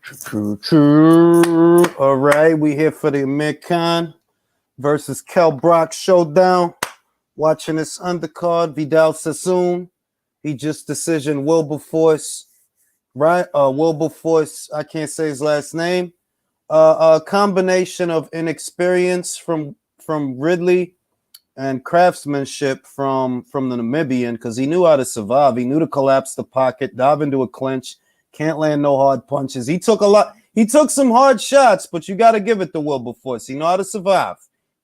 True. All right, we here for the Amir Khan versus Kell Brook showdown. Watching this undercard, Vidal Sassoon. He just decision Wilberforce, right? Wilberforce, I can't say his last name. A combination of inexperience from Ridley and craftsmanship from the Namibian, because he knew how to survive. He knew to collapse the pocket, dive into a clinch, can't land no hard punches. He took some hard shots, but you got to give it to Wilberforce. He know how to survive.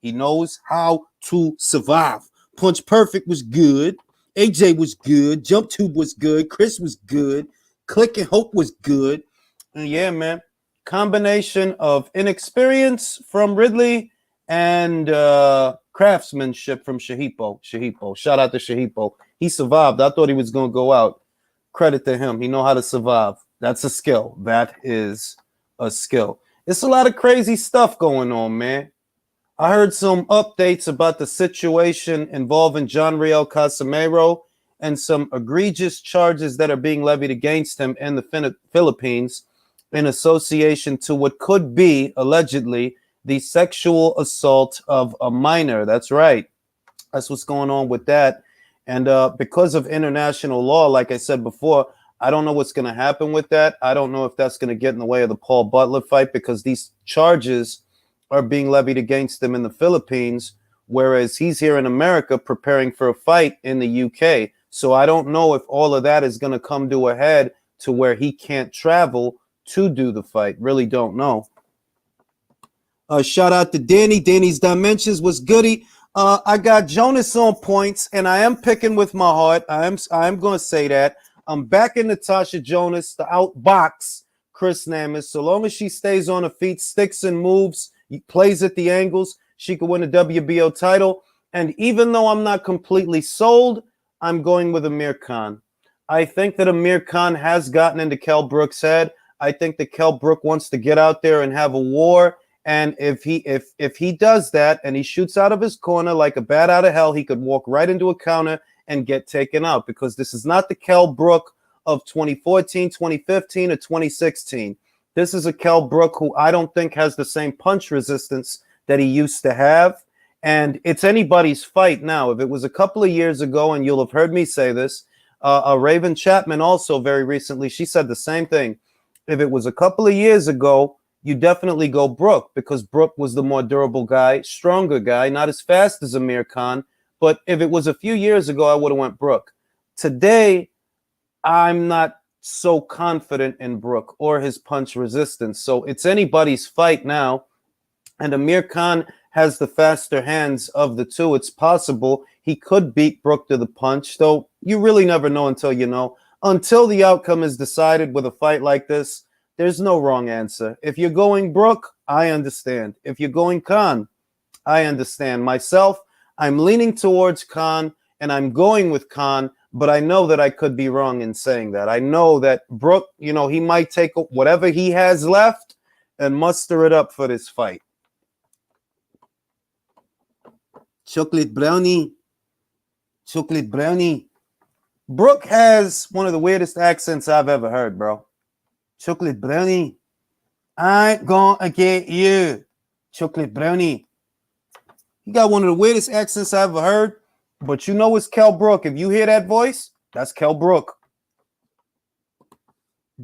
He knows how to survive. Punch Perfect was good. AJ was good. Jump Tube was good. Chris was good. Click and Hope was good. And yeah, man, combination of inexperience from Ridley and craftsmanship from Shahipo. Shout out to Shahipo. He survived. I thought he was going to go out. Credit to him. He know how to survive. That's a skill. That is a skill. It's a lot of crazy stuff going on, man. I heard some updates about the situation involving John Riel Casimiro and some egregious charges that are being levied against him in the Philippines in association to what could be, allegedly, the sexual assault of a minor. That's right. That's what's going on with that. And because of international law, like I said before, I don't know what's going to happen with that. I don't know if that's going to get in the way of the Paul Butler fight, because these charges are being levied against him in the Philippines, whereas he's here in America preparing for a fight in the UK. So I don't know if all of that is going to come to a head to where he can't travel to do the fight. Really don't know. Shout out to Danny. Danny's Dimensions was goody. I got Jonas on points, and I am picking with my heart. I am going to say that. I'm backing Natasha Jonas to outbox Chris Namis. So long as she stays on her feet, sticks and moves, plays at the angles, she could win a WBO title. And even though I'm not completely sold, I'm going with Amir Khan. I think that Amir Khan has gotten into Kell Brook's head. I think that Kell Brook wants to get out there and have a war. And if he does that and he shoots out of his corner like a bat out of hell, he could walk right into a counter and get taken out, because this is not the Kell Brook of 2014, 2015, or 2016. This is a Kell Brook who I don't think has the same punch resistance that he used to have. And it's anybody's fight now. If it was a couple of years ago, and you'll have heard me say this, Raven Chapman also very recently, she said the same thing. If it was a couple of years ago, you definitely go Brook, because Brook was the more durable guy, stronger guy, not as fast as Amir Khan. But if it was a few years ago, I would have went Brook. Today, I'm not so confident in Brook or his punch resistance. So it's anybody's fight now. And Amir Khan has the faster hands of the two. It's possible he could beat Brook to the punch, though you really never know until you know. Until the outcome is decided with a fight like this, there's no wrong answer. If you're going Brook, I understand. If you're going Khan, I understand. Myself, I'm leaning towards Khan, and I'm going with Khan, but I know that I could be wrong in saying that. I know that Brook, he might take whatever he has left and muster it up for this fight. Chocolate brownie. Chocolate brownie. Brook has one of the weirdest accents I've ever heard, bro. Chocolate brownie. I gonna get you. Chocolate brownie. He got one of the weirdest accents I ever heard, but you know it's Kell Brook. If you hear that voice, that's Kell Brook.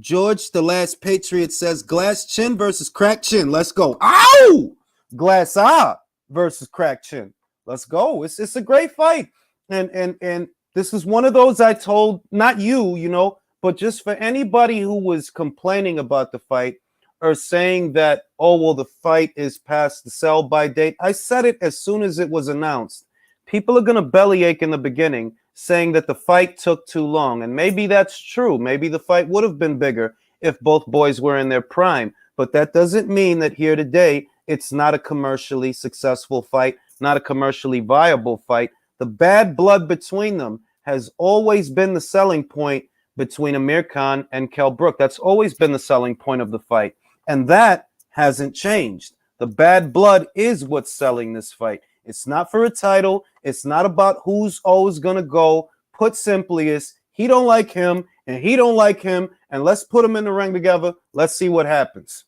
George, the Last Patriot, says Glass Chin versus Crack Chin. Let's go. Ow! Glass Eye versus Crack Chin. Let's go. It's a great fight. And this is one of those I told, not you, but just for anybody who was complaining about the fight, or saying that, oh, well, the fight is past the sell-by date. I said it as soon as it was announced. People are going to bellyache in the beginning, saying that the fight took too long. And maybe that's true. Maybe the fight would have been bigger if both boys were in their prime. But that doesn't mean that here today, it's not a commercially successful fight, not a commercially viable fight. The bad blood between them has always been the selling point between Amir Khan and Kell Brook. That's always been the selling point of the fight. And that hasn't changed. The bad blood is what's selling this fight. It's not for a title. It's not about who's always going to go. Put simply is, he don't like him, and he don't like him, and let's put them in the ring together. Let's see what happens.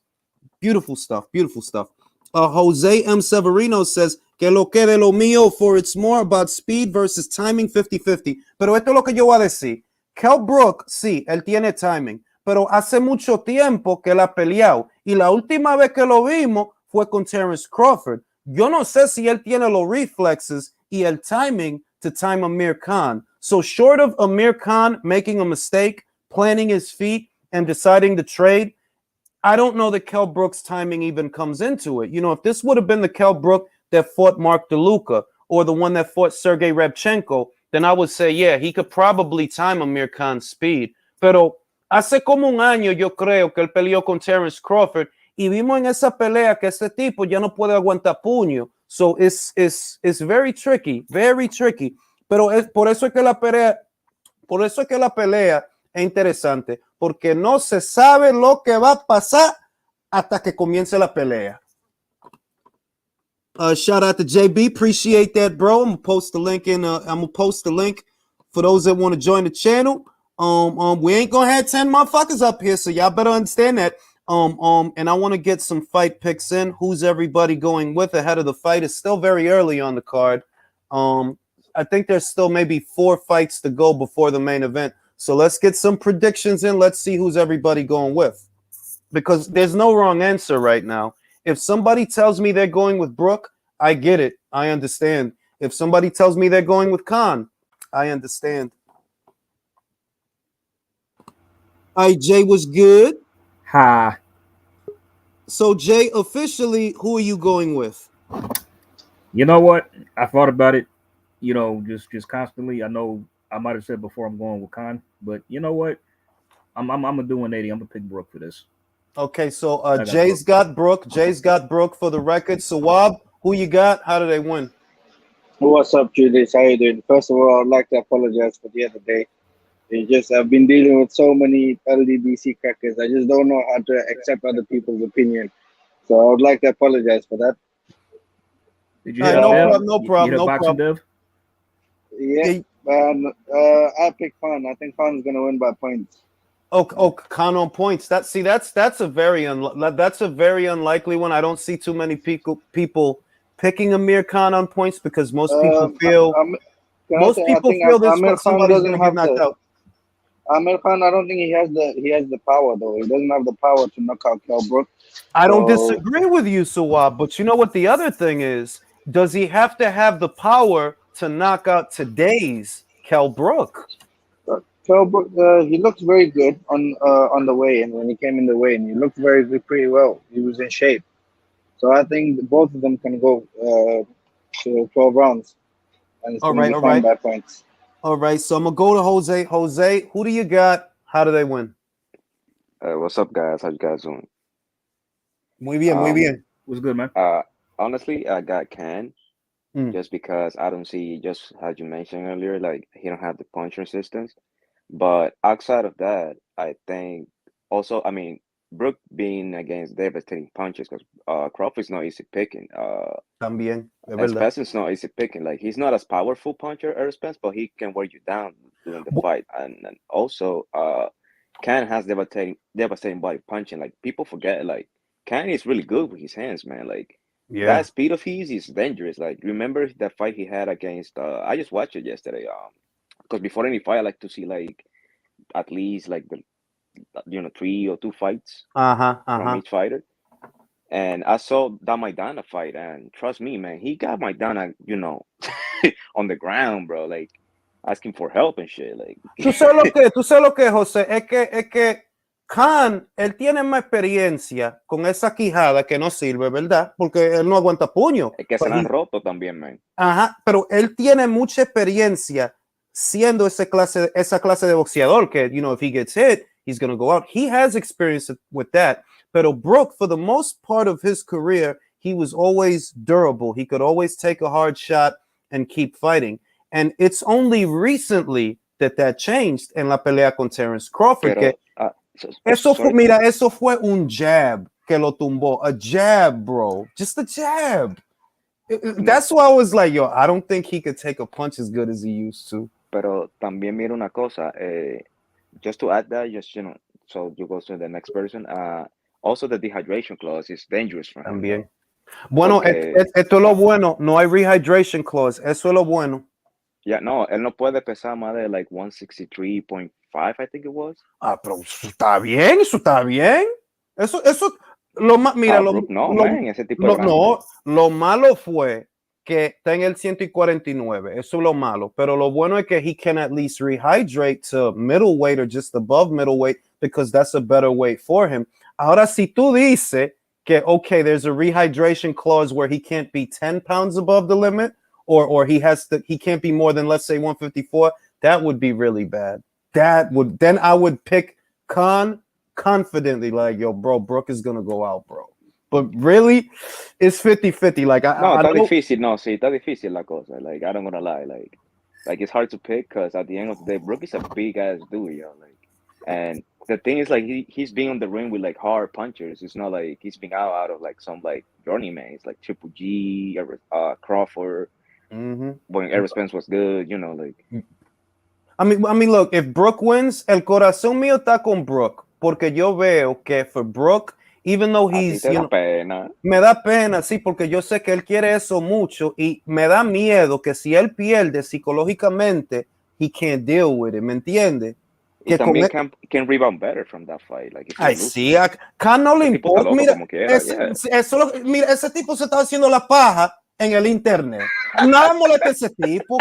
Beautiful stuff. Beautiful stuff. Jose M. Severino says, que lo que de lo mío, for it's more about speed versus timing 50-50. Pero esto es lo que yo voy a decir. Kell Brook, sí, él tiene timing, pero hace mucho tiempo que él ha peleado. Y la última vez que lo vimos fue con Terence Crawford. Yo no sé si él tiene los reflexes y el timing to time Amir Khan. So short of Amir Khan making a mistake, planting his feet, and deciding to trade, I don't know that Kell Brook's timing even comes into it. You know, if this would have been the Kell Brook that fought Mark DeLuca or the one that fought Sergey Rebchenko, then I would say, yeah, he could probably time Amir Khan's speed. Pero hace como un año yo creo que él peleó con Terence Crawford y vimos en esa pelea que este tipo ya no puede aguantar puño. So it's very tricky, very tricky. Pero por eso es que la pelea es interesante, porque no se sabe lo que va a pasar hasta que comience la pelea. Shout out to JB, appreciate that, bro. I'm gonna post the link for those that want to join the channel. We ain't gonna have 10 motherfuckers up here, so y'all better understand that. And I want to get some fight picks in. Who's everybody going with ahead of the fight? It's still very early on the card. I think there's still maybe 4 fights to go before the main event. So let's get some predictions in. Let's see who's everybody going with. Because there's no wrong answer right now. If somebody tells me they're going with Brook, I get it. I understand. If somebody tells me they're going with Khan, I understand. All right, Jay was good. Ha. So, Jay, officially, who are you going with? You know what? I thought about it, just constantly. I know I might have said before I'm going with Khan, but you know what? I'm gonna do 180. I'm gonna pick Brook for this. Okay, so Jay's got Brook. Jay's got Brook for the record. Sawab, who you got? How do they win? What's up, Julius? How you doing? First of all, I'd like to apologize for the other day. I've been dealing with so many LDBC crackers. I just don't know how to accept other people's opinion. So I would like to apologize for that. Did you hit no problem. Dev? Yeah, I pick Khan. I think Khan's gonna win by points. Oh, Khan on points. That's a very unlikely one. I don't see too many people picking Amir Khan on points because most people feel this fight somebody's going to get knocked out. Amir Khan, I don't think he has the power though. He doesn't have the power to knock out Kell Brook. I don't disagree with you, Sawab, but you know what the other thing is? Does he have to have the power to knock out today's Kell Brook? Kell Brook, he looked very good on the weigh-in when he came in the weigh-in. He looked pretty well. He was in shape. So I think both of them can go to 12 rounds. And it's going to be fine by points. All right, so I'm going to go to Jose. Jose, who do you got? How do they win? What's up, guys? How you guys doing? Muy bien, muy bien. What's good, man? Honestly, I got Can just because I don't see, just as you mentioned earlier, like he don't have the punch resistance. But outside of that, I think also, I mean, Brook being against devastating punches because Crawford's not easy picking. También, Spence is not easy picking. Like he's not as powerful puncher as Spence, but he can wear you down during the fight. And also, Can has devastating body punching. Like people forget, like Can is really good with his hands, man. Like that speed of his is dangerous. Like remember that fight he had against? I just watched it yesterday. Because before any fight, I like to see like at least like the 3 or 2 fights from each fighter. And I saw that Maidana fight, and trust me, man, he got Maidana, on the ground, bro, like asking for help and shit. Like tú sabes lo que, José, es que Khan, él tiene más experiencia con esa quijada que no sirve, ¿verdad? Porque él no aguanta puño. Es que se la han roto también, man. Pero él tiene mucha experiencia siendo esa clase de boxeador que, if he gets hit, he's going to go out. He has experience with that. Pero Brook, for the most part of his career, he was always durable. He could always take a hard shot and keep fighting. And it's only recently that changed en la pelea con Terence Crawford. Pero, eso fue un jab que lo tumbó. A jab, bro. Just a jab. That's why I was like, I don't think he could take a punch as good as he used to. Pero también mira una cosa, just to add that, just, so you go to the next person. Also, the dehydration clause is dangerous for him. También. Bueno, Porque, esto es lo bueno. No hay rehydration clause. Eso es lo bueno. yeah, no, él no puede pesar más de like 163.5, I think it was. Ah, pero eso está bien, eso está bien. Eso, lo más, mira, Brook, no, man, ese tipo es grande. no, lo malo fue que está en el 149. Eso es lo malo. Pero lo bueno es que he can at least rehydrate to middleweight or just above middleweight because that's a better weight for him. Ahora, si tú dices que, okay, there's a rehydration clause where he can't be 10 pounds above the limit or he can't be more than, let's say, 154, that would be really bad. Then I would pick Khan confidently, like, yo, bro, Brook is gonna go out, bro. But really, it's 50-50. Like, No, está difícil. No, sí, está difícil la cosa. Like, I don't gonna lie. Like it's hard to pick because at the end of the day, Brook is a big ass dude, yo. Like, and the thing is, like, he's been on the ring with like hard punchers. It's not like he's been out of like some like journeyman. It's like Triple G, Crawford. When Errol Spence was good, you know, like. I mean, look, if Brook wins, el corazón mío está con Brook, porque yo veo que for Brook, even though he's, you know, pena. Me da pena, sí, porque yo sé que él quiere eso mucho y me da miedo que si él pierde psicológicamente, he can't deal with it, ¿me entiendes? Y también can rebound better from that fight. Like, ay, sí, a Khan no le importa. Mira, mira, ese tipo se está haciendo la paja en el internet. Nada molesta ese tipo.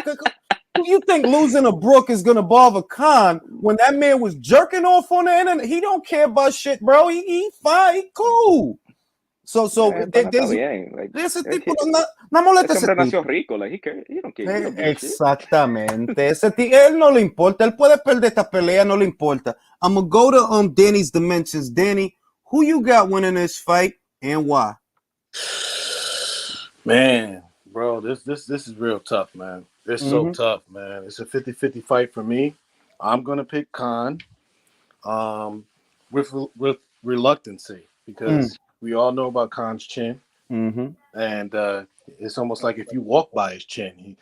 You think losing a Brook is gonna bother Khan when that man was jerking off on the internet? He don't care about shit, bro. He fine, he cool. So there's a tipo no molesta ese tipo. Nació rico, like he don't care. Exactamente. Él no le importa. Él puede perder esta pelea, no le importa. I'm gonna go to Danny's dimensions. Danny, who you got winning this fight and why? Man, bro, this is real tough, man. It's so tough, man. It's a 50-50 fight for me. I'm gonna pick Khan, with reluctancy because we all know about Khan's chin, and it's almost like if you walk by his chin, he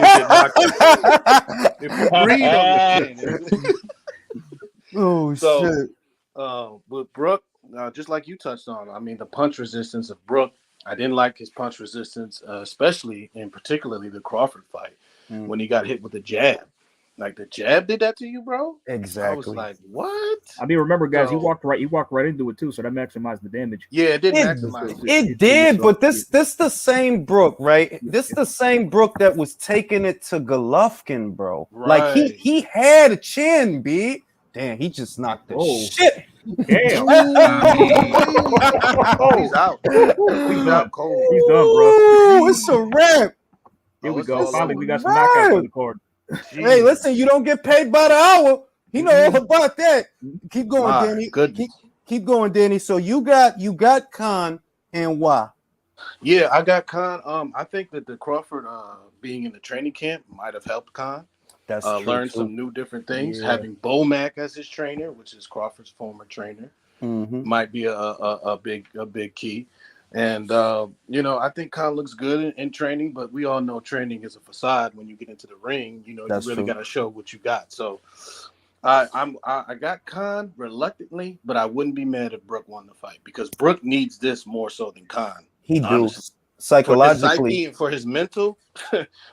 get knocked out. If you breathe on the chin. Oh shit! With Brook, just like you touched on, I mean the punch resistance of Brook. I didn't like his punch resistance, especially and particularly the Crawford fight when he got hit with the jab. Like the jab did that to you, bro. Exactly. I was like, what? I mean, remember, guys, he walked right into it too, so that maximized the damage. Yeah, it did maximize. It did, but this the same Brook, right? This the same Brook that was taking it to Golovkin, bro. Right. Like he had a chin, B. Damn, he just knocked the shit. Damn. He's out. He's out cold. He's done, bro. It's a wrap. Here we go. Finally, we got some knockouts on the card. Hey, listen, you don't get paid by the hour. He know all about that. Keep going, Danny. Keep going, Danny. So you got Khan and why? Yeah, I got Khan. I think that the Crawford being in the training camp might have helped Khan. That's learn some new different things. Yeah. Having Bomac as his trainer, which is Crawford's former trainer, might be a big key. And you know, I think Khan looks good in training, but we all know training is a facade. When you get into the ring, you know, you really got to show what you got. So I got Khan reluctantly, but I wouldn't be mad if Brook won the fight because Brook needs this more so than Khan. He does psychologically for his mental.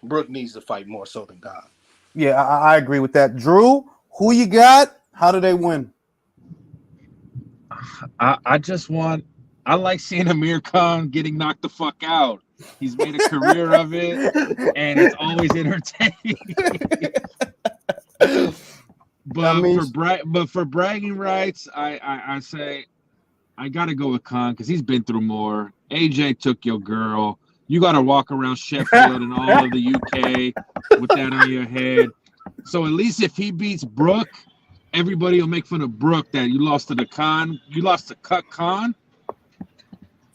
Brook needs to fight more so than Khan. Yeah, I agree with that. Drew, who you got? How do they win? I like seeing Amir Khan getting knocked the fuck out. He's made a career of it, and it's always entertaining. But for bragging rights, I say I got to go with Khan because he's been through more. AJ took your girl. You got to walk around Sheffield and all of the UK with that on your head. So at least if he beats Brook, everybody will make fun of Brook that you lost to the Khan. You lost to Cut Khan.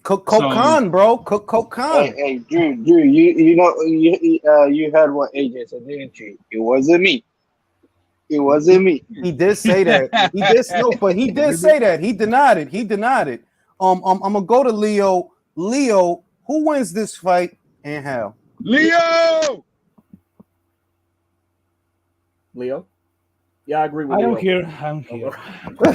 Khan, bro. Khan. Hey, Drew, you know, you heard what AJ said, didn't you? It wasn't me. It wasn't me. He did say that. He did say that. He denied it. I'm gonna go to Leo. Leo, who wins this fight and how? Leo. Yeah, Yeah, I agree with I'm Leo. here. I'm here. But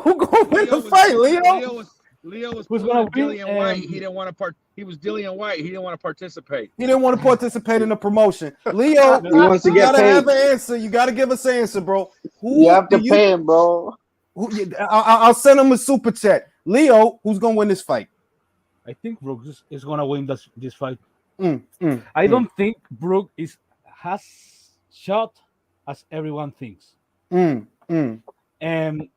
who gonna win the fight, Leo? Leo was Who's pulling gonna a Dillian win? White. He didn't want to He was Dillian White. He didn't want to participate. He didn't want to participate in the promotion. Leo, He wants to you get gotta paid. have an answer. You gotta give us an answer, bro. You have to pay him, bro. I'll send him a super chat. Leo, who's gonna win this fight? I think Brook is gonna win this fight. I don't think Brook has shot as everyone thinks. And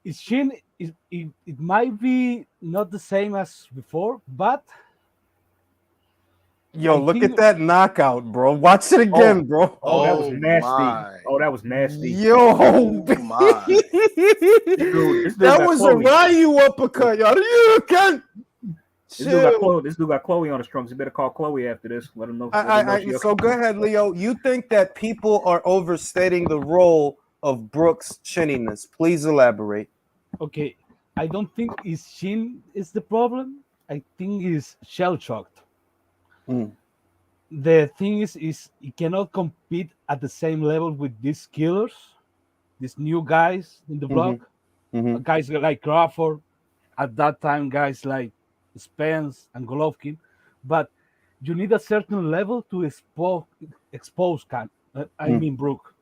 his chin it might be not the same as before, but Yo, look at that knockout, bro. Watch it again, bro. Oh, that was nasty. my. Oh, that was nasty. Yo, my. Dude, that was a Ryu uppercut, y'all. You can't. This dude got Chloe on his trunks. You better call Chloe after this. Let him know. So go ahead, Leo. You think that people are overstating the role of Brook's chinniness? Please elaborate. Okay, I don't think his chin is the problem. I think he's shell shocked. The thing is he cannot compete at the same level with these killers, these new guys in the block, guys like Crawford. At that time, guys like Spence and Golovkin, but you need a certain level to expose Khan. I mean Brook,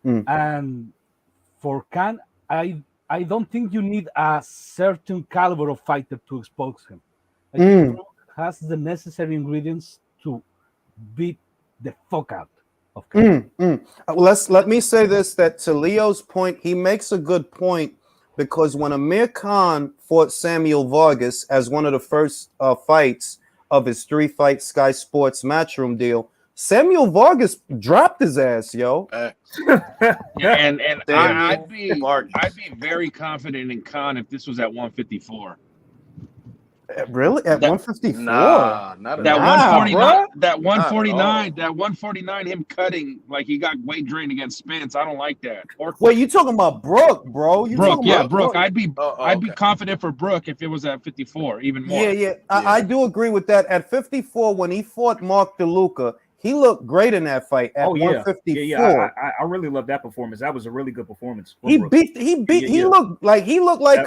and for Khan, I don't think you need a certain caliber of fighter to expose him. I think Brook has the necessary ingredients to beat the fuck out of Khan. Let me say this: that to Leo's point, he makes a good point. Because when Amir Khan fought Samuel Vargas as one of the first fights of his 3-fight Sky Sports Matchroom deal, Samuel Vargas dropped his ass, yo. And I'd be very confident in Khan if this was at 154. Really? At 154? Nah, not that enough. 149, that 149, that 149, him cutting like he got weight drained against Spence. I don't like that. Wait, you talking about Brook, bro? Brook, yeah, Brook. I'd be confident for Brook if it was at 54, even more. Yeah. I do agree with that. At 54, when he fought Mark DeLuca, he looked great in that fight at 154. Yeah. I really love that performance. That was a really good performance. He looked like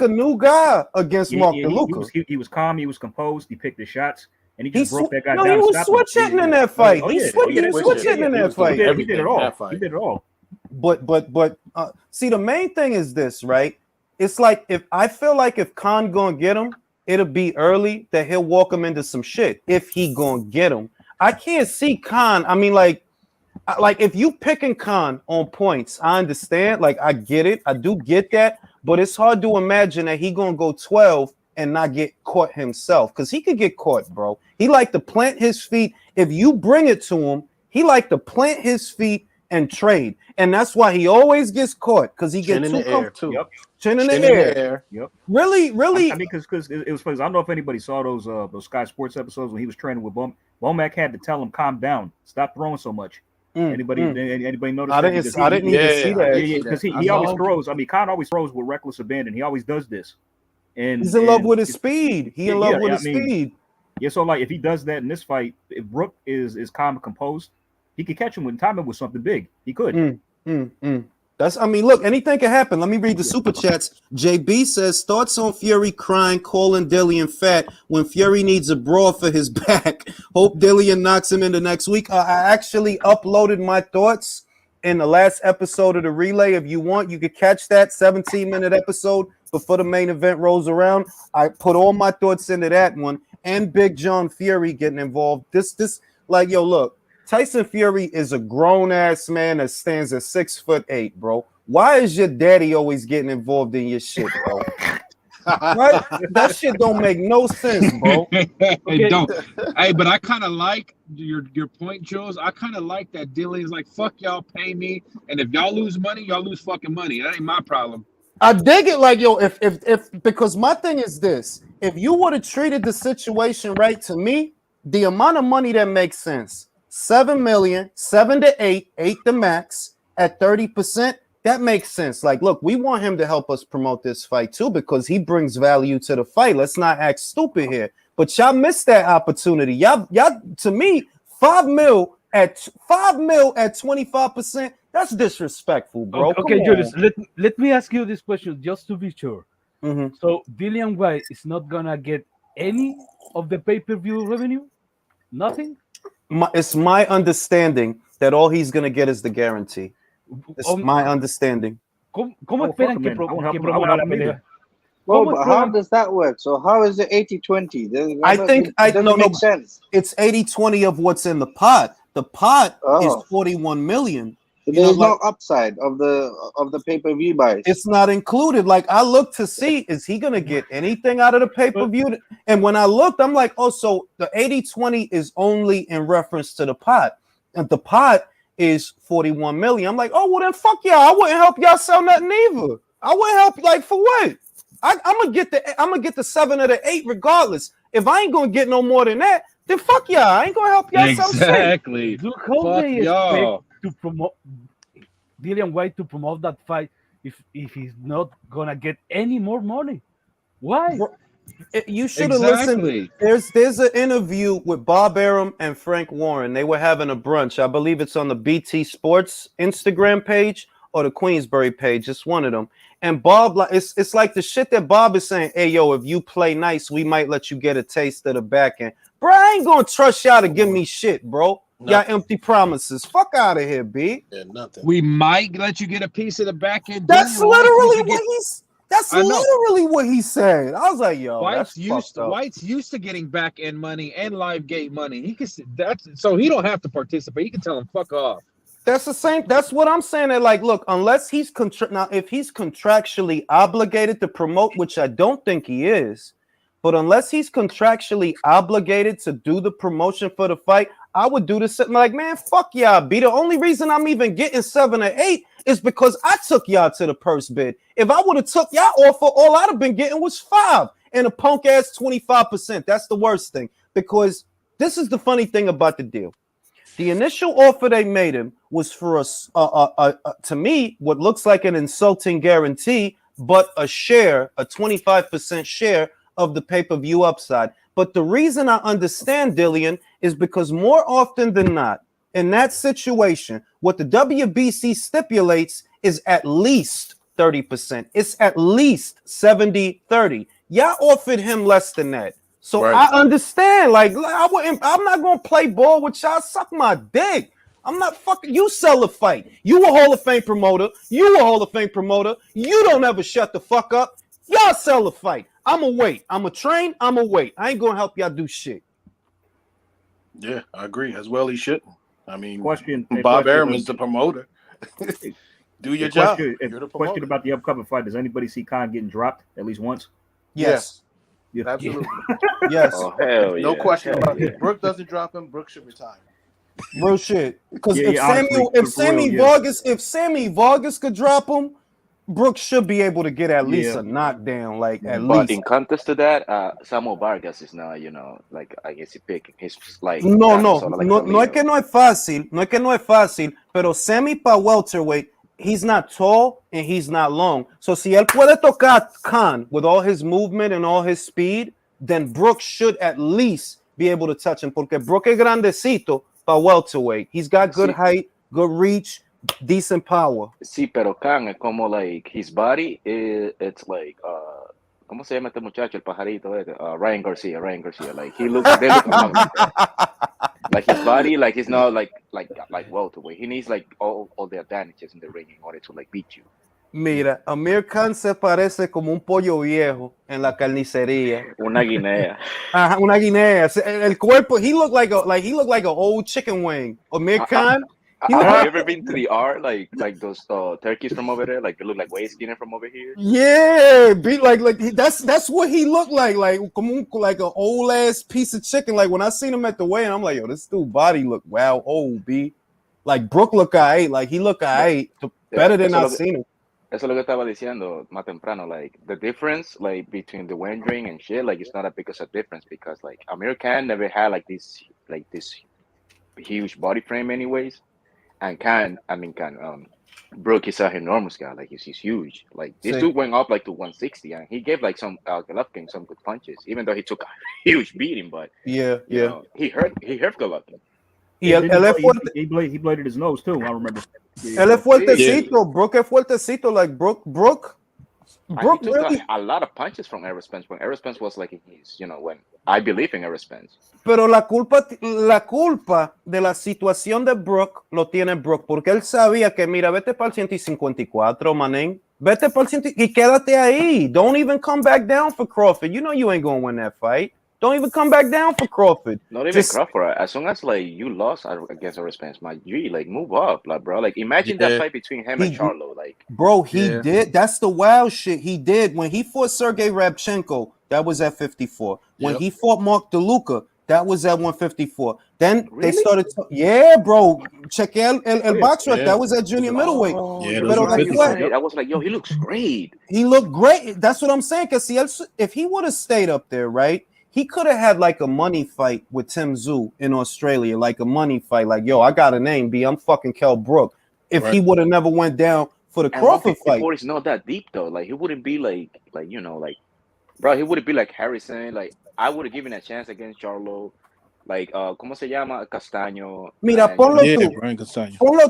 a new guy against Mark DeLuca. He was calm, he was composed, he picked his shots, and he just broke that guy down. He was switch-hitting in that fight. He was switch-hitting in that fight. He did it all. He did it all. But see, the main thing is this, right? It's like if Khan gonna get him, it'll be early that he'll walk him into some shit if he gonna get him. I can't see Khan. I mean, like if you picking Khan on points, I understand. Like, I get it. I do get that. But it's hard to imagine that he gonna go 12 and not get caught himself, because he could get caught, bro. He like to plant his feet. If you bring it to him, he like to plant his feet and trade, and that's why he always gets caught, because he gets in the air too. Yep. Chin in the air. Yep. Really. I mean, because it was funny. I don't know if anybody saw those Sky Sports episodes when he was training with Womack had to tell him, calm down, stop throwing so much. Anybody notice? I didn't even see that. Yeah, because he always throws. I mean, Khan always throws with reckless abandon. He always does this. And he's in love with his speed. He in love with his speed. Yeah, so like if he does that in this fight, if Brook is calm and composed, he could catch him with timing with something big. He could. Look, anything can happen. Let me read the super chats. JB says, thoughts on Fury crying, calling Dillian fat when Fury needs a brawl for his back. Hope Dillian knocks him into next week. I actually uploaded my thoughts in the last episode of the relay. If you want, you could catch that 17-minute episode before the main event rolls around. I put all my thoughts into that one, and Big John Fury getting involved. Look. Tyson Fury is a grown-ass man that stands at 6'8", bro. Why is your daddy always getting involved in your shit, bro? Right? That shit don't make no sense, bro. It don't. Hey, but I kind of like your point, Jules. I kind of like that Dillian's like, fuck y'all, pay me, and if y'all lose money, y'all lose fucking money. That ain't my problem. I dig it, like, yo, if because my thing is this: if you would have treated the situation right, to me, the amount of money that makes sense. 7 million, 7 to 8 the max at 30%. That makes sense. Like, look, we want him to help us promote this fight too, because he brings value to the fight. Let's not act stupid here. But y'all missed that opportunity. Y'all, to me, 5 mil at 5 mil at 25%. That's disrespectful, bro. Okay, Come Julius, on. let me ask you this question just to be sure. Mhm. So Dillian White is not gonna get any of the pay-per-view revenue? Nothing? It's my understanding that all he's gonna get is the guarantee. It's my understanding. ¿Cómo esperan que, que I promova won't la help him pelea? Well, ¿Cómo but how esperan? does that work? So how is it 80-20? I think it doesn't make sense. It's 80-20 of what's in the pot. The pot is 41 million. So there's no upside of the pay-per-view buys. It's not included. Like I looked to see, is he gonna get anything out of the pay-per-view? And when I looked, I'm like, oh, so the 80-20 is only in reference to the pot. And the pot is 41 million. I'm like, oh, well then fuck y'all. I wouldn't help y'all sell nothing either. I wouldn't help, like, for what? I'm gonna get the 7 or the 8 regardless. If I ain't gonna get no more than that, then fuck y'all. I ain't gonna help y'all sell shit. Exactly. Look how Fuck they y'all. expect to promote Dillian White to promote that fight if he's not gonna get any more money. Why? You should have listened. There's an interview with Bob Arum and Frank Warren. They were having a brunch. I believe it's on the BT Sports Instagram page or the Queensbury page. It's one of them. And Bob, like it's like the shit that Bob is saying. Hey, yo, if you play nice, we might let you get a taste of the back end. Bro, I ain't gonna trust y'all to give me shit, bro. Y'all empty promises. Fuck out of here, B. Yeah, nothing. We might let you get a piece of the back end. That's literally what he's. That's literally what he said. I was like, yo, White's used to getting back end money and live gate money. He can so he don't have to participate. He can tell him fuck off. That's the same. That's what I'm saying. That like, look, unless he's now, if he's contractually obligated to promote, which I don't think he is, but unless he's contractually obligated to do the promotion for the fight, I would do this. Like, man, fuck y'all, B. The only reason I'm even getting 7 or 8 is because I took y'all to the purse bid. If I would have took y'all offer, all I'd have been getting was 5 and a punk ass 25%. That's the worst thing, because this is the funny thing about the deal. The initial offer they made him was for us, to me, what looks like an insulting guarantee, but a share, a 25% share of the pay-per-view upside. But the reason I understand Dillian is because more often than not, in that situation, what the WBC stipulates is at least 30%. It's at least 70-30. Y'all offered him less than that. So I understand. Like, I'm not gonna play ball with y'all. Suck my dick. I'm not fucking. You sell a fight. You a Hall of Fame promoter. You a Hall of Fame promoter. You don't ever shut the fuck up. Y'all sell a fight. I'ma wait. I'ma train. I'ma wait. I ain't gonna help y'all do shit. Yeah, I agree. As well, he shouldn't. I mean, Bob Arum is the promoter. Do your job. You're the promoter. Question about the upcoming fight: does anybody see Khan getting dropped at least once? Yes. Yeah, absolutely. Yes. Oh, hell No yeah. question about it. Brook doesn't drop him. Brook should retire. Real shit. Because if Sammy Vargas could drop him, Brook should be able to get at least a knockdown. Like at But least. in contest to that, Samuel Vargas is now, like I guess he pick. He's like no es que no es fácil, pero Sammy pa welterweight. He's not tall and he's not long. So si él puede tocar Khan with all his movement and all his speed, then Brook should at least be able to touch him. Porque Brook es grandecito para welterweight. He's got good height, good reach, decent power. Sí, pero Khan es como like his body it's like ¿cómo se llama este muchacho, el pajarito este? Ryan Garcia. Like they look a lot like that. Like his body, like he's not like welterweight. He needs like all the advantages in the ring in order to like beat you. Mira, Amir Khan se parece como un pollo viejo en la carnicería. Una guinea. Ajá, una guinea. El cuerpo, he looked like an old chicken wing. Amir Khan. Have you ever been to the R, like those turkeys from over there? Like they look like way skinner from over here. Yeah, be like that's what he looked like an old ass piece of chicken. Like when I seen him at the weigh-in, I'm like, yo, this dude body look old, B. Like Brook look alright, like he look alright, better than I've seen him. Eso es lo que estaba diciendo más temprano. Like the difference, like between the wendering and shit, like it's not a big of a difference because like Amir Khan never had this huge body frame, anyways. And Brook is an enormous guy. Like he's huge. Like this dude went up like to 160, and he gave like some Golovkin some good punches, even though he took a huge beating. But you know, he hurt Golovkin. Y él es fuerte. He bladed his nose too. I remember. Él es fuertecito. Brook es fuertecito. Like Brook He took really. a lot of punches from Errol Spence when Errol Spence was like in his, when I believe in Errol Spence. Pero la culpa de la situación de Brook lo tiene Brook, porque él sabía que, mira, vete para el 154, manín. Vete para el 100 y quédate ahí. Don't even come back down for Crawford. You know you ain't going to win that fight. Don't even come back down for Crawford. Not even Crawford. As soon as like you lost against Errol Spence, my G, like move up, like bro. Like imagine that fight between him and Charlo. Like, bro, he did. That's the wild shit he did when he fought Sergey Rabchenko. That was at 54. When he fought Mark DeLuca, that was at 154. Then they started. Bro. Check el box rec. That was at junior middleweight. I was like, yo, he looks great. He looked great. That's what I'm saying. Because if he would have stayed up there, right? He could have had like a money fight with Tim Tszyu in Australia, like a money fight. Like, yo, I got a name, B. I'm fucking Kell Brook. If he would have never went down for the Crawford fight. It's not that deep though. Like he wouldn't be like bro, he wouldn't be like Harrison. Like I would have given a chance against Charlo. Like, ¿cómo se llama? Castaño. Mira, ponlo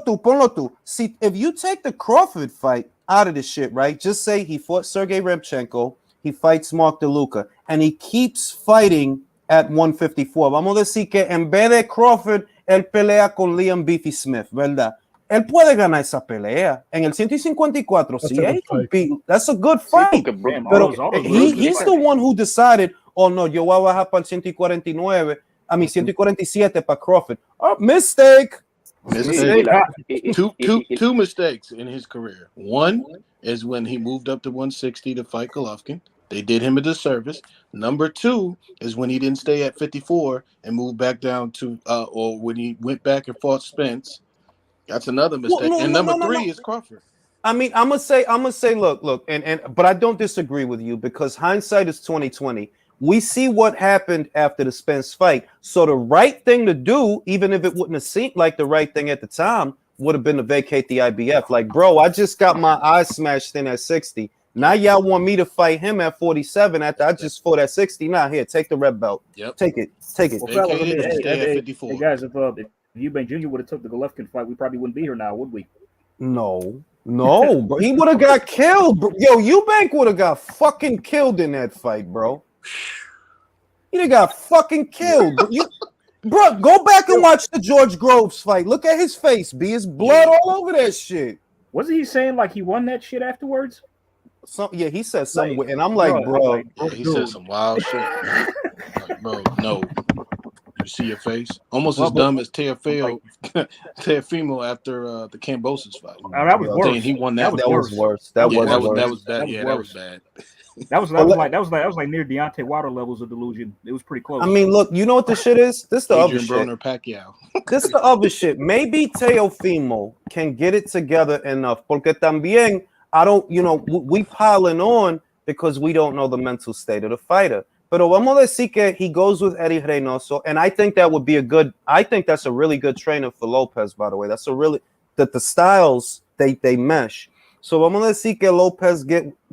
tú. Ponlo tú. See, if you take the Crawford fight out of the shit, right? Just say he fought Sergey Rabchenko. He fights Mark DeLuca, and he keeps fighting at 154. Vamos a decir que en vez de Crawford, él pelea con Liam Beefy Smith, ¿verdad? Él puede ganar esa pelea. En el 154, that's a good fight. Pero he's the one who decided, oh, no, yo voy a bajar para el 147 para Crawford. Oh, mistake. Two mistakes in his career. One is when he moved up to 160 to fight Golovkin. They did him a disservice. Number two is when he didn't stay at 54 and moved back down to, or when he went back and fought Spence. That's another mistake. Number three is Crawford. I mean, I'm gonna say, look, but I don't disagree with you because hindsight is 2020. We see what happened after the Spence fight. So the right thing to do, even if it wouldn't have seemed like the right thing at the time, would have been to vacate the IBF. Like, bro, I just got my eyes smashed in at 60. Now y'all want me to fight him at 47 after I just fought at 60. Nah, here, take the red belt. Yep. Take it. Well, hey, guys, if Eubank Jr. would have took the Golovkin fight, we probably wouldn't be here now, would we? No, bro. He would have got killed. Bro. Yo, Eubank would have got fucking killed in that fight, bro. He'd have got fucking killed. Bro, go back and watch the George Groves fight. Look at his face, B. His blood all over that shit. Wasn't he saying like he won that shit afterwards? He said something, and I'm like, bro. He said some wild shit. Like, bro, no. You see your face? Almost as dumb as Teofimo after the Cambosis fight. That was worse. He won that. That was worse. That was bad. Yeah, that was bad. That was like near Deontay Wilder levels of delusion. It was pretty close. I mean, look, you know what the shit is? This the other shit. Broner Pacquiao. This the other shit. Maybe Teofimo can get it together enough. Porque también, we piling on because we don't know the mental state of the fighter. Pero vamos a decir que he goes with Eddie Reynoso, and I think that would be that's a really good trainer for Lopez, by the way. That's that the styles, they mesh. So vamos a decir que Lopez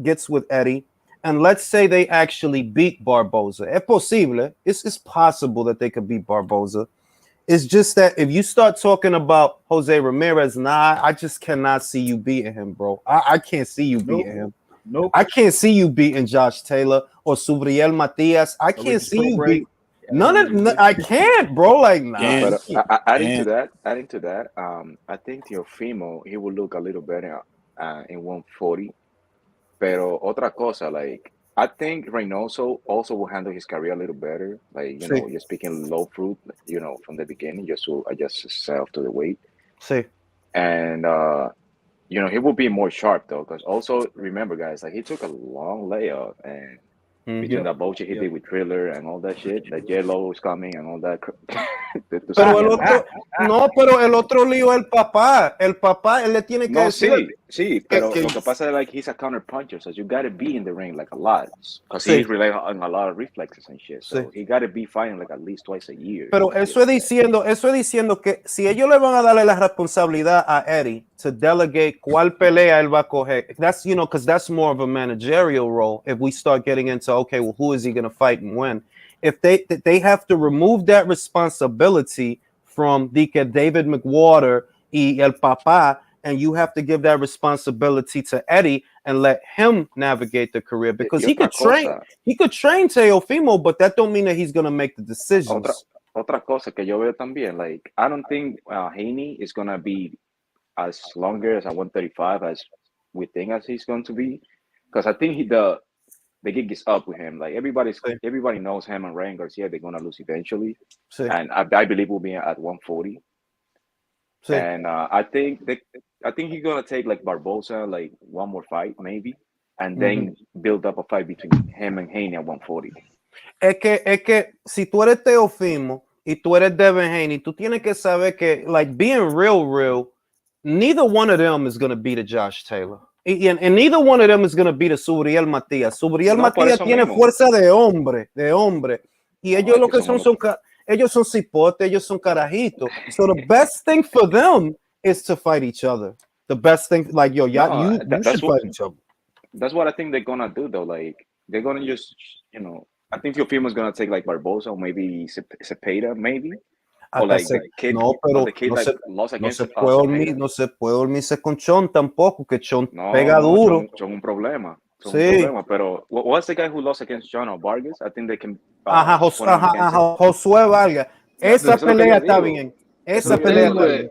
gets with Eddie, and let's say they actually beat Barboza. Es posible. It's possible that they could beat Barboza. It's just that if you start talking about Jose Ramirez, I just cannot see you beating him, bro. I can't see you beating him. Nope. I can't see you beating Josh Taylor or Subriel Matias. I can't see you beat I can't, bro. Like, nah. But adding to that, I think Teofimo, he will look a little better in 140. Pero otra cosa, like, I think Reynoso also will handle his career a little better. Like, you're speaking low fruit, from the beginning, just to adjust himself to the weight. Sí. And he will be more sharp though, because also remember, guys, like he took a long layoff, and between that bullshit he did with Thriller and all that shit, that Yellow is coming and all that. Pero el otro lío, el papá, él le tiene que decir. Sí, pero lo que pasa es like he's a counter puncher, so you got to be in the ring like a lot, because he's relying on a lot of reflexes and shit. So he got to be fighting like at least twice a year. Pero eso es diciendo que si ellos le van a darle la responsabilidad a Eddie to delegate cuál pelea él va a coger, that's because that's more of a managerial role. If we start getting into who is he going to fight and when? If they have to remove that responsibility from David McWater y el papá, and you have to give that responsibility to Eddie and let him navigate the career because he could train Teofimo, but that don't mean that he's gonna make the decisions. Otra cosa que yo veo también, like I don't think Haney is gonna be as longer as a 135 as we think as he's going to be, because I think the gig is up with him. Like everybody knows him and Ryan Garcia, they're gonna lose eventually, and I believe we'll be at 140. And I think he's gonna take like Barbosa, like one more fight maybe, and then build up a fight between him and Haney at 140. Es que si tú eres Teofimo y tú eres Devin Haney, tú tienes que saber que, like, being real, neither one of them is gonna beat a Josh Taylor. And neither one of them is going to beat a Subriel Matías. Subriel Matías tiene fuerza de hombre. Y ellos lo que ellos son cipotes, ellos son carajitos. So the best thing for them is to fight each other. The best thing, like, you should fight each other. That's what I think they're going to do, though. Like, they're going to just, I think Teofimo's going to take, like, Barbosa or maybe Cepeda, maybe. O like, kid, no, pero no se puede dormirse con Chon tampoco, que Chon pega duro. Chon un problema. Pero what's the guy who lost against John or Vargas? I think they can. Josué Vargas. Esa pelea está bien. Esa pelea está bien.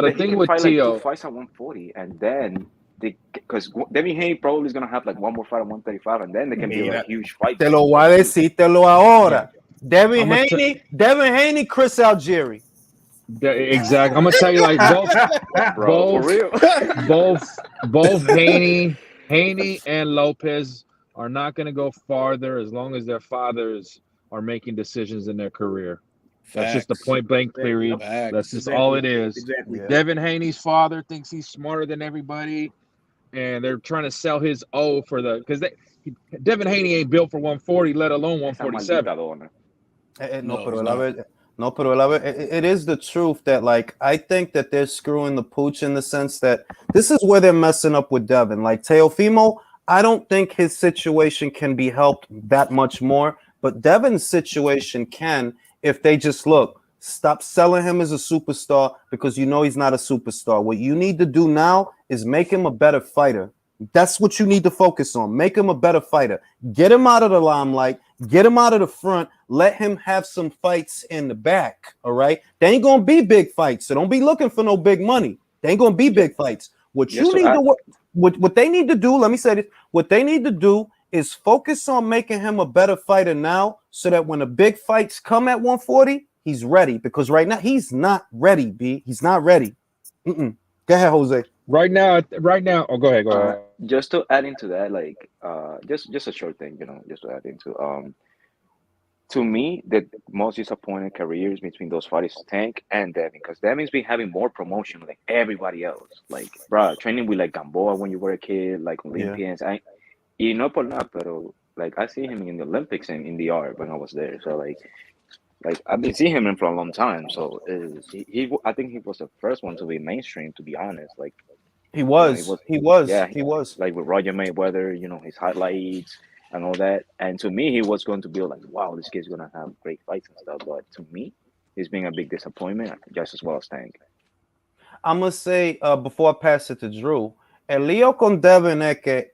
The thing with Tio. Like 2 fights at 140, and then because Devin Haney probably is going to have like one more fight at 135, and then they can be like huge fight. Te lo voy a decírtelo ahora. Devin Haney, Chris Algieri. Exactly. I'm gonna tell you, like, both Haney and Lopez are not gonna go farther as long as their fathers are making decisions in their career. That's just the point blank period. That's just all it is. Exactly. Yeah. Devin Haney's father thinks he's smarter than everybody, and they're trying to sell his O for because Devin Haney ain't built for 140, let alone 147. It is the truth that, like, I think that they're screwing the pooch in the sense that this is where they're messing up with Devin. Like, Teofimo, I don't think his situation can be helped that much more, but Devin's situation can if they just stop selling him as a superstar, because you know he's not a superstar. What you need to do now is make him a better fighter. That's what you need to focus on. Make him a better fighter. Get him out of the limelight. Get him out of the front. Let him have some fights in the back. All right. They ain't gonna be big fights, so don't be looking for no big money. They ain't gonna be big fights. What they need to do. Let me say this. What they need to do is focus on making him a better fighter now, so that when the big fights come at 140, he's ready. Because right now he's not ready. B. He's not ready. Go ahead, Jose. Right now. Oh, go ahead. Just to add into that, like, just a short thing, just to add into, to me, the most disappointing careers between those fighters, Tank and Devin, because Devin's been having more promotion like everybody else. Like, bro, training with like Gamboa when you were a kid, like Olympians. Yeah. Por nada, pero like I see him in the Olympics and in the art when I was there. So like I've been seeing him for a long time. So I think he was the first one to be mainstream, to be honest. Like, He was. Like with Roger Mayweather, his highlights and all that. And to me, he was going to be like, wow, this kid's going to have great fights and stuff. But to me, he's been a big disappointment, just as well as Tank. I'm going to say, before I pass it to Drew, El lío con Devin es que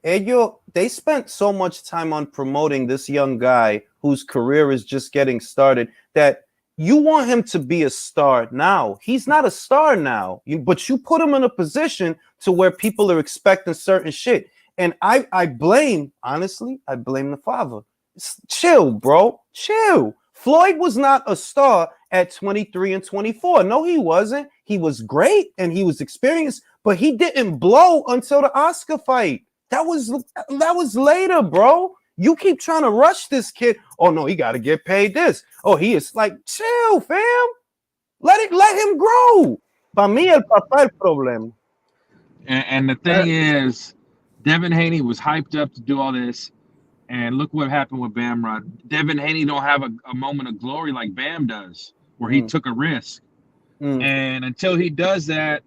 they spent so much time on promoting this young guy whose career is just getting started that you want him to be a star now. He's not a star now, but you put him in a position to where people are expecting certain shit. And I blame the father. Chill, bro. Chill. Floyd was not a star at 23 and 24. No, he wasn't. He was great and he was experienced, but he didn't blow until the Oscar fight. That was later, bro. You keep trying to rush this kid. Oh no, he got to get paid this. Oh, he is like, chill, fam. Let him grow. Para mí el papá el problema. And the thing is, Devin Haney was hyped up to do all this, and look what happened with Bamrod. Devin Haney don't have a moment of glory like Bam does, where he took a risk. And until he does that,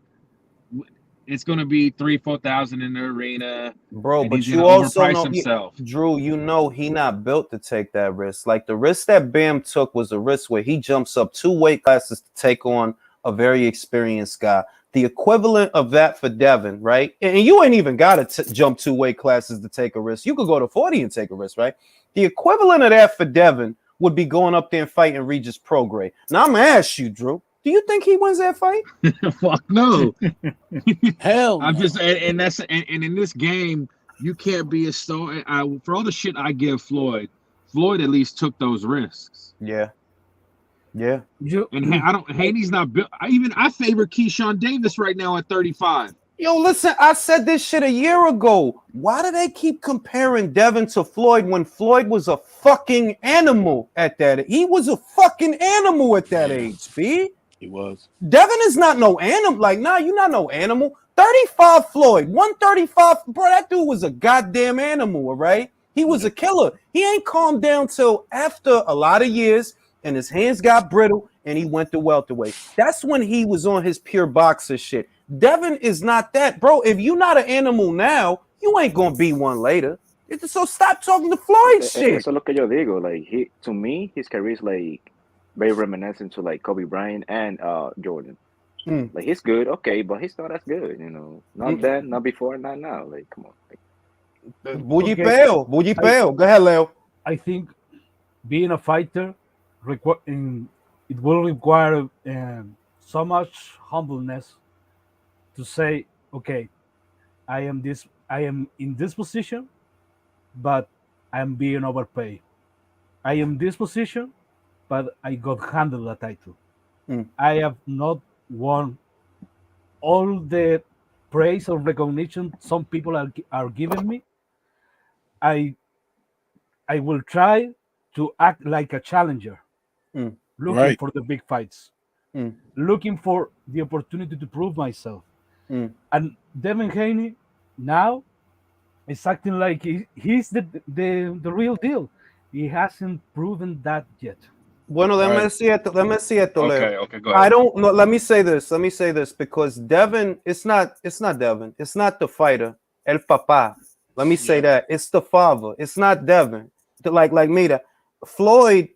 it's going to be 3,000-4,000 in the arena, bro. But he's you going to also overprice know, himself. Drew. You know he not built to take that risk. Like the risk that Bam took was a risk where he jumps up 2 weight classes to take on a very experienced guy. The equivalent of that for Devin, right? And you ain't even got to jump 2 weight classes to take a risk. You could go to 40 and take a risk, right? The equivalent of that for Devin would be going up there and fighting Regis Prograis. Now I'm gonna ask you, Drew. Do you think he wins that fight? Fuck no. Hell, I'm no. just and that's and in this game you can't be a star. For all the shit I give Floyd at least took those risks. Yeah. Yeah. And Haney's not built. I favor Keyshawn Davis right now at 35. Yo, listen, I said this shit a year ago. Why do they keep comparing Devin to Floyd when Floyd was a fucking animal at that? He was a fucking animal at that age, B. He was. Devin is not no animal. Like, nah, you're not no animal. 35 Floyd, 135. Bro, that dude was a goddamn animal, all right? He was a killer. He ain't calmed down till after a lot of years, and his hands got brittle, and he went to welterweight. That's when he was on his pure boxer shit. Devin is not that, bro. If you're not an animal now, you ain't gonna be one later. So stop talking to Floyd shit. Eso es lo que yo digo. Like to me, his career is like very reminiscent to like Kobe Bryant and Jordan. Like he's good, okay, but he's not as good. You know, not then, not before, not now. Like come on. Bullipeo. Go ahead, Leo. I think being a fighter, it will require so much humbleness to say, okay, I am in this position, but I am being overpaid. I am in this position, but I got handled a title. I have not won all the praise or recognition some people are giving me. I will try to act like a challenger, looking for the big fights, looking for the opportunity to prove myself. And Devin Haney now is acting like he's the real deal. He hasn't proven that yet. Bueno, let me see it, Leo. Okay, go ahead. I don't know. Let me say this because Devin, it's not Devin. It's not the fighter, El Papa. Let me say that. It's the father. It's not Devin. Like mira, Floyd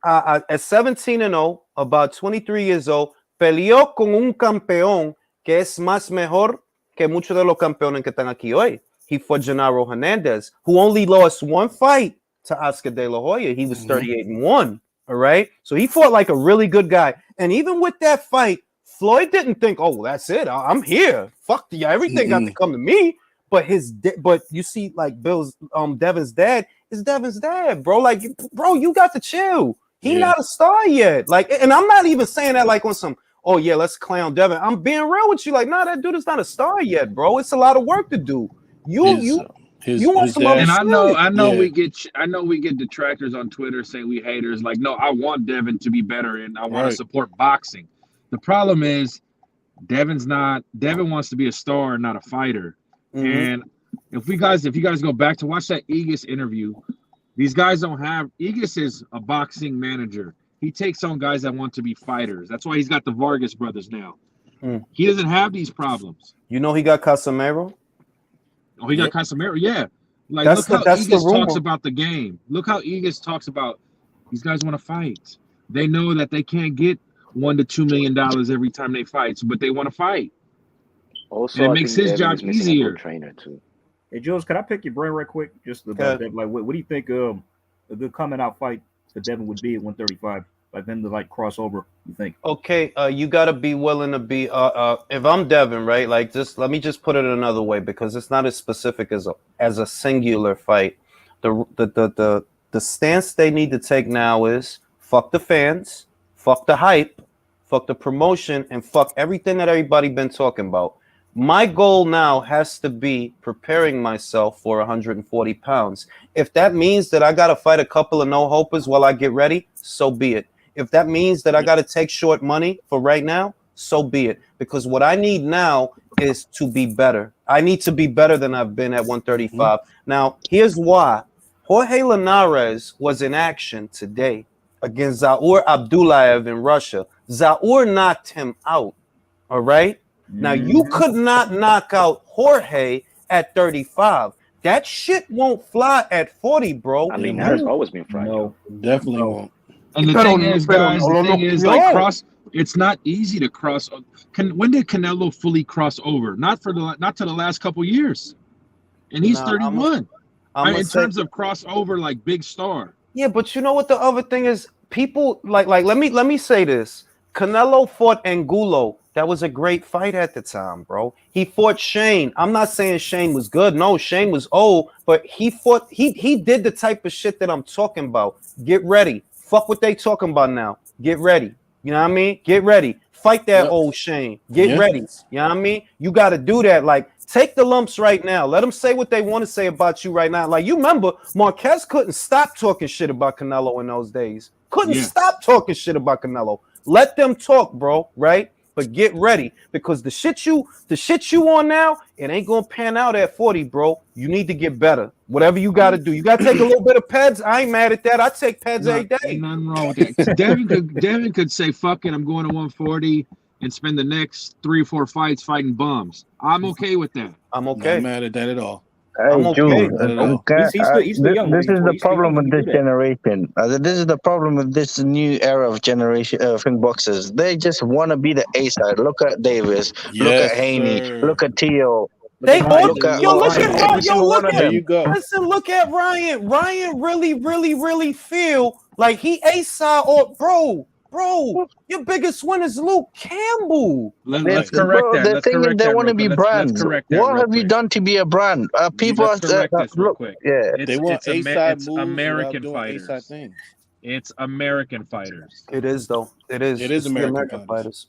at 17-0, about 23 years old, peleó con un campeón que es más mejor que muchos de los campeones que están aquí hoy. He fought Genaro Hernandez, who only lost 1 fight to Oscar De La Hoya. He was 38-1. All right. So he fought like a really good guy. And even with that fight, Floyd didn't think, oh, that's it. I'm here. Fuck yeah, everything got to come to me. But but you see, like Devin's dad is Devin's dad, bro. Like, bro, you got to chill. He not a star yet. Like, and I'm not even saying that like on some, oh yeah, let's clown Devin. I'm being real with you. Like, nah, that dude is not a star yet, bro. It's a lot of work to do. You want some other and shit. I know we get detractors on Twitter saying we haters. Like, no, I want Devin to be better and I want to support boxing. The problem is Devin wants to be a star, not a fighter. And if you guys go back to watch that Aegis interview, these guys don't have Aegis is a boxing manager. He takes on guys that want to be fighters. That's why he's got the Vargas brothers now. He doesn't have these problems. You know he got Casimiro? Oh, he got Casimiro, yeah. Like, That's look how the Aegis rumor. talks about the game. Look how Aegis talks about these guys want to fight. They know that they can't get $1 to $2 million every time they fight, but they want to fight. Also, And it makes his job easier. Trainer too. Hey, Jules, can I pick your brain right quick? Just about that. Like, what do you think a good coming out fight for Devin would be at 135? Like them to like cross over, you think? Okay, you gotta be willing to be. If I'm Devin, right? Like, just let me just put it another way because it's not as specific as a singular fight. The stance they need to take now is fuck the fans, fuck the hype, fuck the promotion, and fuck everything that everybody been talking about. My goal now has to be preparing myself for 140 pounds. If that means that I got to fight a couple of no-hopers while I get ready, so be it. If that means that I got to take short money for right now, so be it. Because what I need now is to be better. I need to be better than I've been at 135. Now, here's why. Jorge Linares was in action today against Zaur Abdullayev in Russia. Zaur knocked him out, all right? Now, you could not knock out Jorge at 35. That shit won't fly at 40, bro. I mean, has always been fragile. No, Definitely won't. And the thing is, guys, like cross. It's not easy to cross. When did Canelo fully cross over? Not to the last couple years, and he's 31. In terms of crossover, like big star. Yeah, but you know what the other thing is? People like let me say this. Canelo fought Angulo. That was a great fight at the time, bro. He fought Shane. I'm not saying Shane was good. No, Shane was old, but he did the type of shit that I'm talking about. Get ready. Fuck what they talking about now. Get ready. You know what I mean? Get ready. Fight that old Shane. Get ready. You know what I mean? You got to do that. Like, take the lumps right now. Let them say what they want to say about you right now. Like, you remember, Marquez couldn't stop talking shit about Canelo in those days. Couldn't stop talking shit about Canelo. Let them talk, bro, right? But get ready, because the shit you on now, it ain't gonna pan out at 40, bro. You need to get better. Whatever you gotta do. You gotta take a little bit of peds. I ain't mad at that. I take peds every day. Nothing wrong with that. Devin could say, fuck it, I'm going to 140 and spend the next 3 or 4 fights fighting bums. I'm okay with that. I'm okay. Not mad at that at all. Hey, June, He's still young. this is the problem with this generation. This is the problem with this new era of generation boxers. They just want to be the A side. Look at Davis. Look at Haney. Look at Tio. They all look at There you go. Listen, look at Ryan. Ryan really feel like he A side or Bro, your biggest win is Luke Campbell. Let's correct that. The thing is, they want to be brands. What have you done to be a brand? People are look. Yeah, they want A-side moves American doing fighters. A-side things. It's American fighters. It is though. It is. It is it's American fighters.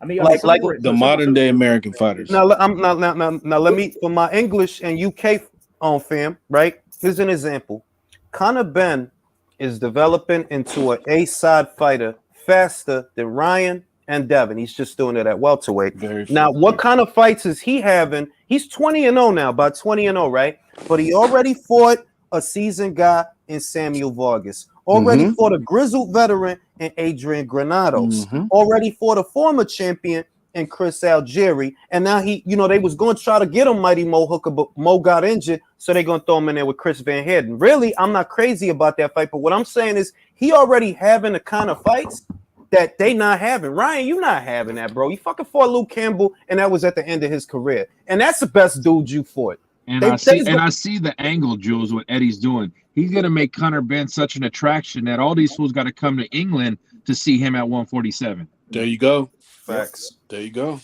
I mean, like the modern day American fighters. Now let me, for my English and UK on fam, right? Here's an example. Conor Ben is developing into an A-side fighter faster than Ryan and Devin. He's just doing it at welterweight. Now, what kind of fights is he having? He's 20-0 now, about 20-0, right? But he already fought a seasoned guy in Samuel Vargas. Already fought a grizzled veteran in Adrian Granados. Already fought a former champion in Chris Algieri. And now they was going to try to get him Mighty Mo Hooker, but Mo got injured, so they're going to throw him in there with Chris Van Heerden. Really, I'm not crazy about that fight, but what I'm saying is he already having the kind of fights that they not having. Ryan, you not having that, bro. You fucking fought Luke Campbell, and that was at the end of his career. And that's the best dude you fought. And I see the angle, Jules, what Eddie's doing. He's going to make Conor Ben such an attraction that all these fools got to come to England to see him at 147. There you go. Facts. There you go.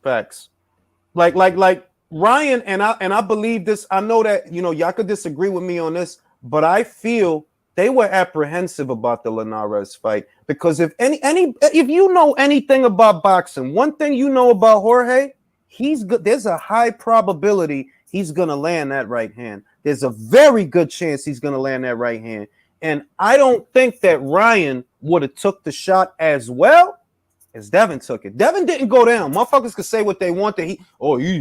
Facts. Like Ryan, and I believe this. I know that y'all could disagree with me on this, but I feel they were apprehensive about the Linares fight because if you know anything about boxing, one thing you know about Jorge, he's good. There's a high probability he's gonna land that right hand. There's a very good chance he's gonna land that right hand, and I don't think that Ryan would have took the shot as well as Devin took it. Devin didn't go down. Motherfuckers could say what they want. That he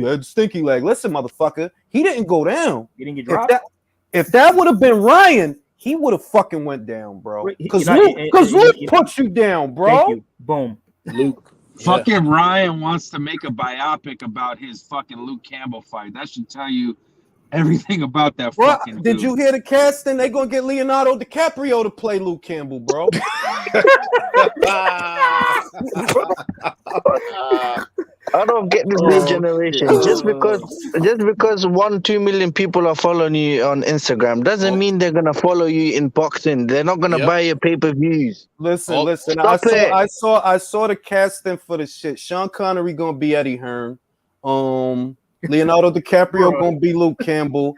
had stinky leg. Listen, motherfucker, he didn't go down. He didn't get dropped. If that would have been Ryan, he would have fucking went down, bro. Because Luke put you down, bro. Thank you. Boom. Luke. Fucking Ryan wants to make a biopic about his fucking Luke Campbell fight. That should tell you everything about that fucking Did you hear the casting? They gonna get Leonardo DiCaprio to play Luke Campbell, bro. I don't get this new generation. Just because 1-2 million people are following you on Instagram doesn't mean they're gonna follow you in boxing. They're not gonna buy your pay-per-views. Listen. I saw the casting for the shit. Sean Connery gonna be Eddie Hearn. Leonardo DiCaprio gonna be Luke Campbell.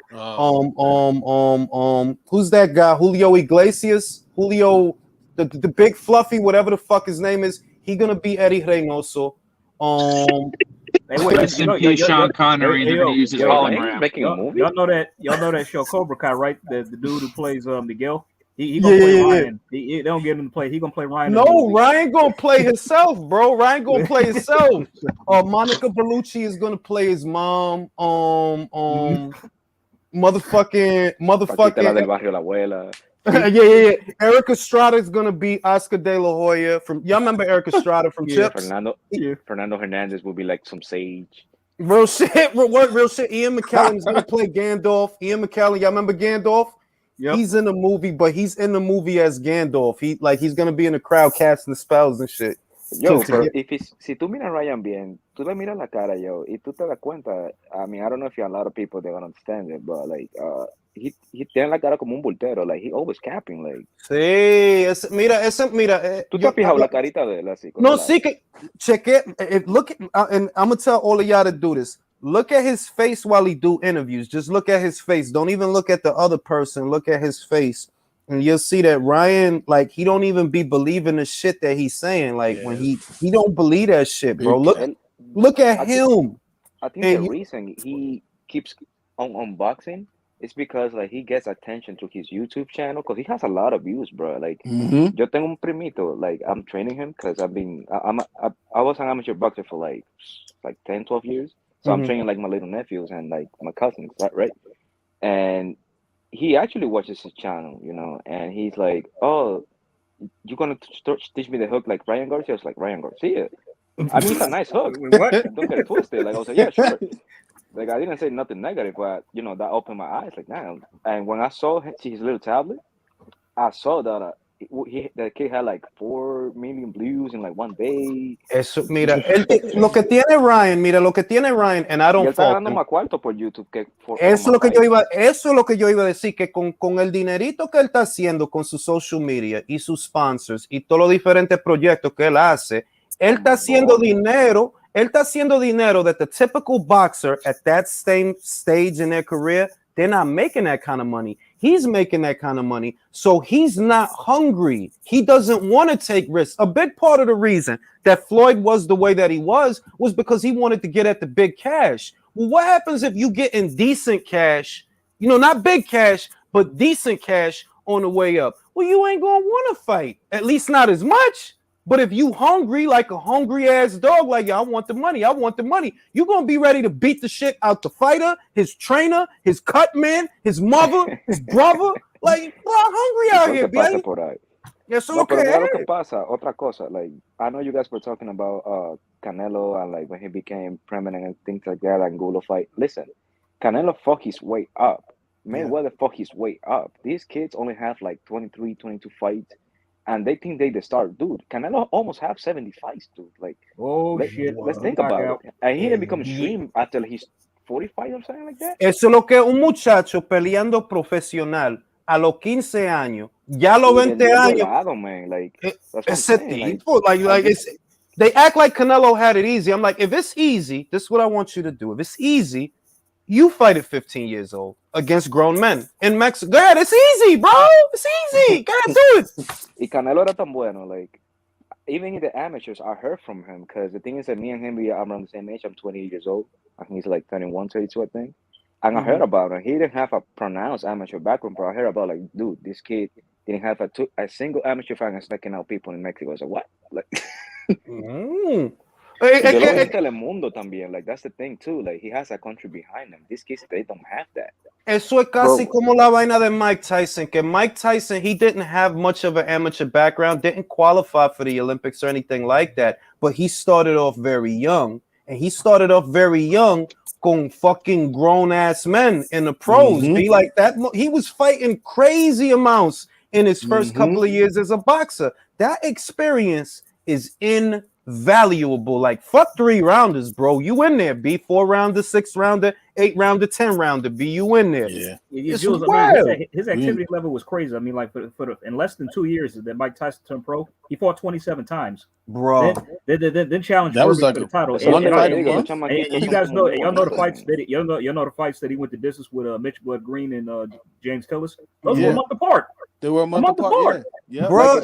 Who's that guy? Julio Iglesias. The big fluffy, whatever the fuck his name is. He gonna be Eddie Reynoso. Sean Connery. They're gonna use his hologram. Making a movie. Y'all know that show Cobra Kai, right? The dude who plays Miguel. He gonna play Ryan. They don't get him to play. He gonna play Ryan. No, Ryan gonna play himself, bro. Ryan gonna play Monica Bellucci is gonna play his mom. Paquita, la del barrio, la abuela. yeah. Eric Estrada is gonna be Oscar De La Hoya from. Y'all remember Eric Estrada from Chips? Fernando Hernandez will be like some sage. Real shit. Real shit. Ian McKellen is gonna play Gandalf. Ian McKellen, y'all remember Gandalf? Yep. He's in the movie, but he's in the movie as Gandalf. He's gonna be in the crowd casting spells and shit. Yo, pero si tú miras Ryan bien, tú le miras la cara, yo, y tú te das cuenta. I mean, I don't know if a lot of people they don't understand it, but like, he tiene la cara como un bultero, like he always capping, like. Sí, mira. Tú te has fijado la carita de él así. No, sí que cheque. Look, and I'm gonna tell all of y'all to do this. Look at his face while he do interviews. Just look at his face. Don't even look at the other person. Look at his face. And you'll see that Ryan, like, he don't even be believing the shit that he's saying. Like, when he don't believe that shit, bro. Look at him. I think the reason he keeps on boxing is because, like, he gets attention to his YouTube channel because he has a lot of views, bro. Like, yo tengo un primito, like, I'm training him because I was an amateur boxer for, like 10, 12 years. So I'm training, like, my little nephews and, like, my cousins, right? And he actually watches his channel, you know, and he's like, "Oh, you're gonna teach me the hook like Ryan Garcia?" I was like, "Ryan Garcia." I mean, it's a nice hook. What? Don't get it twisted. Like I was like, "Yeah, sure." Like I didn't say nothing negative, but you know that opened my eyes. Like, damn. And when I saw his little tablet, I saw that the kid had like 4 million views in like one day. Eso, mira, lo que tiene Ryan, and I don't fault him. Más cuarto por YouTube que eso es lo que yo iba a decir, que con el dinerito que él está haciendo con su social media y sus sponsors y todos los diferentes proyectos que él hace, él está haciendo dinero that the typical boxer at that same stage in their career, they're not making that kind of money. He's making that kind of money, so he's not hungry. He doesn't want to take risks. A big part of the reason that Floyd was the way that he was because he wanted to get at the big cash. Well, what happens if you get in decent cash, you know, not big cash, but decent cash on the way up? Well, you ain't going to want to fight, at least not as much. But if you hungry, like a hungry ass dog, like, I want the money, you're going to be ready to beat the shit out the fighter, his trainer, his cut man, his mother, his brother. Like, bro, I'm hungry out here, baby. Yes, okay. Pero lo que pasa, otra cosa, like, I know you guys were talking about Canelo and like when he became prominent and things like that, and Gulo fight. Listen, Canelo fucked his way up. Mayweather fucked his way up. These kids only have like 23, 22 fights. And they think they the star, dude. Canelo almost have 70 fights, dude. Like, let's think about it. And he didn't become stream after he's 45 or something like that. Eso es lo que un muchacho peleando profesional a los 15 años, ya a los 20 años. Lado, man. Like, ese tipo, like it's, they act like Canelo had it easy. I'm like, if it's easy, this is what I want you to do. If it's easy, you fight at 15 years old against grown men in Mexico. Go ahead, it's easy, bro. It's easy. Go ahead, do it. Y Canelo era tan bueno, like, even in the amateurs, I heard from him, because the thing is that me and him, we are around the same age. I'm 28 years old. I think he's like 31, 32, I think. And I heard about him. He didn't have a pronounced amateur background, but I heard about, like, dude, this kid didn't have a single amateur fight and knocking out people in Mexico. I was like, what? Like, Telemundo también, like that's the thing too. Like he has a country behind him. These kids, they don't have that. Eso es casi como la vaina de Mike Tyson. Que Mike Tyson, he didn't have much of an amateur background, didn't qualify for the Olympics or anything like that. But he started off very young, and he started off very young con fucking grown ass men in the pros. Be like that. He was fighting crazy amounts in his first couple of years as a boxer. That experience is invaluable. Like, fuck 3 rounders, bro. You in there, B. 4 rounder, 6 rounder, 8 rounder, 10 rounder, B. You in there. Yeah. His activity level was crazy. I mean, like in less than 2 years that Mike Tyson turned pro, he fought 27 times. Bro. Then challenged that was like for the title. And you guys know, y'all know the fights that you know the fights that he went the distance with Mitch Bud Green and James Tillis. Those were a month apart. They were a month apart. Yeah. Bro,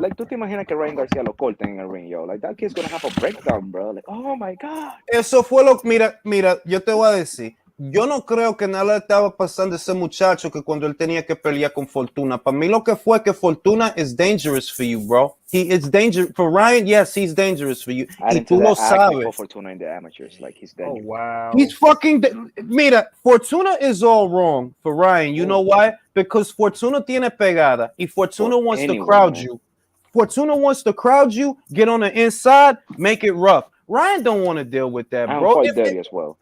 like tú te imaginas que Ryan Garcia lo corten en el ring, yo. Like that kid's gonna have a breakdown, bro. Like, oh my God. Eso fue lo, mira, yo te voy a decir. Yo no creo que nada le estaba pasando a ese muchacho que cuando él tenía que pelear con Fortuna. Para mí lo que fue que Fortuna is dangerous for you, bro. It's dangerous for Ryan. Yes, he's dangerous for you. I Y didn't tú say lo that. I actually sabes. fought Fortuna in the amateurs. Like he's Oh dangerous. wow. He's fucking. Mira, Fortuna is all wrong for Ryan. You know why? Because Fortuna tiene pegada. Y Fortuna For wants to anyone, crowd man. you. Fortuna wants to crowd you, get on the inside, make it rough. Ryan don't want to deal with that, I don't bro. fight dirty as well.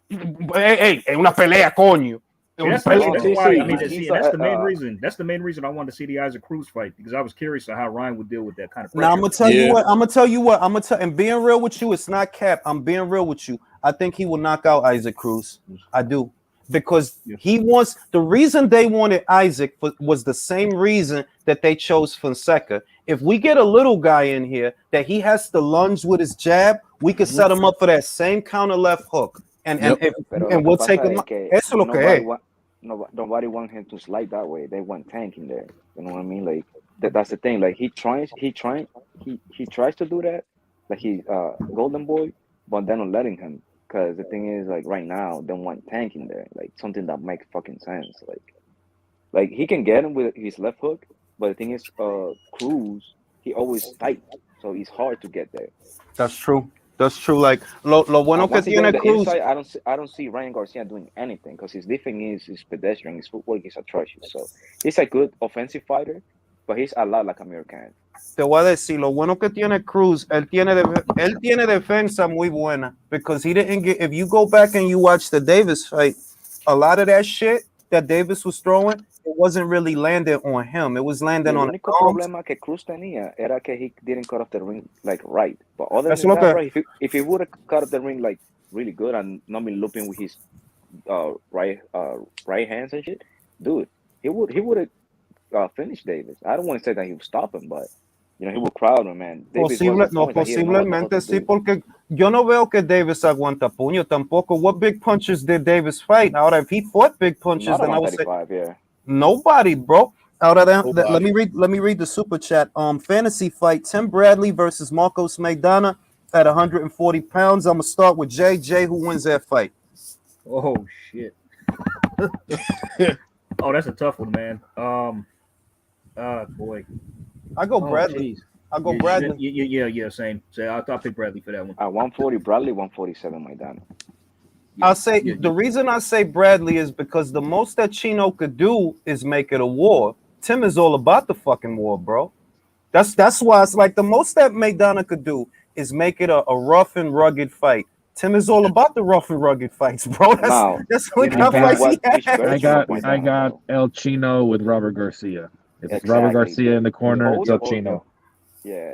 Hey, es una pelea, coño. See, that's No, why. I mean, he's that's the main reason. That's the main reason I wanted to see the Isaac Cruz fight because I was curious on how Ryan would deal with that kind of pressure. Now I'm gonna tell you what. I'm gonna tell you what. And being real with you, it's not cap. I'm being real with you. I think he will knock out Isaac Cruz. I do. Because he wants the reason they wanted Isaac was the same reason that they chose Fonseca. If we get a little guy in here that he has to lunge with his jab, we could set him up for that same counter left hook. And we'll take him. Eso lo que es. Nobody want him to slide that way. They want tank in there. You know what I mean? Like that's the thing. Like he tries to do that. Like he's Golden Boy, but they're not letting him. Because the thing is, like right now, they want tank in there, like something that makes fucking sense. Like he can get him with his left hook, but the thing is, Cruz, he always tight, so it's hard to get there. That's true. That's true. Like lo bueno que tiene Cruz. Inside, I don't see Ryan Garcia doing anything because his defense is pedestrian. His footwork is atrocious. So he's a good offensive fighter, but he's a lot like Amir Khan. Te voy a decir, lo bueno que tiene Cruz, él tiene defensa muy buena because he didn't get. If you go back and you watch the Davis fight, a lot of that shit that Davis was throwing, it wasn't really landing on him. It was landing on. The único problema que Cruz tenía era que he didn't cut off the ring like right. But other than that, right, if he would have cut off the ring like really good and not been looping with his right hands and shit, dude, he would have finished Davis. I don't want to say that he would stop him, but. You know, he will crowd him, man. Posiblemente sí, porque yo no veo que Davis aguanta puño tampoco. What big punches did Davis fight? Ahora, if he fought big punches, then I would say nobody, bro. Ahora, let me read the super chat. Fantasy fight: Tim Bradley versus Marcos Maidana at 140 pounds. I'm gonna start with Jay. Jay, who wins that fight? Oh shit. Oh, that's a tough one, man. Boy. I go Bradley. I go Bradley. Yeah, same. So I'll pick Bradley for that one. At 140, Bradley, 147, Maidana. I'll say the reason I say Bradley is because the most that Chino could do is make it a war. Tim is all about the fucking war, bro. That's why it's like the most that Maidana could do is make it a rough and rugged fight. Tim is all about the rough and rugged fights, bro. That's what I got El Chino with Robert Garcia. If it's Robert Garcia in the corner, it's El Chino. Yeah,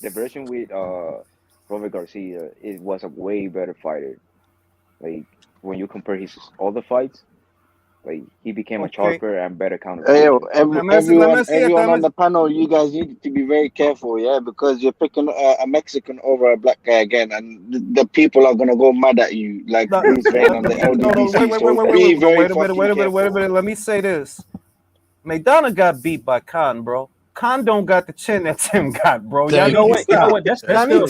the version with Robert Garcia, it was a way better fighter. Like when you compare his other fights, like he became a sharper and better counter. Everyone on the panel, you guys need to be very careful, yeah, because you're picking a Mexican over a black guy again, and the people are gonna go mad at you, like Bruce Wayne on the LDBC. Wait a minute. Let me say this. Maidana got beat by Khan, bro. Khan don't got the chin that Tim got, bro. You know what? That's still,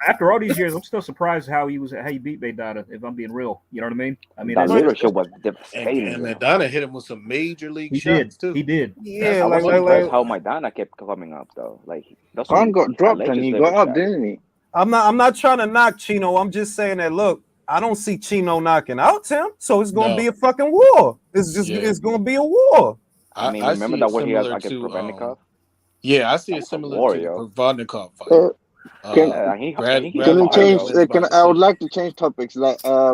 after all these years, I'm still surprised how he beat Maidana. If I'm being real, you know what I mean? I mean, that leadership was devastating. And Maidana hit him with some major league shots too. He did. Yeah, I was surprised how Maidana kept coming up though. Like Khan got dropped and he got up, didn't he? I'm not trying to knock Chino. I'm just saying that look. I don't see Chino knocking out Tim, so it's gonna be a fucking war. It's gonna be a war. I mean, remember that what he had against Provodnikov? Yeah, I see it similar to the Provodnikov fight. I would like to change topics. Like, I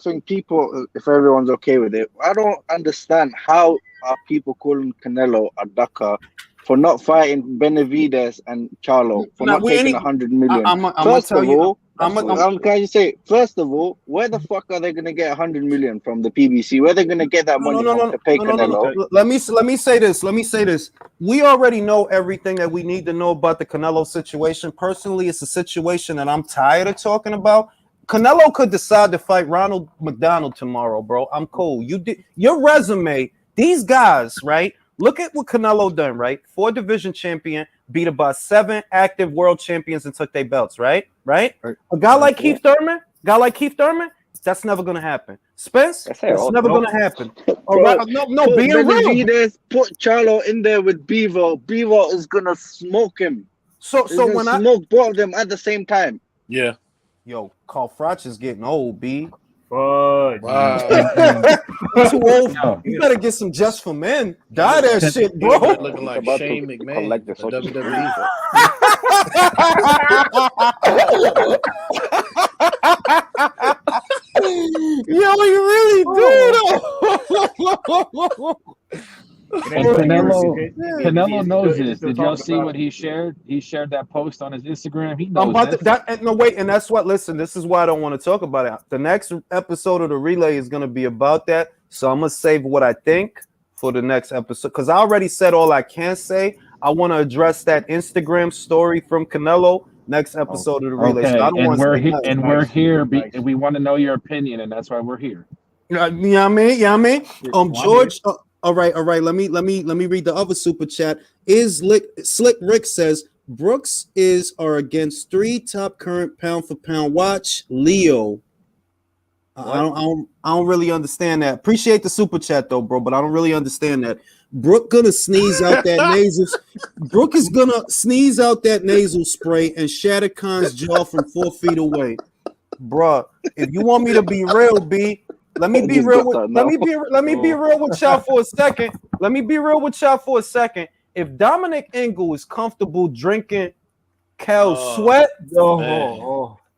think people, if everyone's okay with it, I don't understand how are people calling Canelo a ducker for not fighting Benavidez and Charlo, for not taking 100 million. Can I just say, first of all, where the fuck are they going to get 100 million from the PBC? Where are they going to get that money from to pay Canelo? No. Let me say this. We already know everything that we need to know about the Canelo situation. Personally, it's a situation that I'm tired of talking about. Canelo could decide to fight Ronald McDonald tomorrow, bro. I'm cool. You did your resume. These guys, right? Look at what Canelo done, right? 4 division champion, beat about 7 active world champions and took their belts, right? A guy like Keith Thurman, That's never gonna happen. Spence, I say that's all never the gonna happen. All Bro, right, no, put being real. Benavidez, put Charlo in there with Bevo. Bevo is gonna smoke him. So He's gonna when I smoke both of them at the same time. Yeah. yo, Carl Froch is getting old, B. Fudge. Wow. Too old. Yo. You better get some Just for Men. Die that shit, bro. Looking like about Shane to McMahon, collect the the social WWE. Yo, you really do though. And Canelo knows this. Did y'all see what he shared? He shared that post on his Instagram. He knows I'm about this. to, that. No, wait, and that's what. Listen, this is why I don't want to talk about it. The next episode of the relay is going to be about that. So I'm gonna save what I think for the next episode because I already said all I can say. I want to address that Instagram story from Canelo next episode of the relay. Okay, So I don't and want we're to here, and we're here. Nice. We want to know your opinion, and that's why we're here. You know what I mean? Yeah, I mean. I'm George. All right. Let me read the other super chat. Slick Rick says Brooks are against 3 top current pound for pound. Watch Leo. I don't really understand that. Appreciate the super chat though, bro, but I don't really understand that. Brook gonna sneeze out that nasal. Brook is gonna sneeze out that nasal spray and shatter Khan's jaw from 4 feet away, bruh. If you want me to be real, B. Let me be real with let me be real with y'all for a second. Let me be real with y'all for a second. If Dominic Ingle is comfortable drinking Cal's sweat, that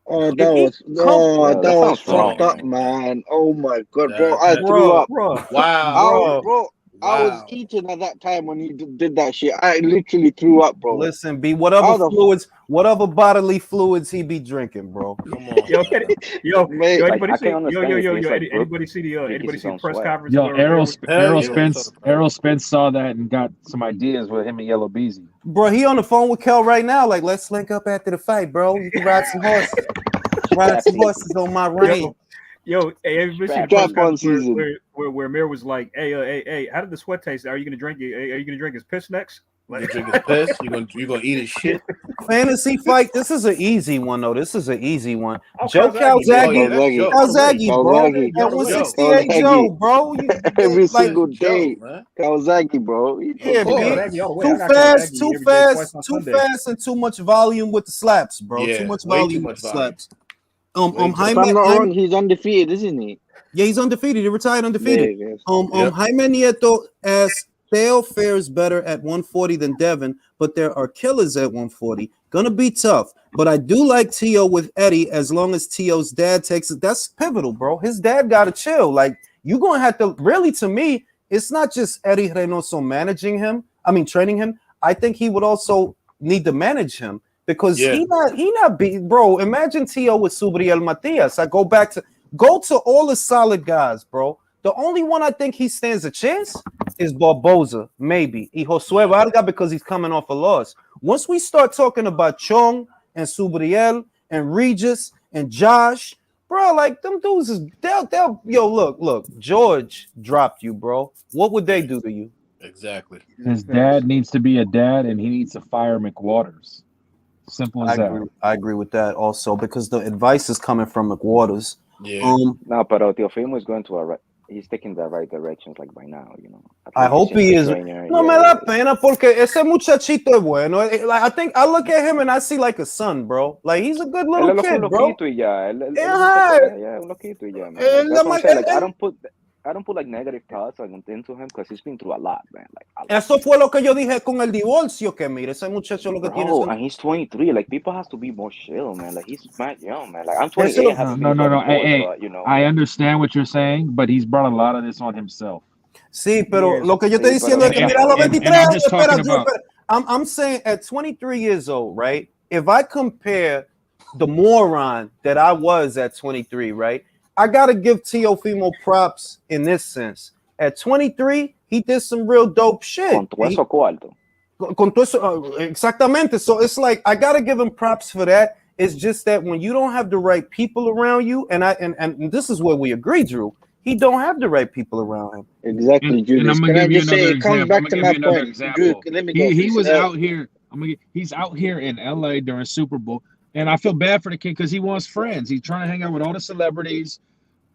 was fucked up, man. Oh my god, bro, I threw up. Wow. I was eating at that time when he did that shit. I literally threw up, bro. Listen, B, whatever bodily fluids he be drinking, bro. Come on. Anybody see the press conference? Yo, Errol Spence saw that and got some ideas with him and Yellow Beezy. Bro, he on the phone with Kel right now. Like, let's link up after the fight, bro. You can ride some horses. Ride some horses on my range. Everybody see the press conference where Mir was like, hey, how did the sweat taste? Are you gonna drink it? Are you gonna drink his piss next? You drink his piss? You gonna eat his shit? Fantasy fight. This is an easy one, though. This is an easy one. Oh, Joe Calzaghe, bro. At 168, Joe, bro. Every single day, Calzaghe, bro. Yeah, too fast, and too much volume with the slaps, bro. Yeah, too much volume with the slaps. If I'm not wrong, he's undefeated, isn't he? Yeah, he's undefeated. He retired undefeated. Yeah, Jaime Nieto asks, Theo fares better at 140 than Devin, but there are killers at 140. Gonna be tough. But I do like Tio with Eddie as long as Tio's dad takes it. That's pivotal, bro. His dad gotta chill. Like, you're gonna have to really, to me, it's not just Eddie Reynoso training him. I think he would also need to manage him. Because he not beat, bro. Imagine Tio with Subriel Matias. I go to all the solid guys, bro. The only one I think he stands a chance is Barboza, maybe. Y Josue Vargas because he's coming off a loss. Once we start talking about Chong and Subriel and Regis and Josh, bro, like them dudes is they'll look, George dropped you, bro. What would they do to you? Exactly. His dad needs to be a dad, and he needs to fire McWaters. Simple as that. I agree with that also because the advice is coming from McWaters. Yeah. No, but Teofimo is going to he's taking the right directions like by now, you know. I hope he is. No me da pena porque ese muchachito es bueno. Like I think I look at him and I see like a son, bro. Like he's a good little kid, bro. I don't put like negative thoughts into him because he's been through a lot, man. Eso fue lo que yo dije con el divorcio, que mire, ese muchacho lo que tiene. And he's 23. Like, people have to be more chill, man. Like, he's mad young, man. Like, I'm 28. No. Hey, you know. I understand what you're saying, but he's brought a lot of this on himself. Sí, pero lo que yo estoy diciendo es que mira los 23. I'm saying at 23 years old, right? If I compare the moron that I was at 23, right? I gotta give Teofimo props in this sense. At 23, he did some real dope shit. Con todo eso cuarto. Exactamente. So it's like I gotta give him props for that. It's just that when you don't have the right people around you, and this is where we agree, Drew. He don't have the right people around him. Exactly, Julius. And I'm gonna give you another example. Comes back to my point. Drew, let me go. He was out here. He's out here in LA during Super Bowl. And I feel bad for the kid because he wants friends. He's trying to hang out with all the celebrities.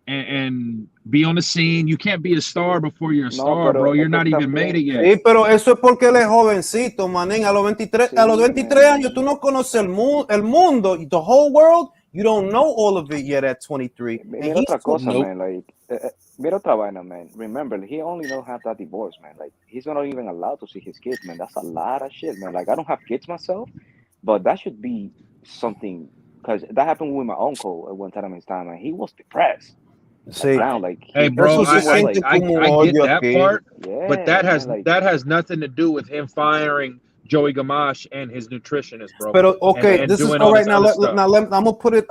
and be on the scene. You can't be a star before you're a No, star, pero bro. You're es que not even made it yet. Sí, pero eso es porque él es jovencito, manín. A los 23, a los Sí, 23 man. años tú no conoces el mundo, the whole world. You don't know all of it yet at 23. And Mira he's otra cosa, Nope. man. Like, mira otra vaina, man. Remember, he only know have that divorce, man. Like, he's not even allowed to see his kids, man. That's a lot of shit, man. Like, I don't have kids myself, but that should be something, because that happened with my uncle at one time in his time, and he was depressed. Sí. Down, like, Hey, bro, Eso se he was like, siente como I get odio that aquí. part, yeah, but that man, has nothing to do with him firing Joey Gamache and his nutritionist, bro. But okay, and this is doing all all right. this Now, other stuff.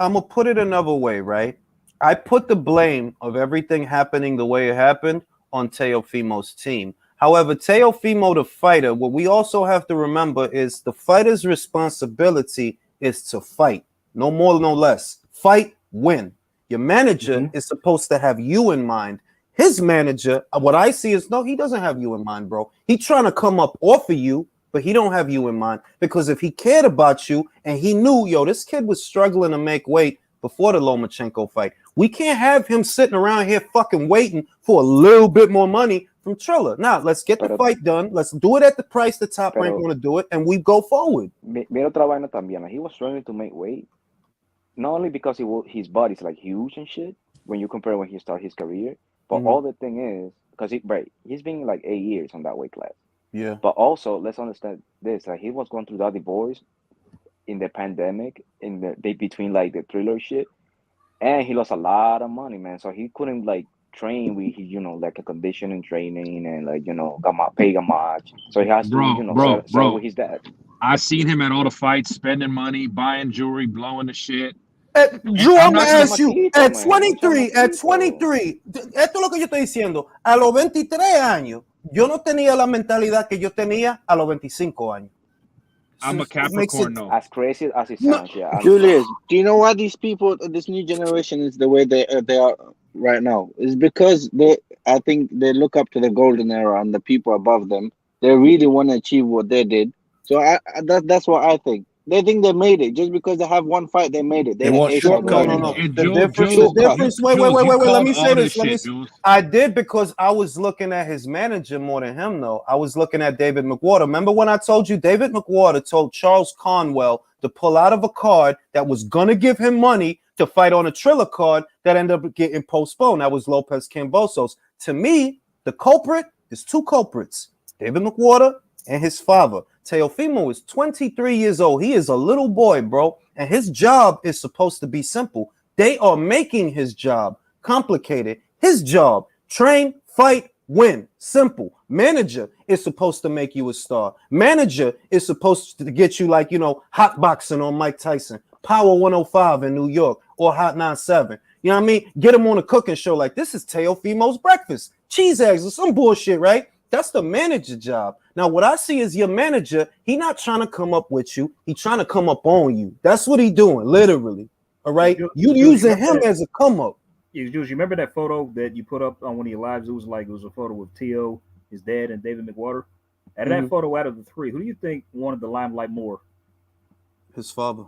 I'm gonna put it another way, right? I put the blame of everything happening the way it happened on Teofimo's team. However, Teofimo, the fighter, what we also have to remember is the fighter's responsibility is to fight, no more, no less. Fight, win. Your manager is supposed to have you in mind. His manager, what I see is no, he doesn't have you in mind, bro. He's trying to come up off of you, but he don't have you in mind, because if he cared about you and he knew, yo, this kid was struggling to make weight before the Lomachenko fight, we can't have him sitting around here fucking waiting for a little bit more money from Triller. Now, let's get the fight done. Let's do it at the price the Top Rank want to do it, and we go forward. Mira otra vaina también. Like, he was struggling to make weight, not only because his body's like huge and shit when you compare when he started his career, but all the thing is because he's been like 8 years on that weight class. Yeah. But also, let's understand this: like, he was going through that divorce in the pandemic, in the between like the Thriller shit, and he lost a lot of money, man. So he couldn't like train with like a conditioning training and like pay a match. So he has to settle with his dad. I seen him at all the fights, spending money, buying jewelry, blowing the shit. Drew, I'm gonna ask you, at 23, esto es lo que yo estoy diciendo, a los 23 años, yo no tenía la mentalidad que yo tenía a los 25 años. I'm a Capricorn, no. As crazy as it sounds, yeah. Julius, do you know why these people, this new generation, is the way they are right now? It's because I think they look up to the golden era and the people above them. They really want to achieve what they did. So that's what I think. They think they made it just because they have one fight. They made it. They want shortcut. No. The difference. Wait. Let me say this. I did, because I was looking at his manager more than him, though. I was looking at David McWater. Remember when I told you David McWater told Charles Conwell to pull out of a card that was gonna give him money to fight on a Triller card that ended up getting postponed? That was Lopez Cambosos. To me, the culprit is two culprits: David McWater and his father. Teofimo is 23 years old. He is a little boy, bro. And his job is supposed to be simple. They are making his job complicated. His job: train, fight, win. Simple. Manager is supposed to make you a star. Manager is supposed to get you like, hot boxing on Mike Tyson, Power 105 in New York, or Hot 97. You know what I mean? Get him on a cooking show like, this is Teofimo's breakfast. Cheese eggs or some bullshit, right? That's the manager job. Now, what I see is your manager, he not trying to come up with you. He trying to come up on you. That's what he doing, literally. All right? You using him as a come up. You remember that photo that you put up on one of your lives? It was a photo of T.O., his dad, and David McWater. Out of that photo, out of the three, who do you think wanted the limelight more? His father.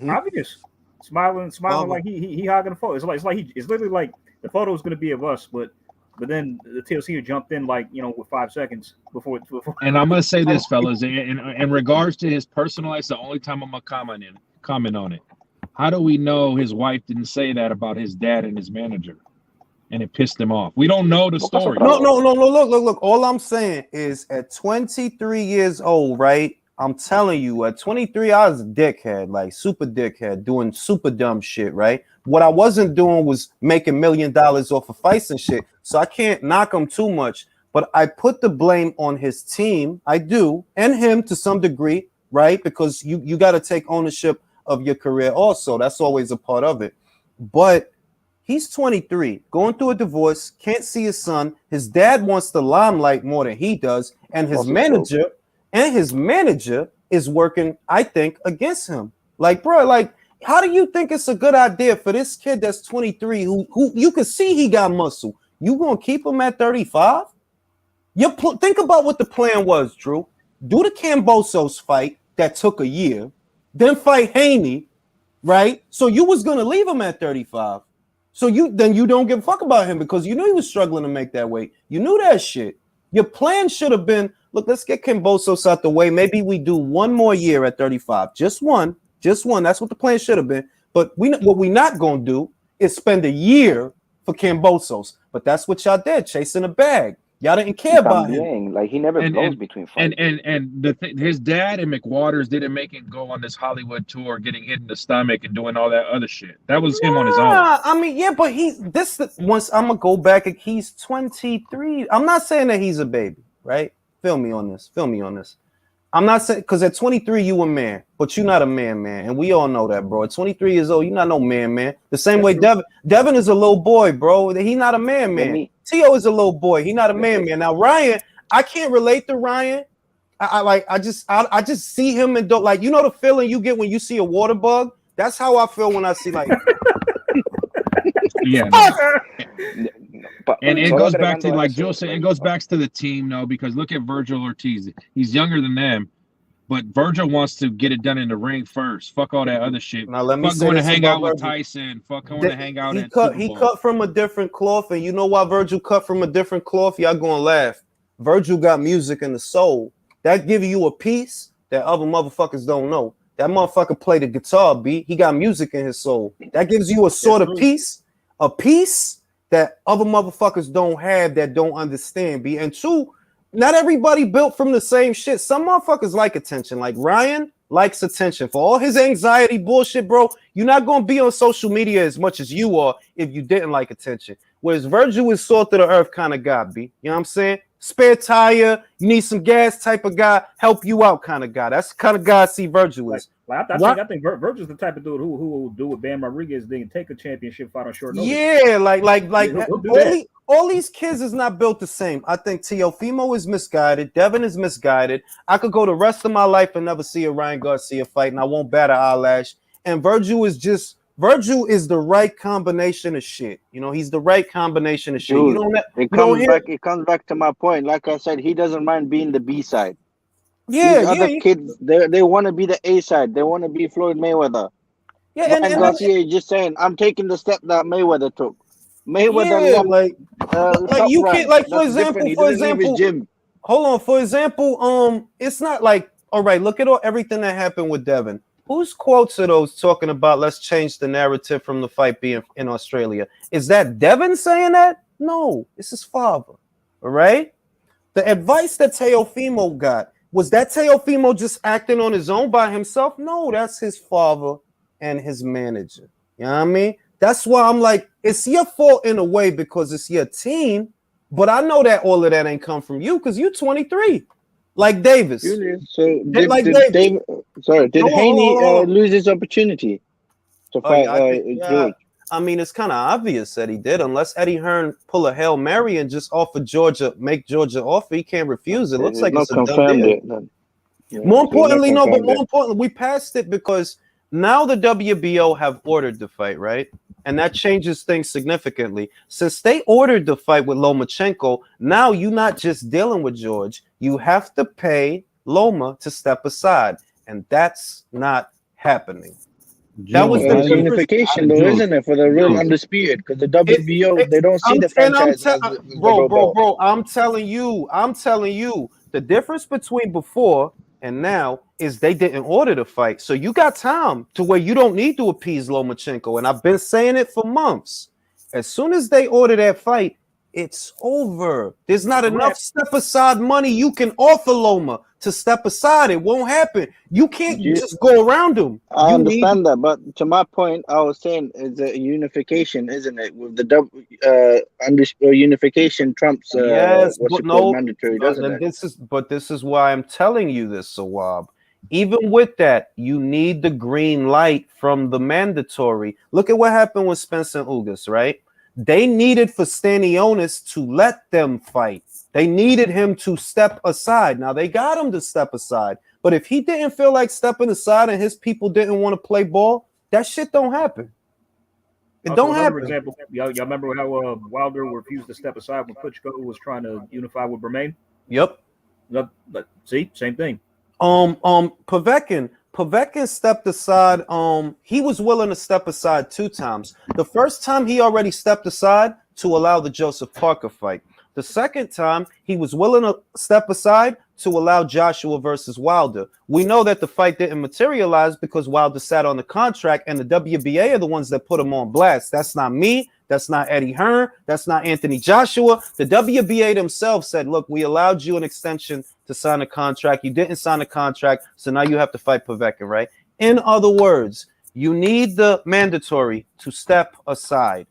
Obvious. Smiling like he hogging the photo. It's literally like the photo is going to be of us, but then the TLC jumped in with 5 seconds before. And I'm gonna say this, fellas, in regards to his personal life, it's the only time I'm gonna comment on it. How do we know his wife didn't say that about his dad and his manager, and it pissed him off? We don't know the story. No. Look. All I'm saying is, at 23 years old, right? I'm telling you, at 23, I was a dickhead, like super dickhead, doing super dumb shit, right? What I wasn't doing was making $1 million off of fights and shit, so I can't knock him too much. But I put the blame on his team, I do, and him to some degree, right? Because you got to take ownership of your career also. That's always a part of it. But he's 23, going through a divorce, can't see his son. His dad wants the limelight more than he does, and his manager... And his manager is working, I think, against him. Like, bro, how do you think it's a good idea for this kid that's 23, who you can see he got muscle? You gonna keep him at 35? Think about what the plan was, Drew. Do the Cambosos fight that took a year, then fight Haney, right? So you was gonna leave him at 35. So you don't give a fuck about him because you knew he was struggling to make that weight. You knew that shit. Your plan should have been, look, let's get Kambosos out the way. Maybe we do one more year at 35. Just one. That's what the plan should have been. But what we're not going to do is spend a year for Kambosos. But that's what y'all did, chasing a bag. Y'all didn't care about him. Like, he never blows between fights. And the thing, his dad and McWaters didn't make him go on this Hollywood tour, getting hit in the stomach and doing all that other shit. That was him on his own. I mean, yeah, but once I'm gonna go back. He's 23. I'm not saying that he's a baby, right? Feel me on this. I'm not saying because at 23 you a man, but you're not a man, and we all know that, bro. At 23 years old, you're not no man. The same way Devin is a little boy, bro. He not a man. Tio is a little boy. He not a man. Now Ryan, I can't relate to Ryan. I just see him and don't like, you know the feeling you get when you see a water bug. That's how I feel when I see like. Yeah. And it goes back to, like Joe said, it goes back to the team, though, because look at Virgil Ortiz. He's younger than them, but Virgil wants to get it done in the ring first. Fuck all that other shit. Now let me fuck going to hang out with Tyson. Fuck going to hang out He cut from a different cloth, and you know why Virgil cut from a different cloth? Y'all gonna laugh. Virgil got music in the soul. That give you a piece that other motherfuckers don't know. That motherfucker play the guitar beat. He got music in his soul. That gives you a sort of piece, that other motherfuckers don't have, that don't understand, B. And two, not everybody built from the same shit. Some motherfuckers like attention. Like Ryan likes attention. For all his anxiety bullshit, bro, you're not going to be on social media as much as you are if you didn't like attention. Whereas Virgil is salt of the earth kind of guy, B. You know what I'm saying? Spare tire, you need some gas type of guy, help you out kind of guy. That's the kind of guy I see Virgil is. I think Virgil's the type of dude who will do what Bam Rodriguez did and take a championship fight on short notice. Yeah, all these kids is not built the same. I think Teofimo is misguided. Devin is misguided. I could go the rest of my life and never see a Ryan Garcia fight, and I won't bat an eyelash. And Virgil is the right combination of shit. You know, he's the right combination of shit. Dude, it comes back to my point. Like I said, he doesn't mind being the B side. These other kids, they want to be the A side. They want to be Floyd Mayweather. Yeah, and Garcia is just saying, I'm taking the step that Mayweather took. Mayweather, you can't, like, for example, hold on. For example, it's not like, all right, look at everything that happened with Devin. Whose quotes are those talking about let's change the narrative from the fight being in Australia? Is that Devin saying that? No, it's his father. All right. The advice that Teofimo got, was that Teofimo just acting on his own by himself? No, that's his father and his manager. You know what I mean? That's why I'm like, it's your fault in a way because it's your team. But I know that all of that ain't come from you because you're 23. Like Davis. So did Haney lose his opportunity to fight George? I mean, it's kind of obvious that he did, unless Eddie Hearn pull a Hail Mary and just offer Georgia, make Georgia offer. He can't refuse it. Looks like it's a done deal. More importantly, we passed it because now the WBO have ordered the fight, right? And that changes things significantly. Since they ordered the fight with Lomachenko, now you're not just dealing with George. You have to pay Loma to step aside, and that's not happening. That was the unification, though, isn't it, for the real undisputed? Because the WBO, they don't see the franchise. Bro, I'm telling you, the difference between before and now is they didn't order the fight. So you got time to where you don't need to appease Lomachenko. And I've been saying it for months. As soon as they order that fight, it's over. There's not enough step aside money you can offer Loma to step aside. It won't happen. You can't just go around him. I understand that, but to my point, I was saying it's a unification, isn't it? With the unification trumps mandatory, doesn't it? This is why I'm telling you this, Sawab. Even with that, you need the green light from the mandatory. Look at what happened with Spence and Ugas, right? They needed for Stanionis to let them fight. They needed him to step aside. Now, they got him to step aside. But if he didn't feel like stepping aside and his people didn't want to play ball, that shit don't happen. It don't happen. For example, y'all remember how Wilder refused to step aside when Klitschko was trying to unify with Bermain? Yep. See, same thing. Povetkin, Povetkin stepped aside. He was willing to step aside 2 times. The first time he already stepped aside to allow the Joseph Parker fight. The second time he was willing to step aside to allow Joshua versus Wilder. We know that the fight didn't materialize because Wilder sat on the contract, and the WBA are the ones that put him on blast. That's not me. That's not Eddie Hearn. That's not Anthony Joshua. The WBA themselves said, look, we allowed you an extension to sign a contract. You didn't sign a contract, so now you have to fight Povetkin, right? In other words, you need the mandatory to step aside.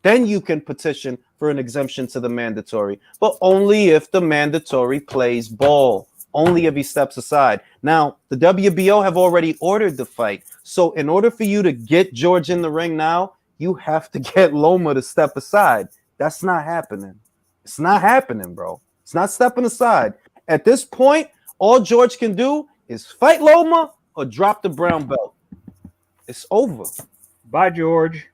Then you can petition for an exemption to the mandatory, but only if the mandatory plays ball, only if he steps aside. Now, the WBO have already ordered the fight. So in order for you to get George in the ring now, you have to get Loma to step aside. That's not happening. It's not happening, bro. It's not stepping aside. At this point, all George can do is fight Loma or drop the brown belt. It's over. Bye, George.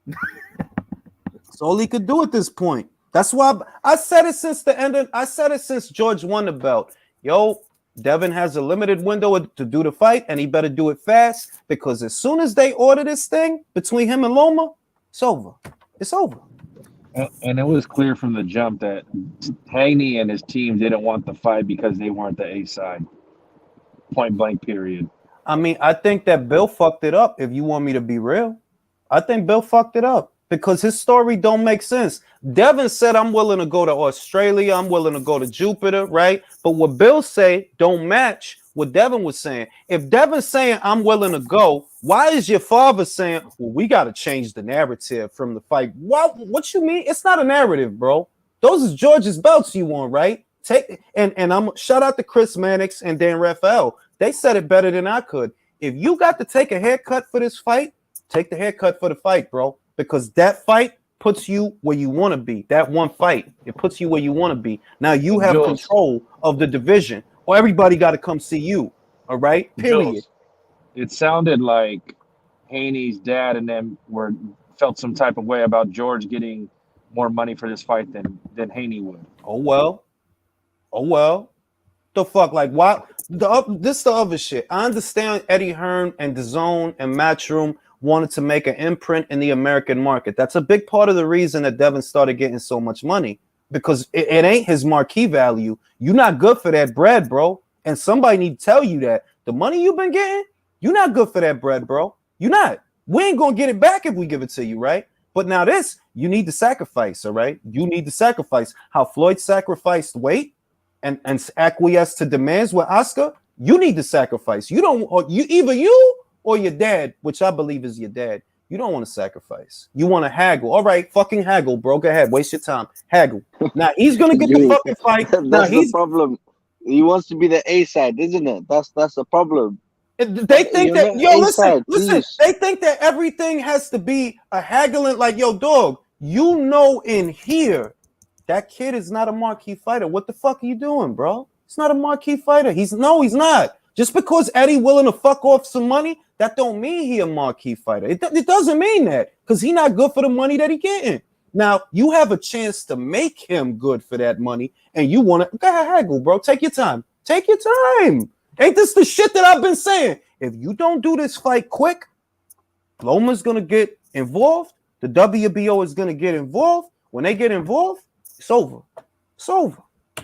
That's all he could do at this point. That's why I said it since the end. I said it since George won the belt. Yo, Devin has a limited window to do the fight, and he better do it fast because as soon as they order this thing between him and Loma, it's over. It's over. And it was clear from the jump that Haney and his team didn't want the fight because they weren't the A side. Point blank, period. I mean, I think that Bill fucked it up, if you want me to be real. I think Bill fucked it up because his story don't make sense. Devin said, I'm willing to go to Australia. I'm willing to go to Jupiter, right? But what Bill say don't match what Devin was saying. If Devin's saying, I'm willing to go, why is your father saying, well, we got to change the narrative from the fight? What you mean? It's not a narrative, bro. Those is George's belts you want, right? And I'm shout out to Chris Mannix and Dan Raphael. They said it better than I could. If you got to take a haircut for this fight, take the haircut for the fight, bro. Because that fight puts you where you want to be. That one fight, it puts you where you want to be. Now you have control of the division, or everybody got to come see you. All right, period. Jules, it sounded like Haney's dad and them felt some type of way about George getting more money for this fight than Haney would. Oh well. The fuck, like why? This the other shit. I understand Eddie Hearn and DAZN and Matchroom wanted to make an imprint in the American market. That's a big part of the reason that Devin started getting so much money, because it ain't his marquee value. You're not good for that bread, bro. And somebody need to tell you that the money you've been getting, you're not good for that bread, bro. You're not. We ain't gonna get it back if we give it to you, right? But now this, you need to sacrifice, all right? You need to sacrifice. How Floyd sacrificed weight and acquiesced to demands with Oscar, you need to sacrifice. You don't, or you either you or your dad, which I believe is your dad. You don't want to sacrifice. You want to haggle. All right, fucking haggle, bro. Go ahead. Waste your time. Haggle. Now he's gonna get the fucking fight. That's the problem. He wants to be the A side, isn't it? That's the problem. They think that listen. Please. They think that everything has to be a haggling. Like, yo, dog. You know, in here, that kid is not a marquee fighter. What the fuck are you doing, bro? He's not a marquee fighter. He's not. Just because Eddie willing to fuck off some money, that don't mean he a marquee fighter. It doesn't mean that, because he not good for the money that he getting. Now, you have a chance to make him good for that money, and you want to go ahead, haggle, bro. Take your time. Take your time. Ain't this the shit that I've been saying? If you don't do this fight quick, Loma's going to get involved. The WBO is going to get involved. When they get involved, it's over. It's over.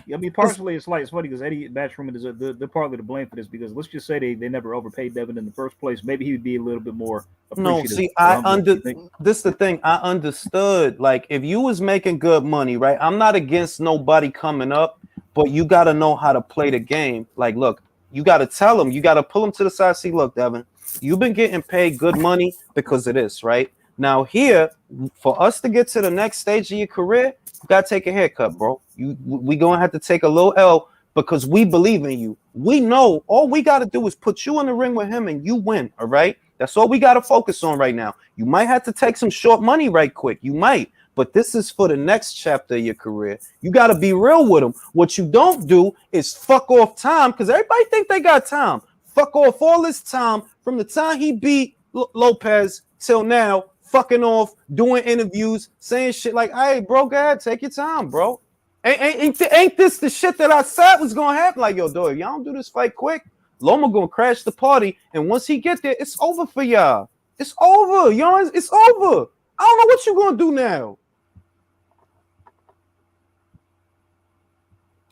Yeah, I mean, partially it's funny because Eddie Matchroom is they're partly to blame for this, because let's just say they never overpaid Devin in the first place. Maybe he would be a little bit more appreciative. No, see, this is the thing. I understood. Like, if you was making good money, right? I'm not against nobody coming up, but you got to know how to play the game. Like, look, you got to tell them. You got to pull them to the side. See, look, Devin, you've been getting paid good money because of this, right? Now here, for us to get to the next stage of your career, you gotta take a haircut, bro. We gonna have to take a little L because we believe in you. We know all we gotta do is put you in the ring with him and you win. All right, that's all we gotta focus on right now. You might have to take some short money right quick. You might, but this is for the next chapter of your career. You gotta be real with him. What you don't do is fuck off time, because everybody think they got time. Fuck off all this time from the time he beat Lopez till now. Fucking off, doing interviews, saying shit like, "Hey, bro, go ahead, take your time, bro." Ain't this the shit that I said was gonna happen? Like, yo, dog, if y'all don't do this fight quick, Loma gonna crash the party, and once he get there, it's over for y'all. It's over, y'all. It's over. I don't know what you gonna do now.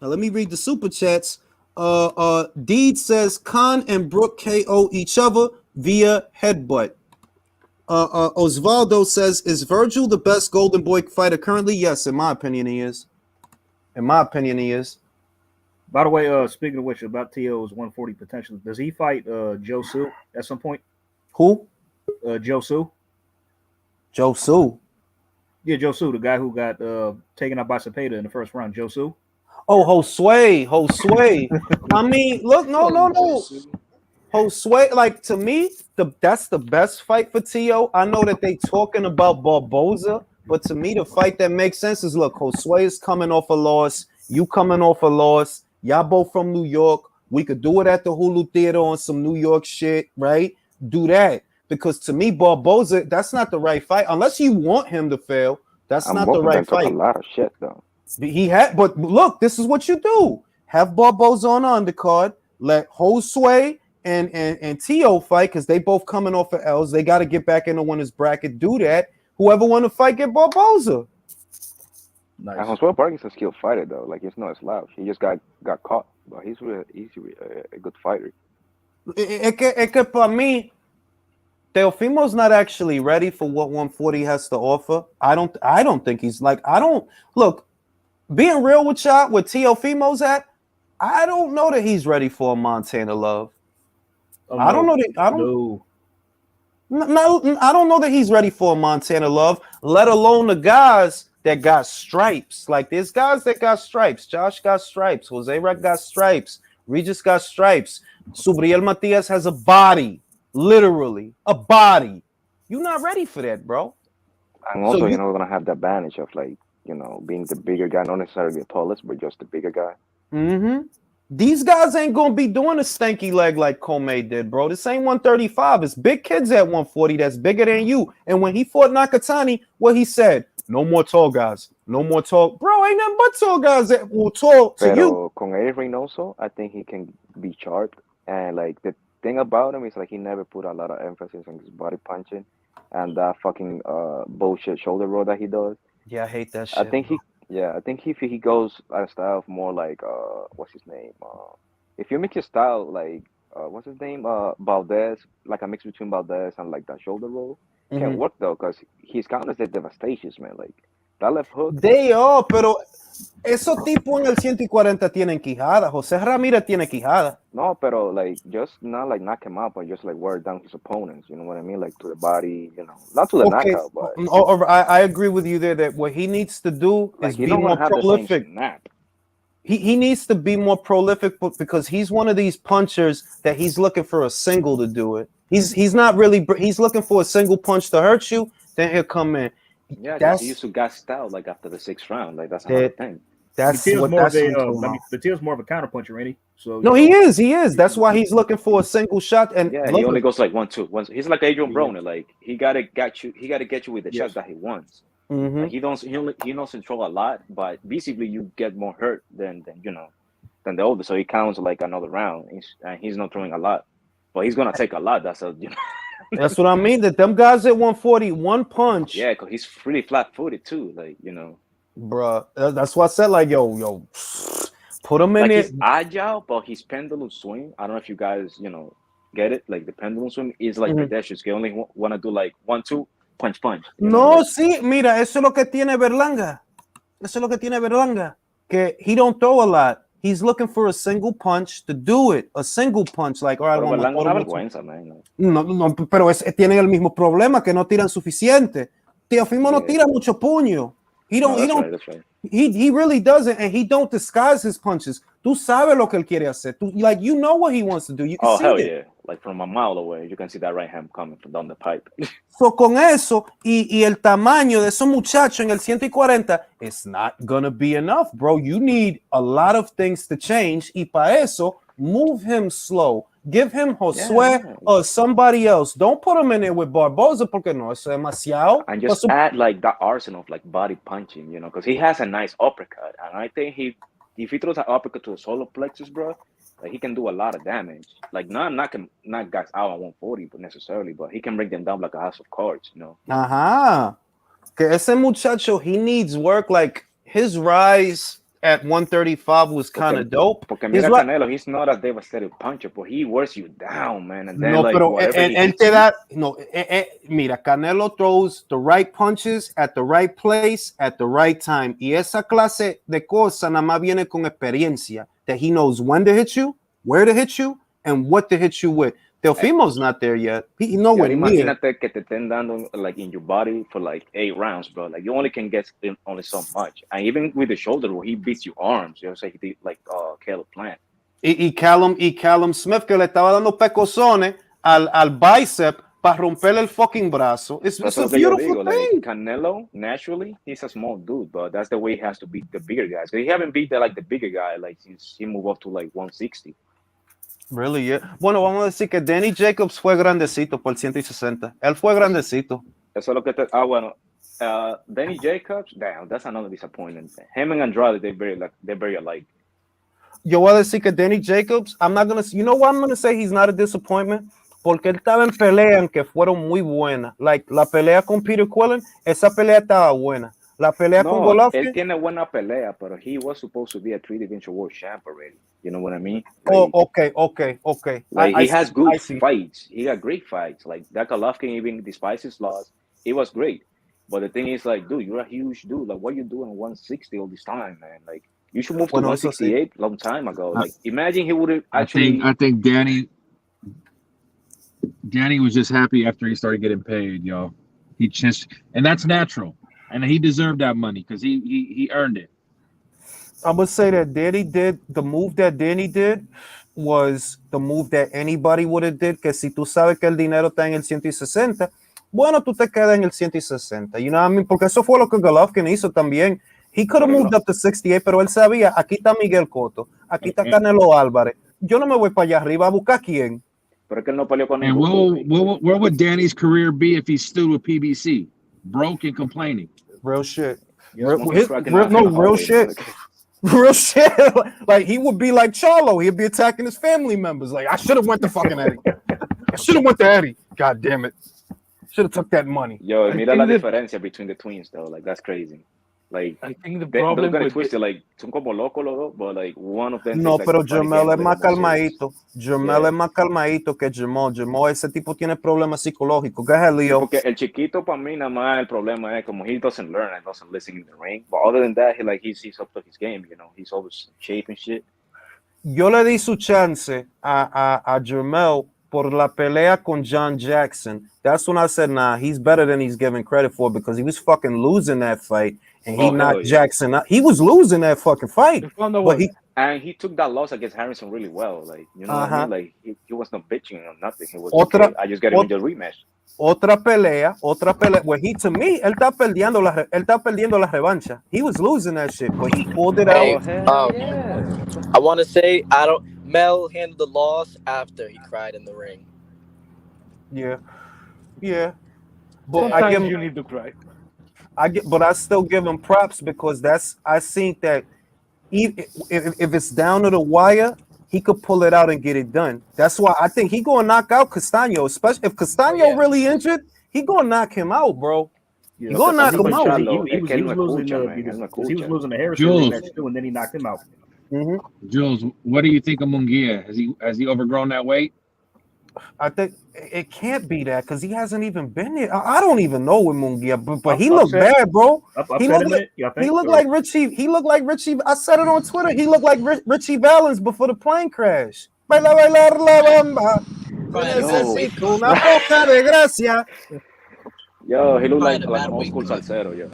Now let me read the super chats. Deed says Khan and Brook KO each other via headbutt. Osvaldo says, is Virgil the best Golden Boy fighter currently? Yes, in my opinion, he is. In my opinion, he is. By the way, speaking of which, about T.O.'s 140 potential, does he fight Joe Sue at some point? Who? Joe Sue. Joe Sue. Yeah, Joe Sue, the guy who got taken out by Cepeda in the first round. Joe Sue. Oh, Josue. I mean, look, no. Josue, like, to me, that's the best fight for T.O. I know that they talking about Barboza, but to me, the fight that makes sense is, look, Josue is coming off a loss. You coming off a loss. Y'all both from New York. We could do it at the Hulu Theater on some New York shit, right? Do that. Because to me, Barboza, that's not the right fight. Unless you want him to fail, that's not the right fight. A lot of shit, though. But look, this is what you do. Have Barboza on the undercard. Let Josue and T.O. fight, because they both coming off of L's. They got to get back in the winner's bracket. Do that. Whoever want to fight, get Barboza. Nice. Josue Parker's a skilled fighter, though. Like, it's not a slouch. He just got caught. But he's a good fighter. Es que para mí, Teofimo's not actually ready for what 140 has to offer. I don't think he's like, look, being real with y'all, where Teofimo's at, I don't know that he's ready for a Montana Love. Oh, I don't know that. I don't know that he's ready for a Montana Love, let alone the guys that got stripes. Like, there's guys that got stripes. Josh got stripes. Jose Rec got stripes. Regis got stripes. Subriel Matias has a body. Literally a body. You're not ready for that, bro. And also, you're not gonna have the advantage of, like, being the bigger guy, not necessarily the tallest, but just the bigger guy. Mm-hmm. These guys ain't gonna be doing a stanky leg like Comey did, bro. This ain't 135. It's big kids at 140 that's bigger than you. And when he fought Nakatani, what he said, no more tall guys. No more tall. Bro, ain't nothing but tall guys that will talk to you. Con Eddie Reynoso, I think he can be sharp. And, like, the thing about him is, like, he never put a lot of emphasis on his body punching and that fucking bullshit shoulder roll that he does. Yeah, I hate that shit. I think if he goes a style of more like what's his name? If you mix your style like what's his name? Valdez, like a mix between Valdez and like that shoulder roll, can work though, because his counters are devastations, man. Like that left hook. They are, pero esos tipos en el 140 tienen quijada. José Ramírez tiene quijada. No, pero like just not like knock him out, but just like wear down his opponents. You know what I mean? Like to the body, not to the knockout. But I agree with you there that what he needs to do is be more prolific. He needs to be more prolific because he's one of these punchers that he's looking for a single to do it. He's not really. He's looking for a single punch to hurt you. Then he'll come in. Yeah, he used to gas out like after the 6th round. Like that's a thing. That's what more Batil's more of a counterpuncher, ain't he? So no, he is. That's why he's looking for a single shot. And yeah, he only goes like 1-2. He's like Adrian Broner. Like he gotta get you with the shots that he wants. Mm-hmm. Like, he don't control a lot, but basically you get more hurt than the older. So he counts like another round. He's not throwing a lot, but he's gonna take a lot. That's That's what I mean. That them guys at 140, one punch. Yeah, because he's really flat-footed too. Like bruh. That's why I said like yo, put him in like it. He's agile, but his pendulum swing. I don't know if you guys get it. Like the pendulum swing is like pedestrians. You only want to do like 1-2 punch. No, sí, mira, eso es lo que tiene Berlanga. Que he don't throw a lot. He's looking for a single punch to do it. A single punch, like, all right, no, pero tienen el mismo problema, que no tiran suficiente. Teofimo no tira mucho puño. He really doesn't, and he don't disguise his punches. Tú sabes lo que él quiere hacer. Like, you know what he wants to do. You can see hell it. Yeah. Like from a mile away, you can see that right hand coming from down the pipe. So con eso y el tamaño de esos muchachos en el 140, it's not gonna be enough, bro. You need a lot of things to change. Y para eso, move him slow. Give him Josue or somebody else. Don't put him in there with Barboza porque no, eso es demasiado. And just add like that arsenal of like body punching, because he has a nice uppercut. And I think if he throws an uppercut to the solar plexus, bro, Like he can do a lot of damage. Like not guys out at 140, but necessarily, but he can break them down like a house of cards, you know. Ajá. Que ese muchacho, he needs work. Like his rise at 135 was kind of dope. Porque mira Canelo, he's not a devastating puncher, but he wears you down, man. And then no, like pero whatever he él hits te da, no, mira, Canelo throws the right punches at the right place at the right time. Y esa clase de cosa nada más viene con experiencia. That he knows when to hit you, where to hit you, and what to hit you with. Teofimo's not there yet. He nowhere near. Imagínate que te estén dando like in your body for like 8 rounds, bro. Like you only can get only so much. And even with the shoulder, where he beats your arms, you know, so he did like Caleb Plant. Y Callum Smith que le estaba dando pecosones al bicep para romperle el fucking brazo. It's a beautiful thing. Like, Canelo, naturally, he's a small dude, but that's the way he has to beat the bigger guys. He haven't beat the bigger guy like since he moved up to like 160. Really, yeah. Bueno, vamos a decir que Danny Jacobs fue grandecito por 160. Él fue grandecito. Eso es lo que bueno. Danny Jacobs, damn, that's another disappointment. Him and Andrade, they're very alike. Yo voy a decir que Danny Jacobs, I'm not gonna. You know what I'm gonna say? He's not a disappointment. Porque él estaba en peleas que fueron muy buenas. Like la pelea con Peter Quillen, esa pelea estaba buena. La pelea con Golovkin. Él tiene buena pelea, pero he was supposed to be a 3-dimensional world champ already. You know what I mean? Like, okay. Like he has good fights. He got great fights. Like that Golovkin, even despite his loss, it was great. But the thing is, like, dude, you're a huge dude. Like, what you doing 160 all this time, man? Like, you should move to 168 long time ago. Like, imagine he would have actually. I think Danny was just happy after he started getting paid, yo. And that's natural. And he deserved that money because he earned it. I would say that the move that Danny did was the move that anybody would have did, que si tú sabes que el dinero está en el 160, bueno, tú te quedas en el 160. You know what I mean? Porque eso fue lo que Golovkin hizo también. He could have moved up to 68, pero él sabía, aquí está Miguel Cotto, aquí está Canelo Álvarez. Yo no me voy para allá arriba a buscar quién. Pero que él no peleó con And where would Danny's career be if he stood with PBC? Broke and complaining. Real shit. Real shit. Real shit. Like he would be like Charlo. He'd be attacking his family members. Like I should have went to fucking Eddie. I should have went to Eddie. God damn it. Should have took that money. Yo, mira la diferencia between the twins though. Like that's crazy. Like I think the problem they're gonna twist it. Like son como locos los dos, but like one of them. No, pero Jermel es más calmadito. Jermel es más calmadito que Jermel. Jermel, ese tipo tiene problemas psicológicos. Go ahead, Leo. Porque el chiquito para mí nada más el problema es como he doesn't learn and doesn't listen in the ring. But other than that, he's up to his game. You know, he's always in shape and shit. Yo le di su chance a Jermel por la pelea con John Jackson. That's when I said, nah, he's better than he's given credit for because he was fucking losing that fight. And he knocked Jackson out. He was losing that fucking fight. But he took that loss against Harrison really well. Like, you know what I mean? Like, he was not bitching or nothing. He was okay. I just got him in the rematch. Otra pelea. Well, to me, él está perdiendo la revancha. He was losing that shit, but he pulled it out. I want to say, Mel handled the loss after he cried in the ring. Yeah. But sometimes you need to cry. But I still give him props because I think that if it's down to the wire, he could pull it out and get it done. That's why I think he gonna knock out Castaño. Especially if Castaño really injured, he gonna knock him out, bro. Yeah, he gonna knock him out. He was losing the Harrison match too, and then he knocked him out. Mm-hmm. Jules, what do you think of Munguia? Has he overgrown that weight? I think it can't be that because he hasn't even been there. I don't even know with Munguia, but he looked bad, bro. He looked like Richie. He looked like Richie. I said it on Twitter. He looked like Richie Valens before the plane crash. Baila, bailar la bamba. Necesito una poca de gracia. Yo, he looked like an old school salsero, yo.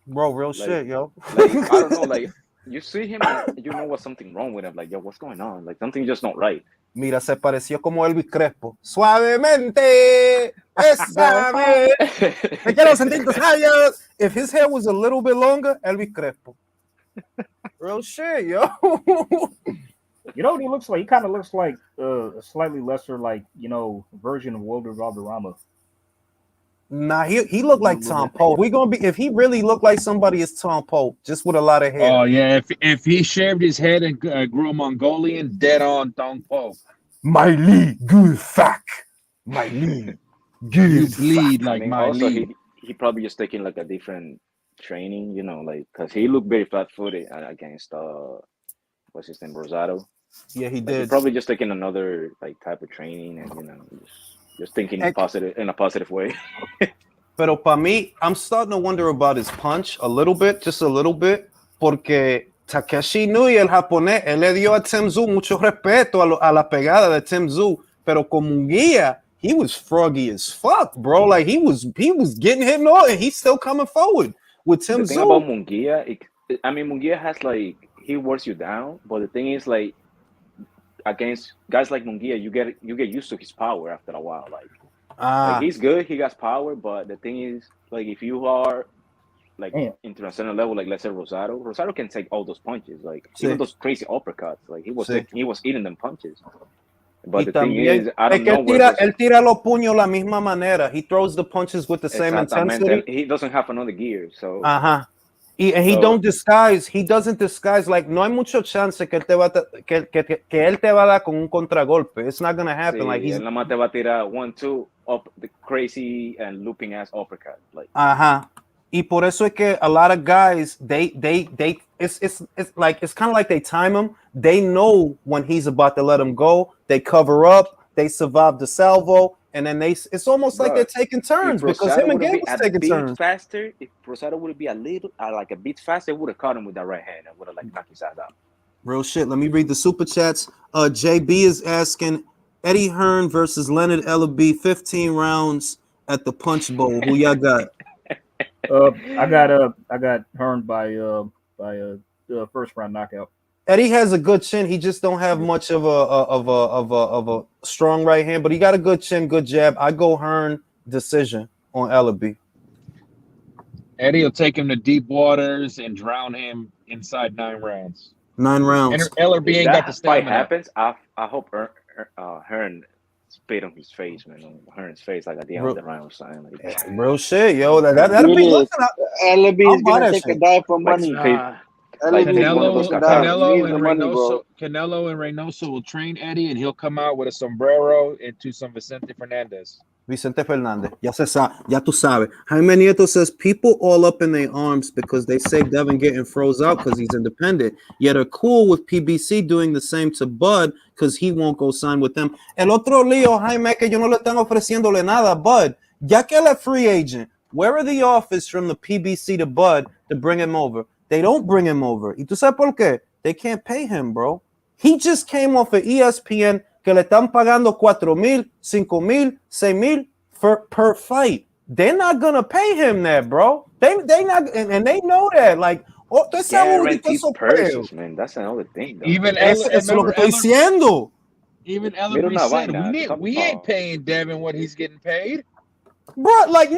Bro, real shit, yo. Like, I don't know, like you see him, and you know what's something wrong with him. Like, yo, what's going on? Like something just not right. Mira, se pareció como Elvis Crespo. Suavemente, bésame. Me quiero sentir tus labios. If his hair was a little bit longer, Elvis Crespo. Real shit, yo. You know what he looks like? He kind of looks like a slightly lesser, like, version of Wilder Valderrama. Nah, he looked like Tom Pope. We gonna be if he really looked like somebody, it's Tom Pope, just with a lot of hair. Oh yeah, if he shaved his head and grew a Mongolian, dead on Dong Po. My Lee, good fuck. My Lee, good. You bleed like I mean, my also Lee. he probably just taking like a different training, you know, like because he looked very flat-footed against what's his name, Rosado. Yeah, he He did. probably just taking another like type of training and just thinking in a positive way. Pero para mí, I'm starting to wonder about his punch a little bit, just a little bit, porque Takeshi Nui, el japonés, él le dio a Tim Tszyu mucho respeto a la pegada de Tim Tszyu, pero como un guía, he was froggy as fuck, bro. Like he was getting hit and he's still coming forward with Tim Tszyu. The thing about Munguia, I mean, Munguia has like he wears you down, but the thing is like against guys like Munguia, you get used to his power after a while. Like he's good, he got power, but the thing is like if you are like international level, like let's say Rosado can take all those punches, like even those crazy uppercuts, like he was eating them punches. But the thing is, I don't know where él tira los puños la misma manera. He throws the punches with the same intensity. He doesn't have another gear, so. He doesn't disguise, like no hay mucho chance que él te va a dar con un contragolpe. It's not gonna happen. Sí, like he's él nada más te va a tirar 1-2 up the crazy and looping ass uppercut. Like Y por eso es que a lot of guys it's like it's kind of like they time him. They know when he's about to let him go. They cover up. They survive the salvo, and then it's almost like they're taking turns because him and Gabe was taking turns. Faster, if Rosado would be a little like a bit faster, would have caught him with that right hand and would have like knocked his ass out. Real shit. Let me read the super chats. JB is asking Eddie Hearn versus Leonard Ellaby, 15 rounds at the Punch Bowl. Who y'all got? I got Hearn by a first round knockout. Eddie has a good chin. He just don't have much of a strong right hand, but he got a good chin, good jab. I go Hearn decision on Ellaby. Eddie will take him to deep waters and drown him inside 9 rounds. 9 rounds. And Ellaby ain't got the fight stamina. happens, I hope Hearn spit on his face, man, on Hearn's face like at the end of the round or something like that. Real shit, yo. That'll be looking at. Ellaby is gonna take a dive for money. Canelo and Reynoso will train Eddie, and he'll come out with a sombrero into some Vicente Fernandez. Vicente Fernandez. Ya tú sabes. Jaime Nieto says people all up in their arms because they say Devin getting froze out because he's independent. Yet are cool with PBC doing the same to Bud because he won't go sign with them. El otro lío, Jaime, que yo no le están ofreciéndole nada, Bud. Ya que él es free agent, where are the offers from the PBC to Bud to bring him over? They don't bring him over. ¿Y tú sabes por qué? They can't pay him, bro. He just came off of ESPN que le están pagando 4,000, 5,000, 6,000 per fight. They're not gonna pay him that, bro. They not, and they know that. Like, guaranteed purses, man. That's another thing. Though. Even Ellaby said we ain't paying Devin what he's getting paid, bro. Like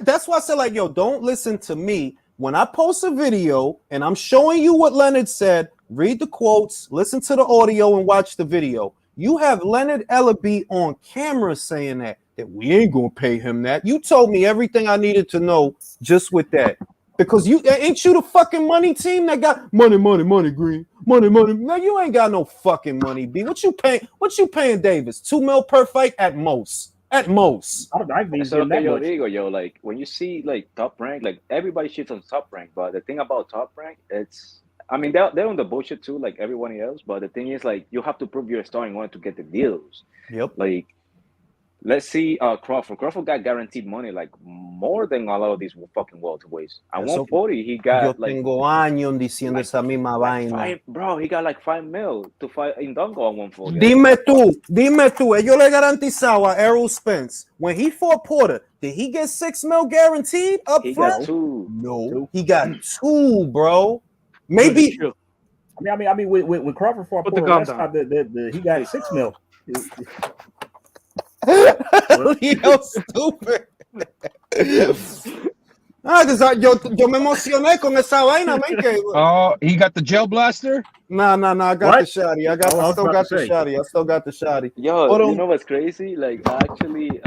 that's why I said, like, yo, don't listen to me. When I post a video and I'm showing you what Leonard said, read the quotes, listen to the audio, and watch the video. You have Leonard Ellaby on camera saying that we ain't gonna pay him that. You told me everything I needed to know just with that. Because ain't you the fucking money team that got money, Green, money. No, you ain't got no fucking money, B. What you paying Davis? 2 mil per fight at most. At most. Yo, like when you see like Top Rank, like everybody shits on Top Rank, but the thing about Top Rank, I mean they're on the bullshit too, like everyone else. But the thing is, like you have to prove your star in order to get the deals. Yep. Like let's see, Crawford. Crawford got guaranteed money, like more than a lot of these fucking welterweights. At 140, he got like. Tengo años diciendo esa misma vaina. Bro, he got like 5 mil to fight in Dongo at 140. Dime tú. Ellos le garantizado a Errol Spence when he fought Porter. Did he get 6 mil guaranteed up front? He got 2. No, he got 2, bro. Maybe. I mean, when Crawford fought Porter, that's how he got 6 mil. Yo, stupid. Yo me emocioné con esa vaina, man. Oh, he got the gel blaster? No, I got the shotty. I still got the shotty. Yo, you know what's crazy? Like, actually,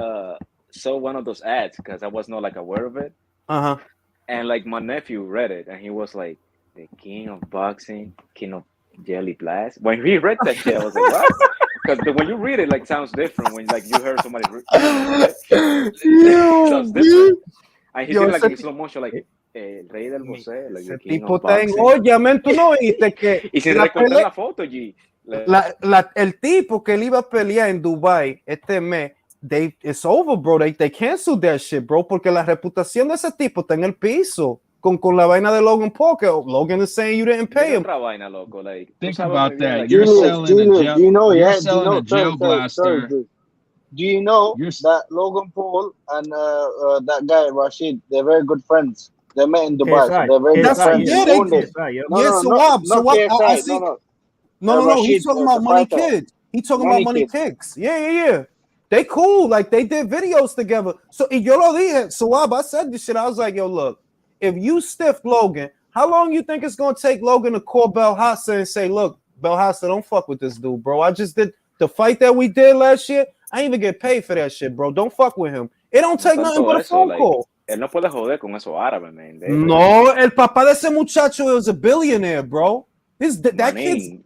saw one of those ads because I was not like aware of it. And like my nephew read it, and he was like, "The king of boxing, king of jelly blast." When he read that shit, I was like, "What?" Because when you read it, like sounds different when like you heard somebody read it. Sounds different. And he did like in slow motion, like el rey del boxeo, like the king of boxing. Oye, men, tú no viste que y sin recortar la foto, G. El tipo que él iba a pelear en Dubai este mes, it's over, bro. They canceled that shit, bro, porque la reputación de ese tipo está en el piso con la vaina de Logan Paul, que Logan is saying you didn't pay him. Otra vaina, loco. Like, think about that. Like, you're selling a gel, you know, you're yeah, selling a gel sorry, blaster. Do you know that Logan Paul and that guy Rashid, they're very good friends. They met in Dubai, so they're very good friends. No, he's talking about Money Kids. He's talking about Money Kicks. Yeah. They cool. Like, they did videos together. So, yo lo dije. So, I said this shit. I was like, yo, look, if you stiff Logan, how long you think it's going to take Logan to call Belhassa and say, look, Belhassa, don't fuck with this dude, bro. I just did the fight that we did last year. I didn't even get paid for that shit, bro. Don't fuck with him. It don't take nothing but a phone call. Él no puede joder con esos árabes, man. No, el papá de ese muchacho was a billionaire, bro. That kid's...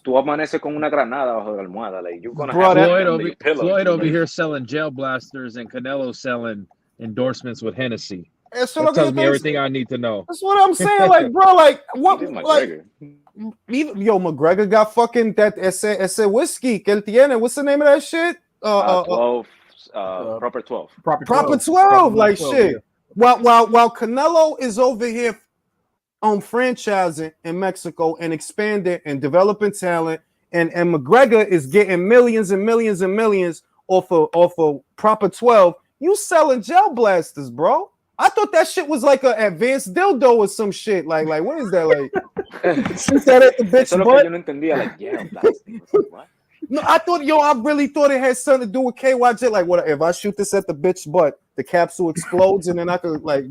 Tú amaneces con una granada bajo la almohada. Like, you're gonna Floyd over here selling gel blasters and Canelo selling endorsements with Hennessy. That tells me everything I need to know. That's what I'm saying. Like, bro, like, what? Like, McGregor got fucking that ese whiskey que él tiene. What's the name of that shit? 12. Proper 12. Proper 12. Like, shit. Yeah. While Canelo is over here on franchising in Mexico and expanding and developing talent, and McGregor is getting millions and millions and millions off of Proper 12, you selling gel blasters, bro. I thought that shit was like an advanced dildo or some shit. Like what is that like? Shoot that at the bitch butt. Yo no entendía, like, gel blasting. What? No, I really thought it had something to do with KYJ. Like, what if I shoot this at the bitch butt, the capsule explodes, and then I could what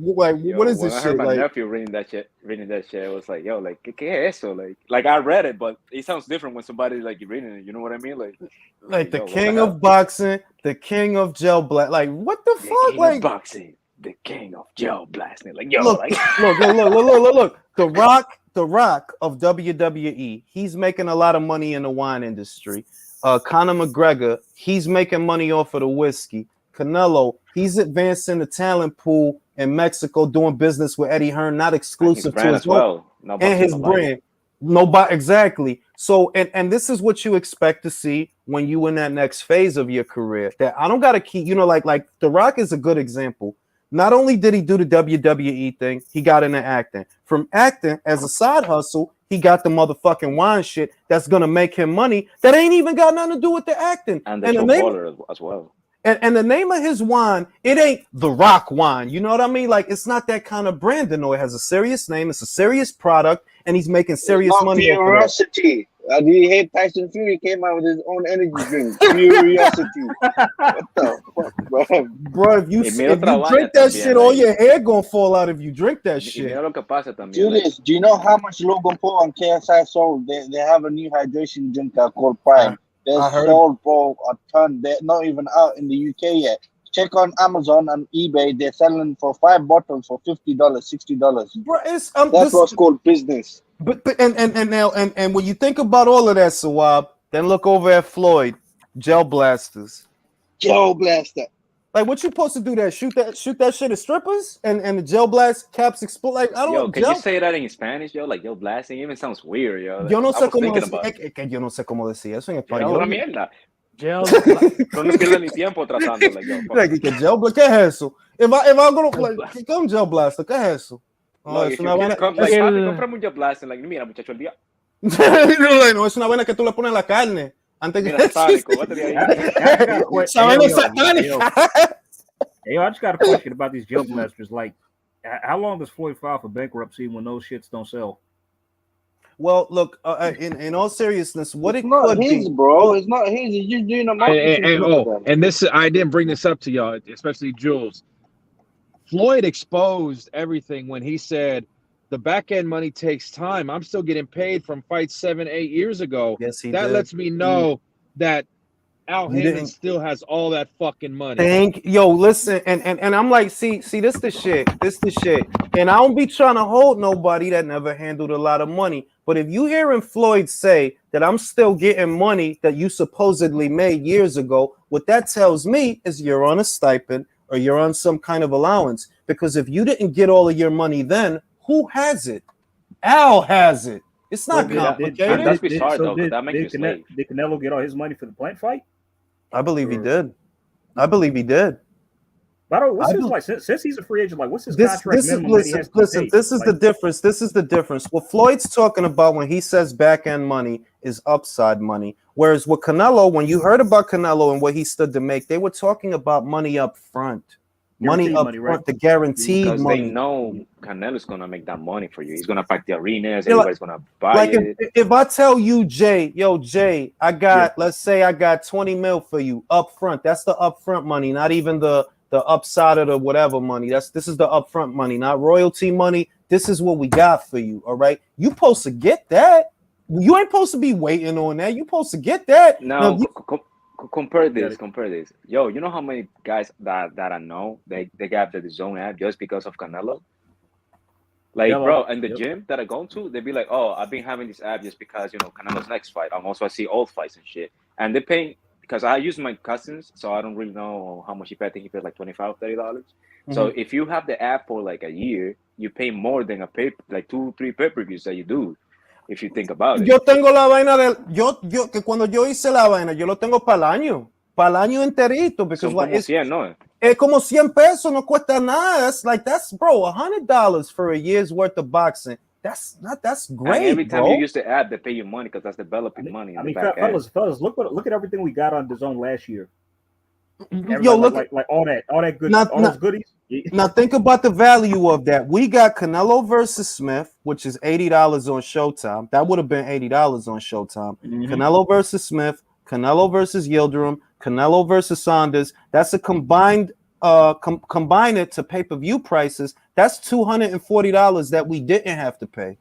is this shit? I heard my nephew reading that shit, it was like, yo, like, ¿qué es eso? Like I read it, but it sounds different when somebody like reading it. You know what I mean? Like the king of boxing, the king of gel blast. Like, what the fuck? Like boxing, the king of gel blasting. Like, yo, look. The Rock of WWE. He's making a lot of money in the wine industry. Conor McGregor, he's making money off of the whiskey. Canelo, he's advancing the talent pool in Mexico, doing business with Eddie Hearn, not exclusive to his well. And his brand. Nobody exactly. So, and this is what you expect to see when you in that next phase of your career. That I don't gotta keep, like The Rock is a good example. Not only did he do the WWE thing, he got into acting. From acting as a side hustle, he got the motherfucking wine shit that's gonna make him money that ain't even got nothing to do with the acting. And the name as well. And the name of his wine, it ain't The Rock wine. You know what I mean? Like, it's not that kind of brand. No, it has a serious name. It's a serious product, and he's making serious money. Curiosity. Do you hate Tyson Fury came out with his own energy drink? Curiosity. What the fuck, bro? Bro, if you drink that shit, all your hair gonna fall out if you drink that shit. Julius, do you know how much Logan Paul and KSI sold? They have a new hydration drink called Prime. They're sold for a ton. They're not even out in the UK yet. Check on Amazon and eBay. They're selling for 5 bottles for $50, $60. Bro, that's what's called business. But when you think about all of that, Sawab, then look over at Floyd, gel blasters. Gel blaster. Like, what you supposed to do? That shoot that shit at strippers and the gel blast caps explode. Like, I don't know. Can you say that in Spanish, yo? Like, gel blasting even sounds weird, yo. Yo no sé cómo decir eso en español. Una mierda. Gel. No pierdas ni tiempo tratando. Like, gel blaster. ¿Qué es eso? If I'm gonna like, come gel blaster. ¿Qué es eso? No, es una vaina. Comprame un gel blaster. Like, mira, muchacho, el día. No, es una vaina que tú le pones a la carne. Antes que Hey, I just got a question about these gel blasters. Like, how long does Floyd file for bankruptcy when those shits don't sell? Well, look, in all seriousness, what it's it not could his, be, bro. It's not his. You're doing a marketing. And this, I didn't bring this up to y'all, especially Jules. Floyd exposed everything when he said the back end money takes time. I'm still getting paid from fights 7-8 years ago. Yes, he that did. lets me know that Al You Heyman didn't still has all that fucking money. listen, and I'm like, see, this the shit. And I don't be trying to hold nobody that never handled a lot of money. But if you hearing Floyd say that I'm still getting money that you supposedly made years ago, what that tells me is you're on a stipend or you're on some kind of allowance. Because if you didn't get all of your money then, who has it? Al has it. It's not complicated. That's bizarre though, because that makes you a slave. Did Canelo get all his money for the plant fight? I believe he did. By the way, what's his like since he's a free agent? Like, what's his contract minimum? Listen. This is the difference. This is the difference. What Floyd's talking about when he says back end money is upside money, whereas with Canelo, when you heard about Canelo and what he stood to make, they were talking about money up front. Money up front, right? The guaranteed because money. They know Canelo's gonna make that money for you. He's gonna pack the arenas. Everybody's gonna buy like it. If I tell you, Jay, I got, let's say I got 20 mil for you up front. That's the upfront money, not even the upside of the whatever money. This is the upfront money, not royalty money. This is what we got for you. All right, you supposed to get that. You ain't supposed to be waiting on that. You supposed to get that. Now compare this. Yo, you know how many guys that I know they got the zone app just because of Canelo? Like, bro, in the gym that I go to, they be like, oh, I've been having this app just because, Canelo's next fight. I'm also I see old fights and shit. And they pay, because I use my cousins, so I don't really know how much he paid. I think he paid like $25, $30. Mm-hmm. So if you have the app for like a year, you pay more than like 2-3 pay-per-views that you do. If you think about it. Yo tengo la vaina que cuando yo hice la vaina, yo lo tengo para el año enterito. Because como 100, ¿no? Es como 100 pesos, no cuesta nada. That's bro, $100 for a year's worth of boxing. That's great. And every time bro. you use the app, they pay you money because that's developing money. I mean, fellas, look at everything we got on DAZN last year. Yo, look like all that good, all those goodies. Now think about the value of that. We got Canelo versus Smith, which is $80 on Showtime. That would have been $80 on Showtime. Mm-hmm. Canelo versus Smith, Canelo versus Yildirim, Canelo versus Saunders. That's a combined combine it to pay-per-view prices. That's $240 that we didn't have to pay.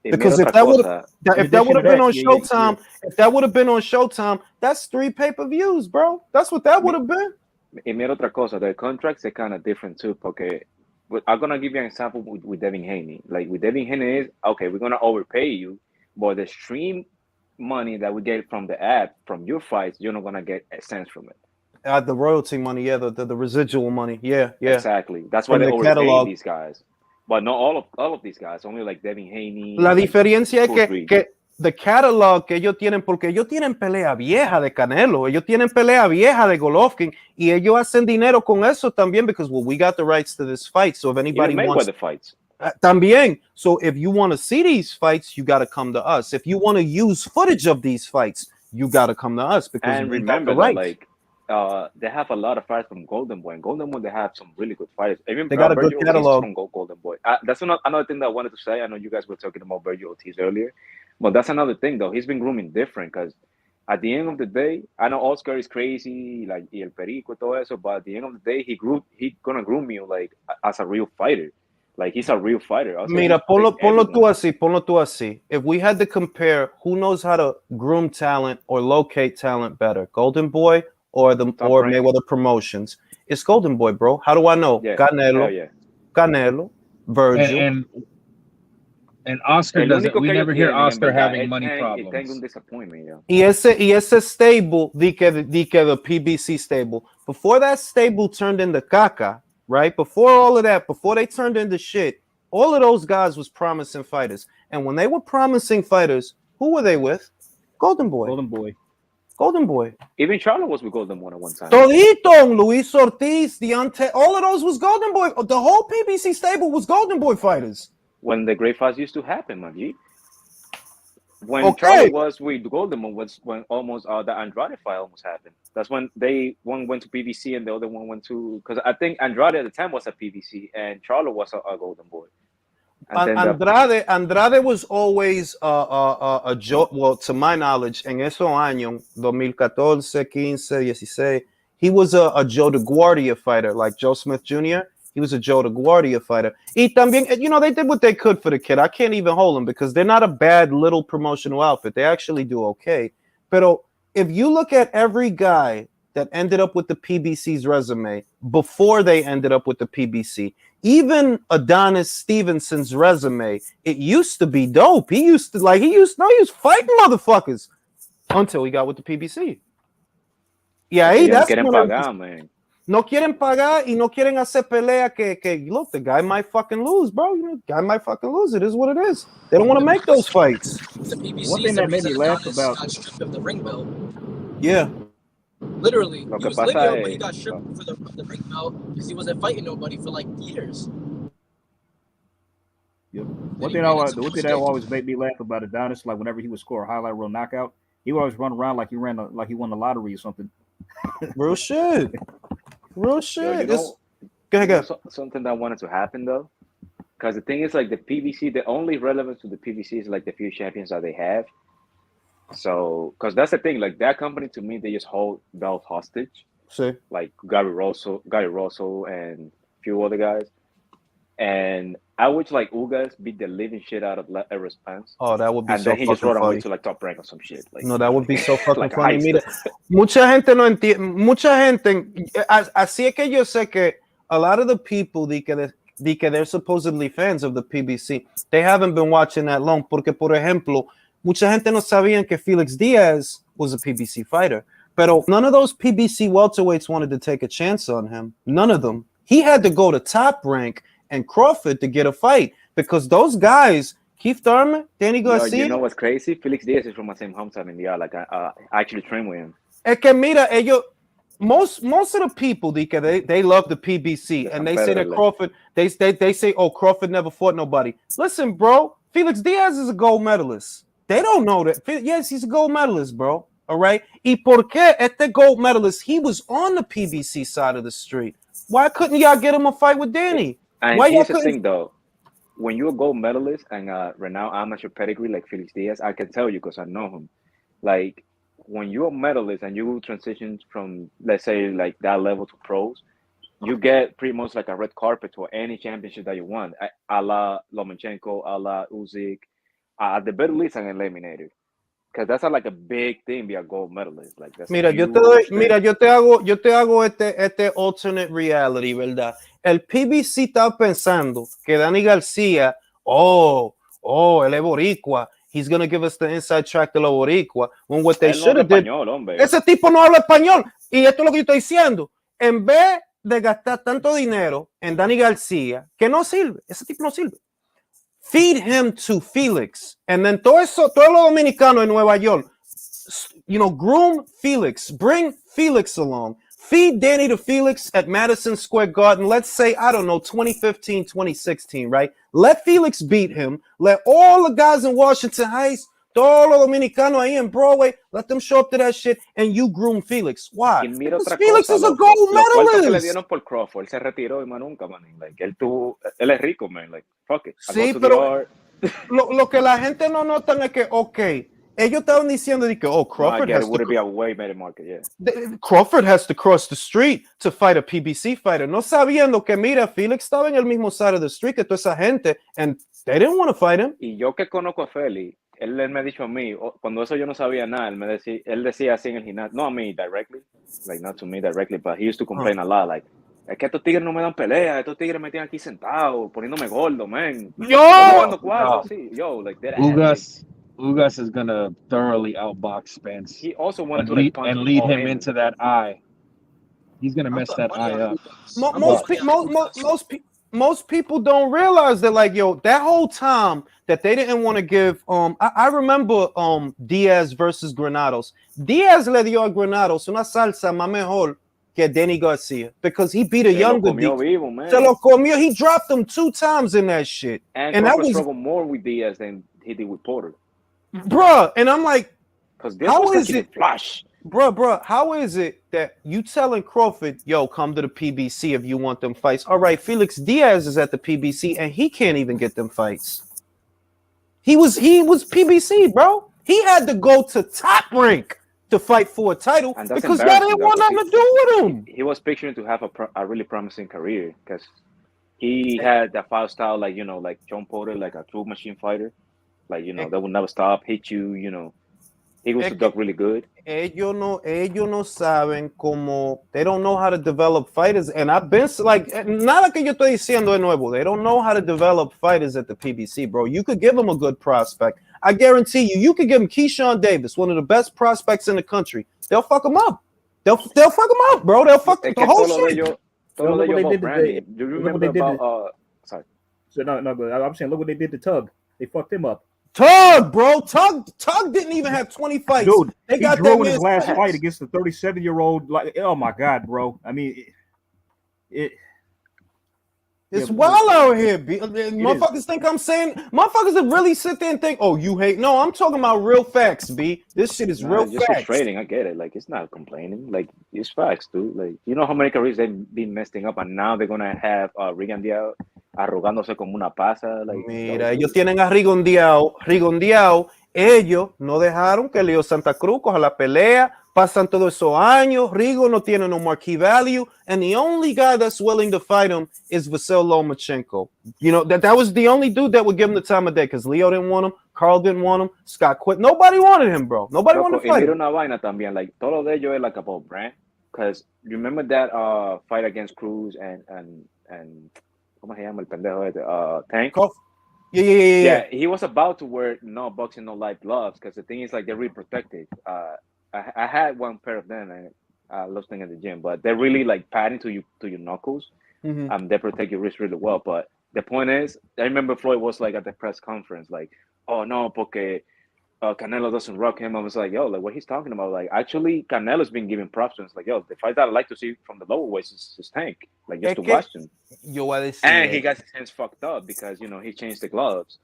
Because if that would have been on Showtime, if that would have been on Showtime, that's 3 pay-per-views, bro. That's what that would have been. Y mira otra cosa, the contracts are kind of different too. Porque I'm gonna give you an example with Devin Haney. Like with Devin Haney is okay, we're gonna overpay you, but the stream money that we get from the app from your fights, you're not gonna get a cent from it. The royalty money, the residual money, yeah. Exactly. That's why they overpay these guys. But not all of these guys, only like Devin Haney. La diferencia es que the catalog que ellos tienen, porque ellos tienen pelea vieja de Canelo, ellos tienen pelea vieja de Golovkin, y ellos hacen dinero con eso también, because we got the rights to this fight. So if anybody wants Mayweather fights. También. So if you want to see these fights, you got to come to us. If you want to use footage of these fights, you got to come to us, because and remember that, like they have a lot of fights from Golden Boy. And Golden Boy, they have some really good fighters. Even they got a good catalog from Golden Boy. That's another thing that I wanted to say. I know you guys were talking about Virgil Ortiz earlier, but that's another thing though. He's been grooming different, because at the end of the day, I know Oscar is crazy, like El Perico, todo eso, but at the end of the day, he gonna groom you like as a real fighter. Like he's a real fighter. Mira, ponlo tú así. If we had to compare who knows how to groom talent or locate talent better, Golden Boy or Mayweather Promotions, it's Golden Boy, bro. How do I know? Yeah. Canelo, Virgil, and Oscar doesn't. We never hear Oscar having money problems. Y ese stable, the PBC stable. Before that stable turned into caca, right? Before all of that, before they turned into shit, all of those guys was promising fighters. And when they were promising fighters, who were they with? Golden Boy. Even Charlo was with Golden Boy at one time. Todito, Luis Ortiz, Deontay, all of those was Golden Boy. The whole PBC stable was Golden Boy fighters. When the great fights used to happen, man. When Charlo was with Golden Boy was when almost the Andrade fight almost happened. That's when one went to PBC and the other one went to, because I think Andrade at the time was a PBC and Charlo was a Golden Boy. Andrade was always a joke. Well, to my knowledge, en esos años, 2014, 15, 16, he was a Joe DeGuardia fighter, like Joe Smith Jr. He was a Joe DeGuardia fighter. Y también, they did what they could for the kid. I can't even hold them because they're not a bad little promotional outfit. They actually do okay. Pero if you look at every guy that ended up with the PBC's resume before they ended up with the PBC, even Adonis Stevenson's resume, it used to be dope. He was fighting motherfuckers until he got with the PBC. Yeah, Ellos no that's quieren when pagar, man. no quieren pagar y no quieren hacer pelea que look, the guy might fucking lose, bro. You know, the guy might fucking lose. It is what it is. They don't want to make those fights. The PBC One is thing the that made me reason laugh Adonis about got stripped of the ring belt. Yeah. Literally, Lo he que was pasa lineal, but he es- got stripped for the ring belt because he wasn't fighting nobody for like years. One thing that always made me laugh about Adonis, like whenever he would score a highlight reel knockout, he would always run around like he won the lottery or something. Real shit. Real Yo, shit. you know, Go ahead. something that wanted to happen though, because the thing is, like the PBC, the only relevance to the PBC is like the few champions that they have. So, because that's the thing, like that company to me, they just hold belt hostage, See. like Gary Russell, and a few other guys. And I wish like Ugas beat the living shit out of Errol Spence, Oh, that would be and so then he just fucking rode away funny. to like top rank or some shit. Like, No, that would be so fucking like a funny. heist. Mira, mucha gente no entiende. Mucha gente. Así es que yo sé que a lot of the people que they're supposedly fans of the PBC, they haven't been watching that long. Porque, por ejemplo, mucha gente no sabían que Felix Diaz was a PBC fighter. Pero none of those PBC welterweights wanted to take a chance on him. None of them. He had to go to top rank and Crawford to get a fight because those guys, Keith Thurman, Danny Garcia. Yo, you know what's crazy? Felix Diaz is from my same hometown in DR. Like I actually trained with him. Es que mira, ellos, most of the people, they love the PBC and they say that Crawford, they say, oh, Crawford never fought nobody. Listen, bro, Felix Diaz is a gold medalist. They don't know that. Yes, he's a gold medalist, bro. All right. Y por qué este gold medalist, he was on the PBC side of the street. Why couldn't y'all get him a fight with Danny? And Why here's the thing, though. When you're a gold medalist and renowned amateur pedigree like Felix Diaz, I can tell you because I know him. Like, when you're a medalist and you transition from, let's say, like that level to pros, you get pretty much like a red carpet for any championship that you want. A la Lomachenko, a la Usyk. At the very least, I'm eliminated. Because that's like a big thing, be a gold medalist. Like that's Mira, yo te hago este alternate reality, ¿verdad? El PBC está pensando que Danny Garcia, él es boricua. He's going to give us the inside track de lo boricua. When what they should have did. Ese tipo no habla español. Y esto es lo que yo estoy diciendo. En vez de gastar tanto dinero en Danny Garcia, que no sirve. Ese tipo no sirve. Feed him to Felix. And then todo los dominicanos en Nueva York, groom Felix. Bring Felix along. Feed Danny to Felix at Madison Square Garden. Let's say, I don't know, 2015, 2016, right? Let Felix beat him. Let all the guys in Washington Heights, todos los dominicanos ahí in Broadway, let them show up to that shit and you groom Felix. Why? Because Felix is a gold medalist. Que le dieron por Crawford, él se retiró y más nunca, man. Like, él es rico, man. Like, fuck it. Sí, pero lo que la gente no nota es que, ellos estaban diciendo que, Crawford has would be a way better market, yeah. Crawford has to cross the street to fight a PBC fighter. No sabiendo que, mira, Felix estaba en el mismo side of the street que toda esa gente, and they didn't want to fight him. Y yo que conozco a Feli, él me ha dicho a mí, cuando eso yo no sabía nada, él decía así en el gimnasio, no a mí directly, like not to me directly, but he used to complain a lot, like, es que estos tigres no me dan pelea, estos tigres me tienen aquí sentado, poniéndome gordo, man. Ugas is gonna thoroughly outbox Spence. He also wanted to lead him into that eye. He's gonna mess that eye up. Most people don't realize that, like, that whole time that they didn't want to give. I remember Diaz versus Granados. Diaz le dio a Granados una salsa más mejor que Danny Garcia because he beat a younger Diaz. Se lo comió. He dropped him 2 times in that shit. And that was struggled more with Diaz than he did with Porter. Bruh, and I'm like, how is it flush? Bruh, how is it that you telling Crawford, come to the PBC if you want them fights? All right, Felix Diaz is at the PBC and he can't even get them fights. He was PBC, bro. He had to go to top rank to fight for a title because y'all didn't want nothing to do with him. He was picturing to have a really promising career because he had that file style, like John Porter, like a true machine fighter. Like, that would never stop, hit you, He was to duck really good. Ellos no saben cómo. They don't know how to develop fighters. And I've been like, nada que yo estoy diciendo de nuevo. They don't know how to develop fighters at the PBC, bro. You could give them a good prospect. I guarantee you could give him Keyshawn Davis, one of the best prospects in the country. They'll fuck him up. They'll fuck him up, bro. They'll fuck the whole shit. Todo lo de about branding. Do you remember about sorry? So no, but I'm saying, look what they did to Tug. They fucked him up. Tug, bro. Tug didn't even have 20 fights. Dude, they he got drew that in his last fights. fight against the 37-year-old. Like, oh my god, bro. I mean, It's wild out here. Motherfuckers think I'm saying. Motherfuckers that really sit there and think, "Oh, you hate." No, I'm talking about real facts, B. This shit is real just facts. frustrating. I get it. Like, it's not complaining. Like, it's facts, dude. Like, you know how many careers they've been messing up, and now they're gonna have Rigondeaux arrogándose como una pasa. Like, mira, ellos tienen a Rigondeaux. Ellos no dejaron que Leo Santa Cruz coja la pelea. Pasan todos esos años. Rigo no tiene no marquee value, and the only guy that's willing to fight him is Vasyl Lomachenko. You know that was the only dude that would give him the time of day because Leo didn't want him, Carl didn't want him, Scott quit. Nobody wanted him, bro. Nobody wanted to fight him. Una vaina también, like todo de ello es like about brand. Because remember that fight against Cruz and ¿cómo se llama el pendejo este? Tank. Yeah. He was about to wear no boxing, no light gloves because the thing is like they're really protected. I had one pair of them and I lost them at the gym, but they're really like padding to your knuckles. They protect your wrist really well. But the point is, I remember Floyd was like at the press conference, like, "Oh no, porque Canelo doesn't rock him." I was like, "Yo, like what he's talking about? Like actually, Canelo's been giving props to him. It's like, yo, the fight that I like to see from the lower weights is Tank, like just to watch him." And he got his hands fucked up because he changed the gloves.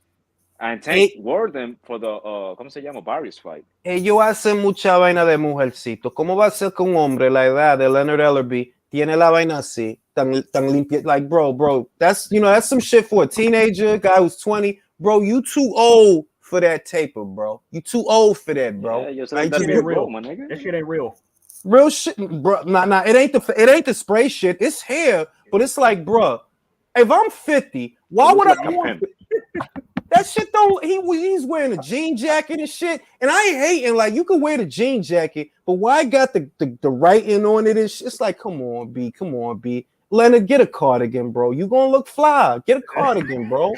And Tank wore them for the ¿cómo se llama? Barrios fight. Ellos hacen mucha vaina de mujercito. ¿Cómo va a ser que un hombre la edad de Leonard Ellerby tiene la vaina así tan limpia? Like, bro, that's some shit for a teenager, guy who's 20. Bro, you too old for that taper, bro. You too old for that, bro. Yeah, that shit ain't real, my nigga. That shit ain't real. Real shit, bro. Nah. It ain't the spray shit. It's hair, but it's like, bro, if I'm 50, why would I want that shit? Don't he's wearing a jean jacket and shit, and I ain't hating. Like, you can wear the jean jacket, but why got the writing on it and shit? It's like, come on, B. Leonard, get a cardigan, bro. You gonna look fly. Get a cardigan, bro.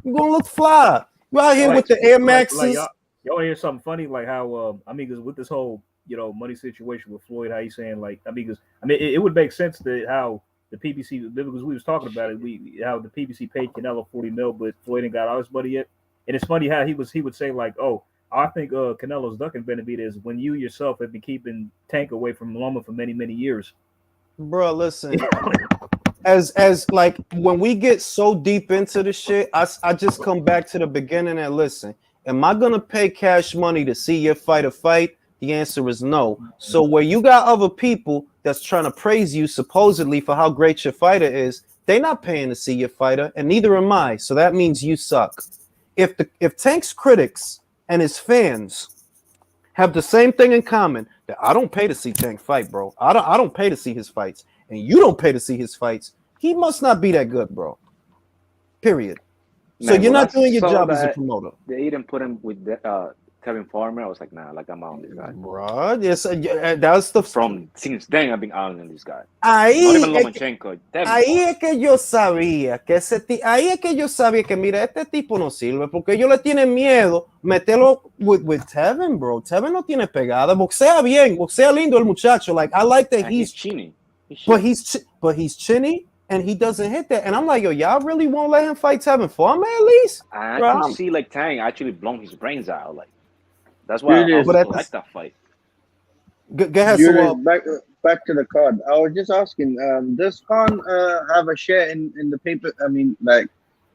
You gonna look fly. You out here with the Air Maxes. Y'all hear something funny? Like how because with this whole money situation with Floyd, how he's saying it would make sense that how the PBC, because we was talking about it, how the PBC paid Canelo $40 million, but Floyd ain't got all his money yet. And it's funny how he would say like, "Oh, I think Canelo's ducking Benavidez when you yourself have been keeping Tank away from Loma for many, many years." Bro, listen. As like when we get so deep into the shit, I just come back to the beginning and listen. Am I gonna pay cash money to see your fighter fight? The answer is no. So where you got other people that's trying to praise you supposedly for how great your fighter is, they're not paying to see your fighter, and neither am I. So that means you suck. If Tank's critics and his fans have the same thing in common, that I don't pay to see Tank fight, bro. I don't pay to see his fights, and you don't pay to see his fights. He must not be that good, bro. Period. So you're not doing your job as a promoter. They even put him with Kevin Farmer. I was like, nah, like I'm out on this guy. Bro, yes, that's the since then I've been out on this guy. Ahí Not even Lomachenko. Ahí es que yo sabía que mira, este tipo no sirve porque ellos le tienen miedo meterlo with Tevin, bro. Tevin no tiene pegada, boxea bien, boxea lindo el muchacho. Like, I like that he's chinny. But he's chinny and he doesn't hit that. And I'm like, yo, y'all really won't let him fight Tevin Farmer at least? I can see like Tang actually blowing his brains out. Like, that's why I like that fight. Go ahead, back to the card. I was just asking, does Khan have a share in the paper? I mean, like,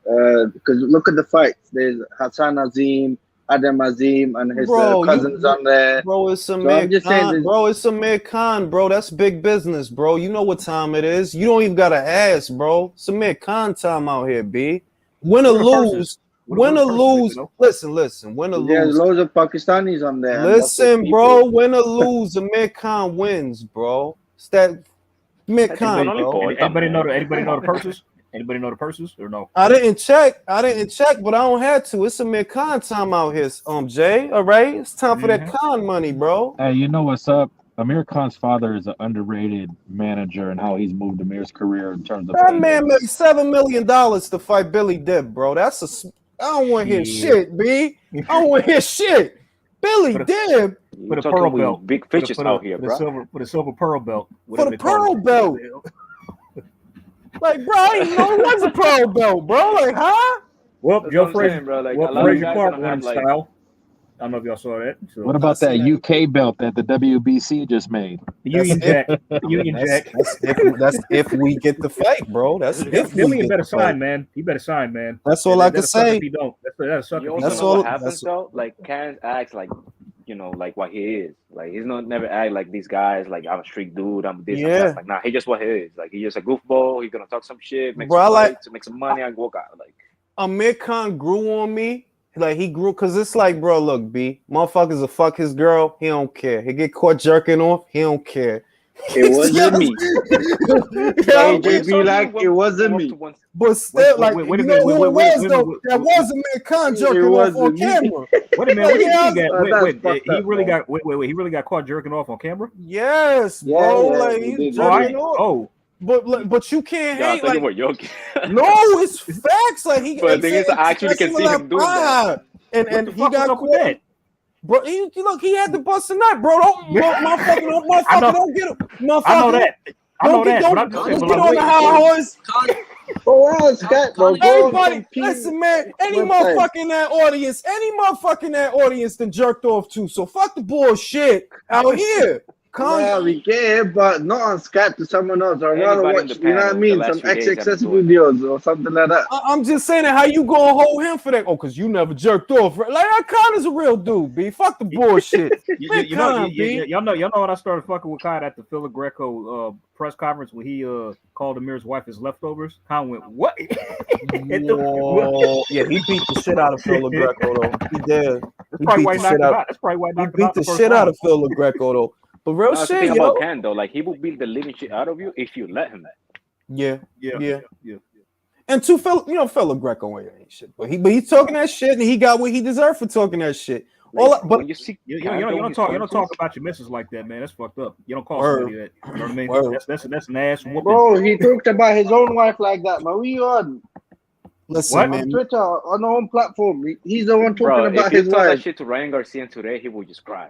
because look at the fights. There's Hassan Azim, Adam Azim, and his cousins on there. Bro, it's Amir Khan. Bro, it's Amir Khan, bro. That's big business, bro. You know what time it is. You don't even got to ask, bro. It's Amir Khan time out here, B. Win or lose. Win or lose. Listen. Win or lose. There's loads of Pakistanis on there. Listen, bro. Win or lose, Amir Khan wins, bro. It's that Amir Khan, bro. Anybody know the purses? Anybody know the purses or no? I didn't check, but I don't have to. It's Amir Khan time out here, Jay. All right, it's time for that Khan money, bro. Hey, you know what's up? Amir Khan's father is an underrated manager and how he's moved Amir's career in terms of that man made $7 million to fight Billy Dib, bro. I don't want to hear shit, B. I don't want to hear shit. Billy Dib. Put a pearl belt. Big fishes out here, bro. Put a silver pearl belt. For the pearl belt. Like, bro, I didn't know it was a pearl belt, bro. Like, huh? Well, That's Joe what I'm Frazier, saying, bro. Like, well, a lot of Frazier guys Clark gonna won have, like- style. I don't know if y'all saw that. So. What about that UK belt that the WBC just made? The Union Jack? The Union Jack. That's if we get the fight, bro. That's if we Billy get better the fight. sign, man. He better sign, man. That's all I can say. If he don't, that's a sucker. You if he also That's know all- what happens that's- though. Like Khan acts like, you know, like what he is. Like he's not never act like these guys. Like I'm a street dude. I'm this. I'm Yeah. that. Like nah, he just what he is. Like he's just a goofball. He's gonna talk some shit, make Bro, I some like- fights, make some money, and walk out. Like Amir Khan grew on me. Like he grew, cause it's like, bro, look, B, motherfuckers will fuck his girl. He don't care. He get caught jerking off. He don't care. It wasn't me. Yeah, AJ be like, it wasn't me. but still, Wait, like, wait, wait a you minute, know who wait, it wait, was wait, though? wait, That wait. was Amir Khan It jerking off on wasn't me. camera. Wait a minute. What do you mean he got? that's Wait. fucked He up, really bro. got. Wait. He really got caught jerking off on camera. Yes, Yeah, bro. yeah, Like he he's did. jerking off. Oh, But you can't yeah, I hate thought you like. were joking. No, it's facts. Like he. But the thing is, I actually can see him doing that. And what the he fuck was got up with caught. that? Bro, look, he had to bust a nut, bro. Don't, motherfucker, don't get him. Motherfucker, I know that. I know that. Don't, But I'm just saying. don't But get like, on the high horse. Oh, how's that, bro? Go on Everybody, some P- listen, man. Any website. motherfucker in that audience, then jerked off too. So fuck the bullshit out here. Yeah, we can, but not on Skype to someone else. I'd rather Anybody in watch, the you know what I panel mean, the some last few days XXS haven't done it. videos or something like that. I'm just saying that how you gonna hold him for that? Oh, cause you never jerked off. Right? Like that Connor's a real dude, B. Fuck the bullshit. you know, y'all know when I started fucking with Kyle at the Philip Greco press conference when he called Amir's wife his leftovers. Kyle went, what? Whoa. Yeah, he beat the shit out of Phil Greco though. He did. That's probably why he knocked him out. That's probably why he He knocked him out beat the first shit round. out of Phil Greco though. But real That's the shit, thing yo. about Khan though. Like he will beat the living shit out of you if you let him. Yeah. Yeah. And two Phil, Phil Greco ain't shit, but he's talking that shit, and he got what he deserved for talking that shit. Like, But when you see, You Khan don't doing talk. his You don't talk punches, about your missus like that, man. That's fucked up. You don't call Word. somebody that. You know what I mean? Word. That's an ass whooping. Bro, he talked about his own wife like that, man. What you on? listen, What? man. On Twitter, on our own platform. He's the one talking Bro, about if you his told that wife. shit to Ryan Garcia today, he would just cry.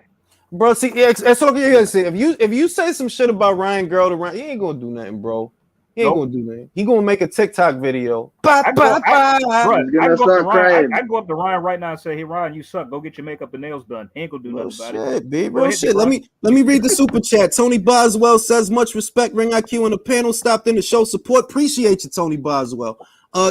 Bro, see, yeah, that's what you're gonna say. If you say some shit about Ryan Girl to Ryan, he ain't gonna do nothing, bro. He ain't gonna do nothing. He gonna make a TikTok video. Bro, He's gonna start crying. I can go up to Ryan right now and say, "Hey, Ryan, you suck. Go get your makeup and nails done." He ain't gonna do Real nothing about it. shit, B. Go Real ahead, shit. Let Ryan. me read the super chat. Tony Boswell says, "Much respect, Ring IQ on the panel. Stopped in to show support. Appreciate you, Tony Boswell."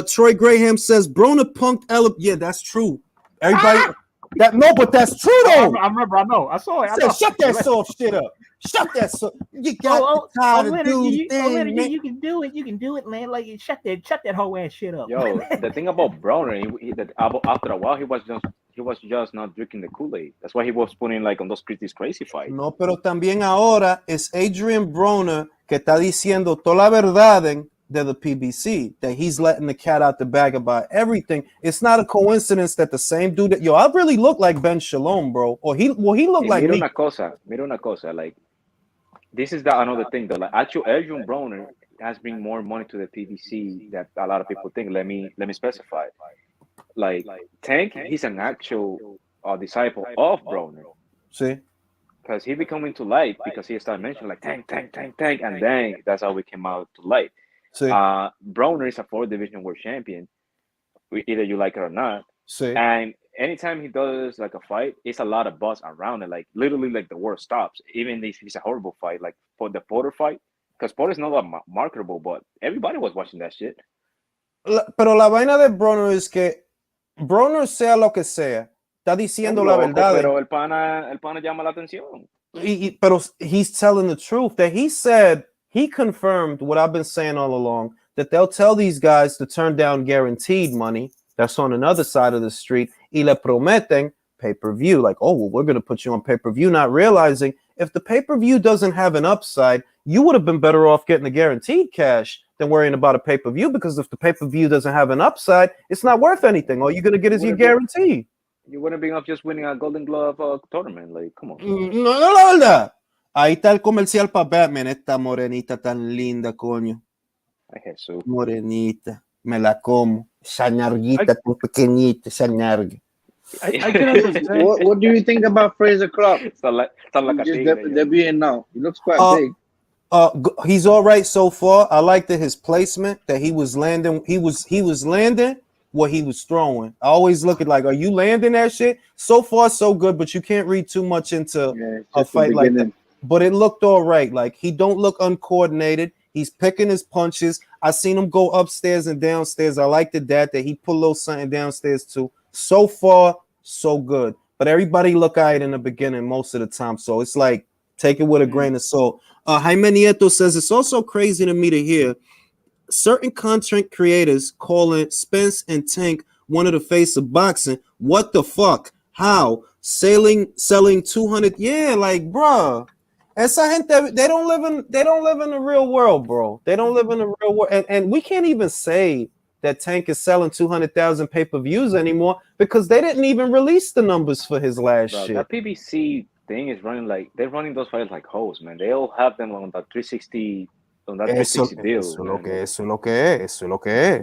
Troy Graham says, "Brona punked Ella." Yeah, that's true. Everybody, but that's true though. I remember. I know. I saw it. I know. Shut that soft shit up. Shut that soft. You got to do thing, man. you can do it. You can do it, man. Like shut that whole ass shit up. Yo, the thing about Browner, after a while, he was just not drinking the Kool-Aid. That's why he was putting like on these crazy fights. No, pero también ahora es Adrian Broner que está diciendo toda la verdad de the PBC, that he's letting the cat out the bag about everything. It's not a coincidence that the same dude that I really look like Ben Shalom, bro. Or he looked like mira me. una cosa, like this is another thing though. Like actually, Adrian Broner has bring more money to the PBC that a lot of people think. Let me specify. Like Tank, he's an actual disciple of Broner. See? Because he become into light because he started mentioning like Tank, and then that's how we came out to light. See? Broner is a 4th division world champion, either you like it or not. See? And anytime he does like a fight, it's a lot of buzz around it. Like literally, like the world stops. Even if it's a horrible fight, like for the Porter fight, because Porter's not that marketable, but everybody was watching that shit. Pero la vaina de Broner es que Broner, sea lo que sea, está diciendo la verdad. Pero el pana llama la atención. Pero he's telling the truth. That he confirmed what I've been saying all along, that they'll tell these guys to turn down guaranteed money that's on another side of the street, y le prometen pay-per-view. Like, oh, well, we're going to put you on pay-per-view, not realizing if the pay-per-view doesn't have an upside, you would have been better off getting the guaranteed cash than worrying about a pay-per-view, because if the pay-per-view doesn't have an upside, it's not worth anything. All you're going to get is your guarantee. You wouldn't be off just winning a Golden Glove tournament. Like, come on. No, la verdad. Ahí está el comercial para Batman. Esta morenita tan linda, coño. Ay, Jesús. Morenita. Me la como. Esa ñarguita tan pequeñita, esa ñarga. I can understand. What do you think about Fraser Clark? Está la Just catilla, debuting now. He looks quite big. He's all right so far. I liked his placement, that he was landing. He was landing what he was throwing. I always look at like, are you landing that shit? So far, so good, but you can't read too much into a fight like that. But it looked all right. Like, he don't look uncoordinated. He's picking his punches. I seen him go upstairs and downstairs. I liked that he put a little something downstairs too. So far, so good. But everybody look at it in the beginning most of the time. So it's like, take it with a grain of salt. Jaime Nieto says, it's also crazy to me to hear certain content creators calling Spence and Tank one of the face of boxing. What the fuck? How? Selling 200? Yeah, like, bruh. Esa gente, they don't live in the real world, bro. They don't live in the real world. And we can't even say that Tank is selling 200,000 pay-per-views anymore, because they didn't even release the numbers for his last shit. That PBC thing is running like, they're running those fights like hoes, man. They all have them on that 360 deal. Eso es lo que es.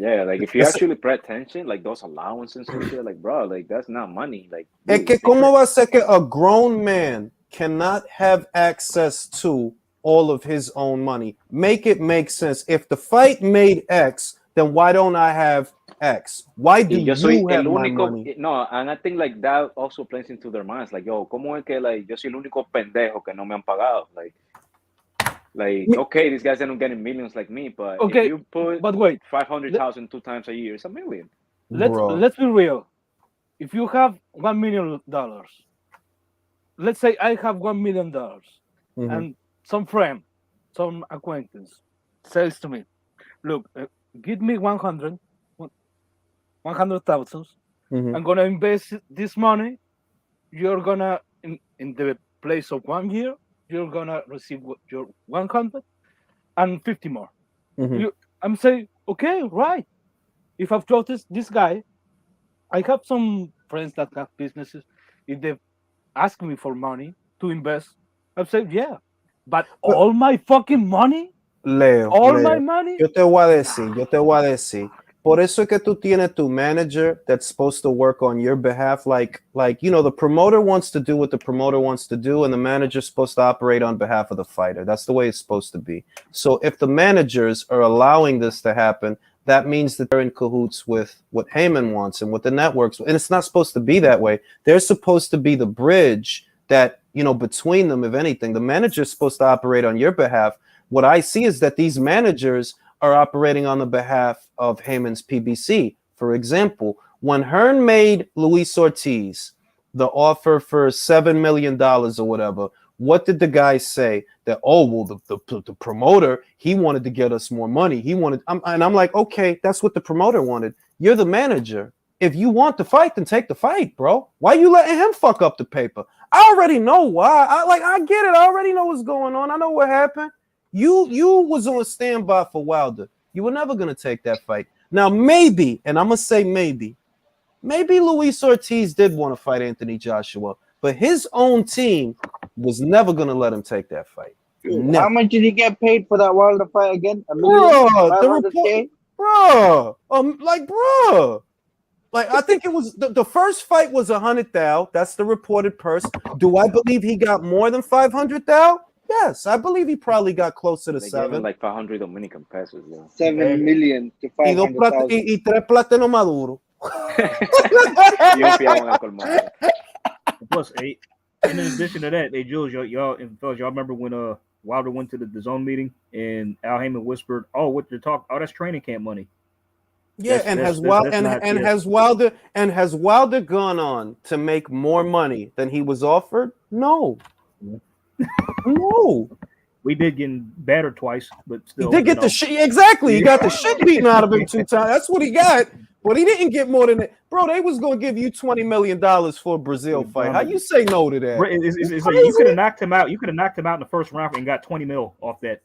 Yeah, like if you actually pay attention, like those allowances and shit, like, bro, like that's not money. Like, es que cómo va a ser que a grown man cannot have access to all of his own money? Make it make sense. If the fight made X, then why don't I have X? Why do you have my money? No, and I think like that also plays into their minds. Like, yo, ¿cómo es que like yo soy el único pendejo que no me han pagado? Like, okay, these guys are not getting millions like me, but if you put 500,000 2 times a year, it's $1 million. Let's be real. If you have $1 million, let's say I have $1 million, and some friend, some acquaintance says to me, look, give me 100,000. I'm gonna invest this money. You're gonna in the place of 1 year, you're gonna receive your 150 more. I'm saying, okay, right. If I've noticed this guy, I have some friends that have businesses. If they ask me for money to invest, I've said, yeah. But all my fucking money, Leo, my money. Yo te voy a decir. Por eso es que tú tienes tu manager that's supposed to work on your behalf. Like, you know, the promoter wants to do what the promoter wants to do, and the manager's supposed to operate on behalf of the fighter. That's the way it's supposed to be. So if the managers are allowing this to happen, that means that they're in cahoots with what Heyman wants and what the networks. And it's not supposed to be that way. They're supposed to be the bridge that, you know, between them, if anything. The manager's supposed to operate on your behalf. What I see is that these managers are operating on the behalf of Heyman's PBC. For example, when Hearn made Luis Ortiz the offer for $7 million or whatever, what did the guy say? That, oh, well, the promoter, he wanted to get us more money. I'm like, okay, that's what the promoter wanted. You're the manager. If you want the fight, then take the fight, bro. Why are you letting him fuck up the paper? I already know why. I get it. I already know what's going on. I know what happened. You was on standby for Wilder. You were never going to take that fight. Now, maybe, and I'm going to say maybe Luis Ortiz did want to fight Anthony Joshua, but his own team was never going to let him take that fight. Never. How much did he get paid for that Wilder fight again? Like, I think it was the first fight was 100,000. That's the reported purse. Do I believe he got more than 500,000? Yes, I believe he probably got closer to 7. Like 500 Dominican pesos. Yeah. 7 million to 500,000. Y 3 plátanos maduros. Plus 8. And in addition to that, hey, Jules, y'all remember when Wilder went to the zone meeting and Al Heyman whispered, "Oh, what to talk? Oh, that's training camp money." Yeah, has Wilder gone on to make more money than he was offered? No. No. We did get battered twice, but still. He did get the shit. Exactly. He got the shit beaten out of him 2 times. That's what he got. But he didn't get more than that. Bro, they was going to give you $20 million for a Brazil fight. How you say no to that? It's like you could have knocked him out. You could have knocked him out in the first round and got 20 mil off that.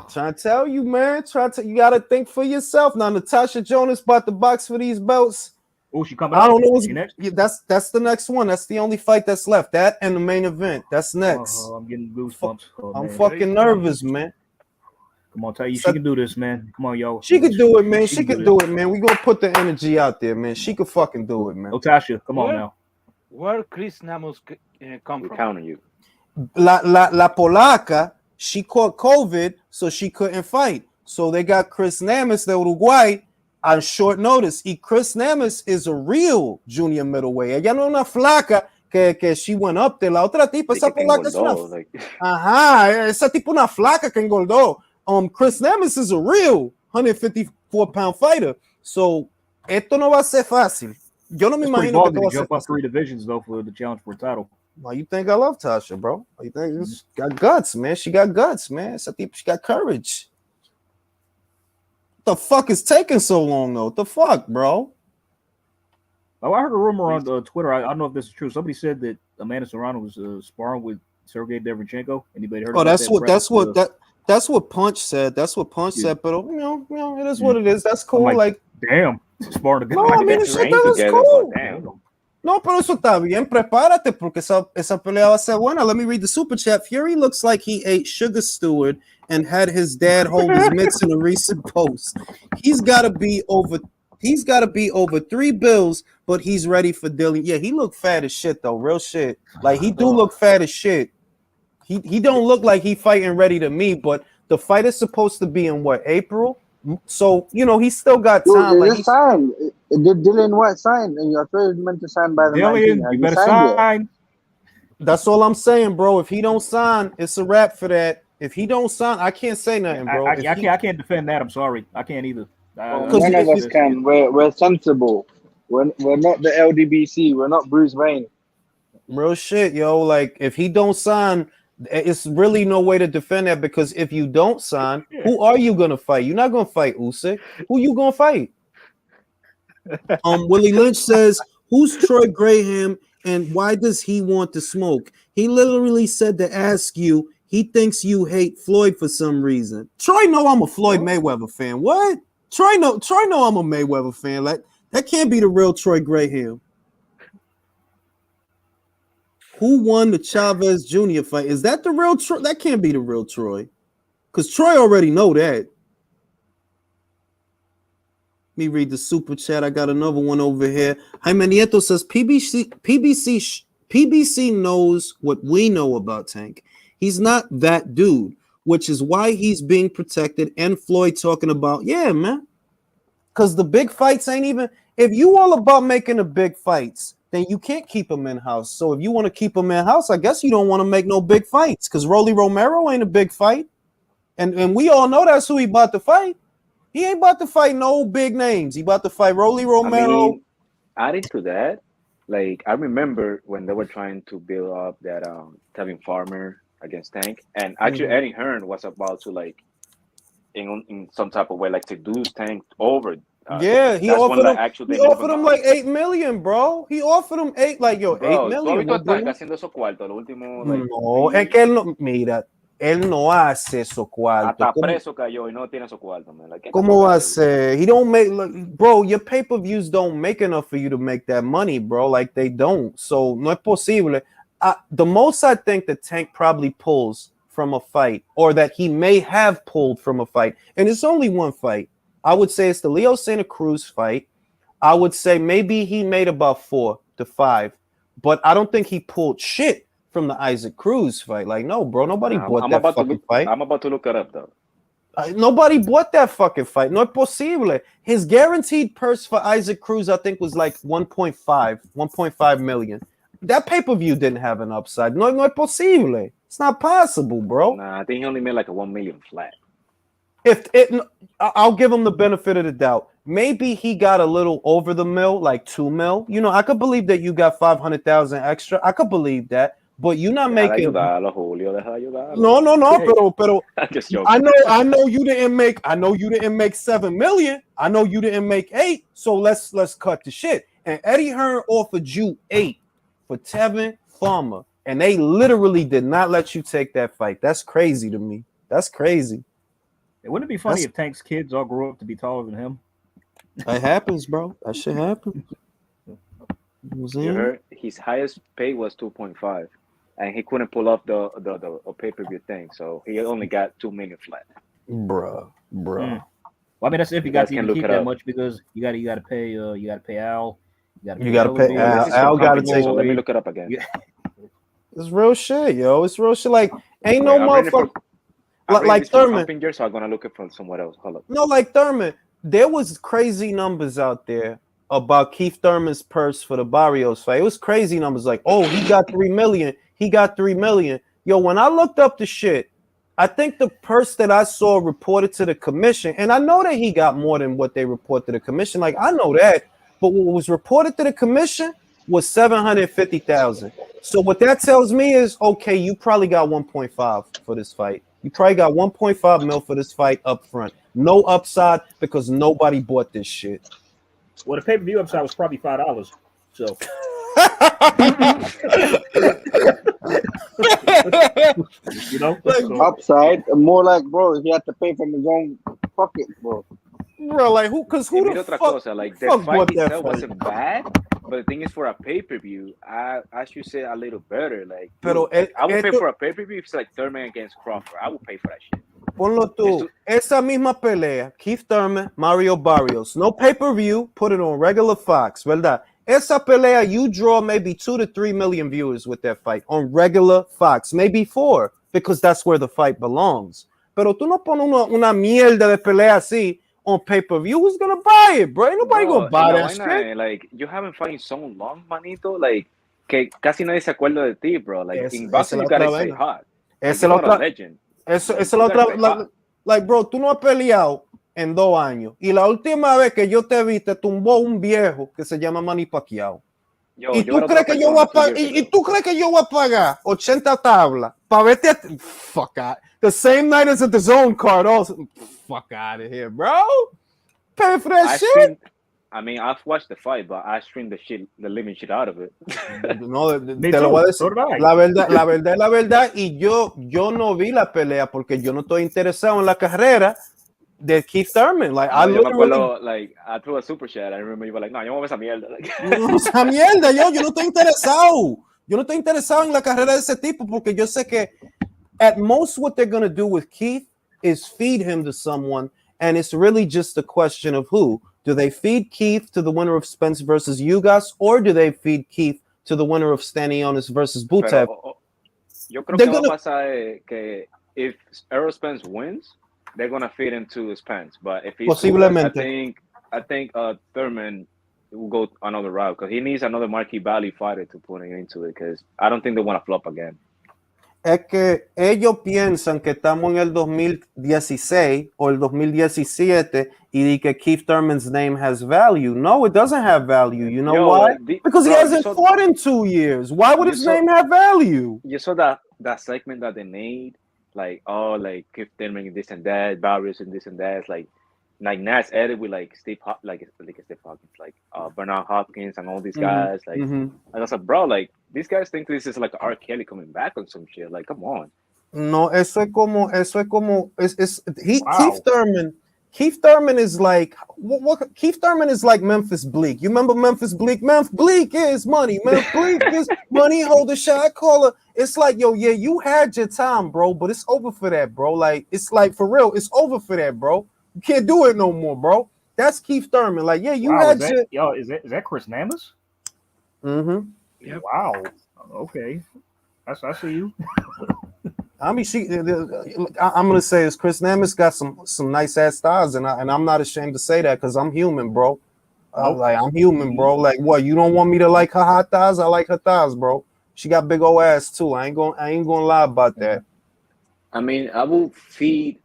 Trying to tell you, man. You gotta think for yourself. Now, Natasha Jonas about to box for these belts. Oh, she coming I up? don't know what's next. Yeah, that's the next one. That's the only fight that's left. That and the main event. That's next. I'm getting goosebumps. I'm fucking nervous, man. Come on, tell you she can do this, man. Come on, yo. She can do it, man. She can do it, man. We gonna put the energy out there, man. She can fucking do it, man. Natasha, come on now. Where Chris Namos come from? Counting you. La Polaca, she caught COVID, so she couldn't fight. So they got Chris Namas, de Uruguay, on short notice. Y Chris Namas is a real junior middleweight. Ella no una flaca que she went up there. La otra tipa, esa polaca es una... Ajá, esa tipa una flaca que engordó. Chris Namas is a real 154-pound fighter. So, esto no va a ser fácil. Yo no me imagino que to jump up 3 divisions, though, for the challenge for a title. Why you think I love Tasha, bro? Why you think she got guts, man? She got guts, man. Esa tipa, she got courage. What the fuck is taking so long, though? What the fuck, bro? Oh, I heard a rumor on Twitter. I don't know if this is true. Somebody said that Amanda Serrano was sparring with Sergey Deverchenko. Anybody heard? That's what Punch said. That's what Punch said. But you know, it is what it is. That's cool. Like, damn, sparring. No, I mean, that is cool. No, pero eso está bien. Prepárate porque esa pelea va a ser buena. Let me read the super chat. Fury looks like he ate Sugar Steward and had his dad hold his mitts in a recent post. He's got to be over 3 bills, but he's ready for dealing. Yeah, he look fat as shit though. Real shit. Like he do look fat as shit. He don't look like he fighting ready to me, but the fight is supposed to be in what, April? So, you know, he still got time. Dude, like he signed. Did Dylan White sign? And you're meant to sign by the 19th. You better sign. That's all I'm saying, bro. If he don't sign, it's a wrap for that. If he don't sign, I can't say nothing, bro. I can't defend that. I'm sorry. I can't either. None of us can. We're sensible. We're not the LDBC. We're not Bruce Wayne. Real shit, yo. Like, if he don't sign, it's really no way to defend that, because if you don't sign, who are you gonna fight? You're not gonna fight Usyk. Who you gonna fight? Willie Lynch says, "Who's Troy Graham and why does he want to smoke?" He literally said to ask you. He thinks you hate Floyd for some reason. Troy know I'm a Floyd Mayweather fan. What? Troy know I'm a Mayweather fan. Like, that can't be the real Troy Graham. Who won the Chavez Jr. fight? Is that the real Troy? That can't be the real Troy. Because Troy already know that. Let me read the super chat. I got another one over here. Jaime Nieto says PBC knows what we know about Tank. He's not that dude, which is why he's being protected. And Floyd talking about, yeah, man. Because the big fights ain't even, if you all about making the big fights, then you can't keep them in-house. So if you want to keep them in-house, I guess you don't want to make no big fights, because Rolly Romero ain't a big fight. And we all know that's who he about to fight. He ain't about to fight no big names. He about to fight Rolly Romero. I mean, adding to that, like, I remember when they were trying to build up that Tevin Farmer against Tank, and actually Eddie Hearn was about to, like, in some type of way, like, seduce Tank over. He offered him like $8 million, bro. He offered him $8 million. No, haciendo esos cuartos, lo último, like, no, es que él no, mira, él no hace esos cuartos. Hasta preso cayó y no tiene esos cuartos, man. Like, ¿Cómo va a ser? He don't make, bro, your pay-per-views don't make enough for you to make that money, bro. Like, they don't. So, no es posible. The most I think that Tank probably pulls from a fight, or that he may have pulled from a fight, and it's only one fight. I would say it's the Leo Santa Cruz fight. I would say maybe he made about 4 to 5, but I don't think he pulled shit from the Isaac Cruz fight. Like, no, bro, nobody bought that fucking fight. I'm about to look it up, though. Nobody bought that fucking fight. No es posible. His guaranteed purse for Isaac Cruz, I think, was like 1.5 million. That pay-per-view didn't have an upside. No es posible. It's not possible, bro. Nah, I think he only made like a 1 million flat. I'll give him the benefit of the doubt. Maybe he got a little over the mill, like 2 mil. You know, I could believe that you got 500,000 extra. I could believe that, but you're not making. No, pero. I know you didn't make. I know you didn't make 7 million. I know you didn't make 8. So let's cut the shit. And Eddie Hearn offered you 8 for Tevin Farmer, and they literally did not let you take that fight. That's crazy to me. That's crazy. Wouldn't it be funny if Tank's kids all grew up to be taller than him? That happens, bro. That shit happens. You heard his highest pay was 2.5, and he couldn't pull off the pay-per-view thing, so he only got 2 million flat. Bro. Well, I mean, that's if you got to even keep that much because you got to pay Al. You got to pay Al. Al got to take. So let me look it up again. Yeah. It's real shit, yo. It's real shit. Like ain't no motherfucker like Thurman. Years, so I'm gonna look it from somewhere else. Hold up. No, like Thurman. There was crazy numbers out there about Keith Thurman's purse for the Barrios fight. It was crazy numbers. Like, oh, he got 3 million. He got 3 million. Yo, when I looked up the shit, I think the purse that I saw reported to the commission, and I know that he got more than what they report to the commission. Like, I know that, but what was reported to the commission was 750,000. So what that tells me is, okay, you probably got 1.5 for this fight. You probably got 1.5 mil for this fight up front. No upside because nobody bought this shit. Well, the pay-per-view upside was probably $5. So. You know, like, so. Upside, more like, bro, he had to pay from his own pocket, bro. Bro, like who? Because who the fuck? Cosa, like the fight itself wasn't bad, but the thing is, for a pay-per-view, I should say a little better. Like, I would pay for a pay-per-view if it's like Thurman against Crawford. I would pay for that shit. Ponlo tú. Esa misma pelea, Keith Thurman, Mario Barrios. No pay-per-view, put it on regular Fox, ¿verdad? Esa pelea, you draw maybe 2 to 3 million viewers with that fight on regular Fox, maybe 4, because that's where the fight belongs. Pero tú no pones una mierda de pelea así on pay-per-view. Who's gonna buy it, bro? Ain't nobody gonna buy that shit. Like, you haven't fighting so long, manito, like, que casi nadie se acuerda de ti, bro. Like, in boxing, you gotta stay hot. Esa es la legend. Esa es la otra. Like, bro, tú no has peleado en 2 años. Y la última vez que yo te vi, te tumbó un viejo que se llama Manny Pacquiao. ¿Y tú crees que yo voy a pagar? ¿Y tú crees que yo voy a pagar 80 tablas para verte? Fuck out. The same night as at the zone card. Also, fuck out of here, bro. Pay for that shit. I mean, I've watched the fight, but I streamed the living shit out of it. No, te lo voy a decir. La verdad. Y yo no vi la pelea porque yo no estoy interesado en la carrera de Keith Thurman. Like, yo me acuerdo, like, I threw a super chat. I remember you were like, no, yo me voy a esa mierda. Like, esa mierda, yo no estoy interesado. Yo no estoy interesado en la carrera de ese tipo porque yo sé que at most what they're going to do with Keith is feed him to someone, and it's really just a question of who. Do they feed Keith to the winner of Spence versus Ugas, or do they feed Keith to the winner of Stanionis versus Butev? Yo creo que va a pasar que if Errol Spence wins, they're gonna feed him to Spence. But if he loses, I think Thurman will go another route because he needs another Marquis Valley fighter to put him into it. Because I don't think they want to flop again. Es que ellos piensan que estamos en el 2016 o el 2017 y di que Keith Thurman's name has value. No, it doesn't have value. You know why? Because he hasn't fought in 2 years. Why would his name have value? You saw that segment that they made, like, oh, like Keith Thurman and this and that, Barrios and this and that. It's like Nas edit with like Steve Hawkins, like Bernard Hopkins and all these guys. Like, I was like, bro, like these guys think this is like R. Kelly coming back on some shit. Like, come on. No, eso es como Keith Thurman is like what Keith Thurman is like Memphis Bleak. You remember Memphis Bleak? Memphis Bleak is money. Memphis Bleak is money. Hold the shot. I call her. It's like, yo, yeah, you had your time, bro, but it's over for that, bro. Like, it's like for real, it's over for that, bro. You can't do it no more, bro. That's Keith Thurman. Like, yeah, you had your... Yo, is that Chris Namas? Mm-hmm. Yeah. Wow. Okay. I see you. I mean, I'm gonna say is Chris Namas got some nice ass thighs, and I'm not ashamed to say that because I'm human, bro. I'm human, bro. Like, what? You don't want me to like her hot thighs? I like her thighs, bro. She got big old ass too. I ain't gonna lie about that. I mean, I will feed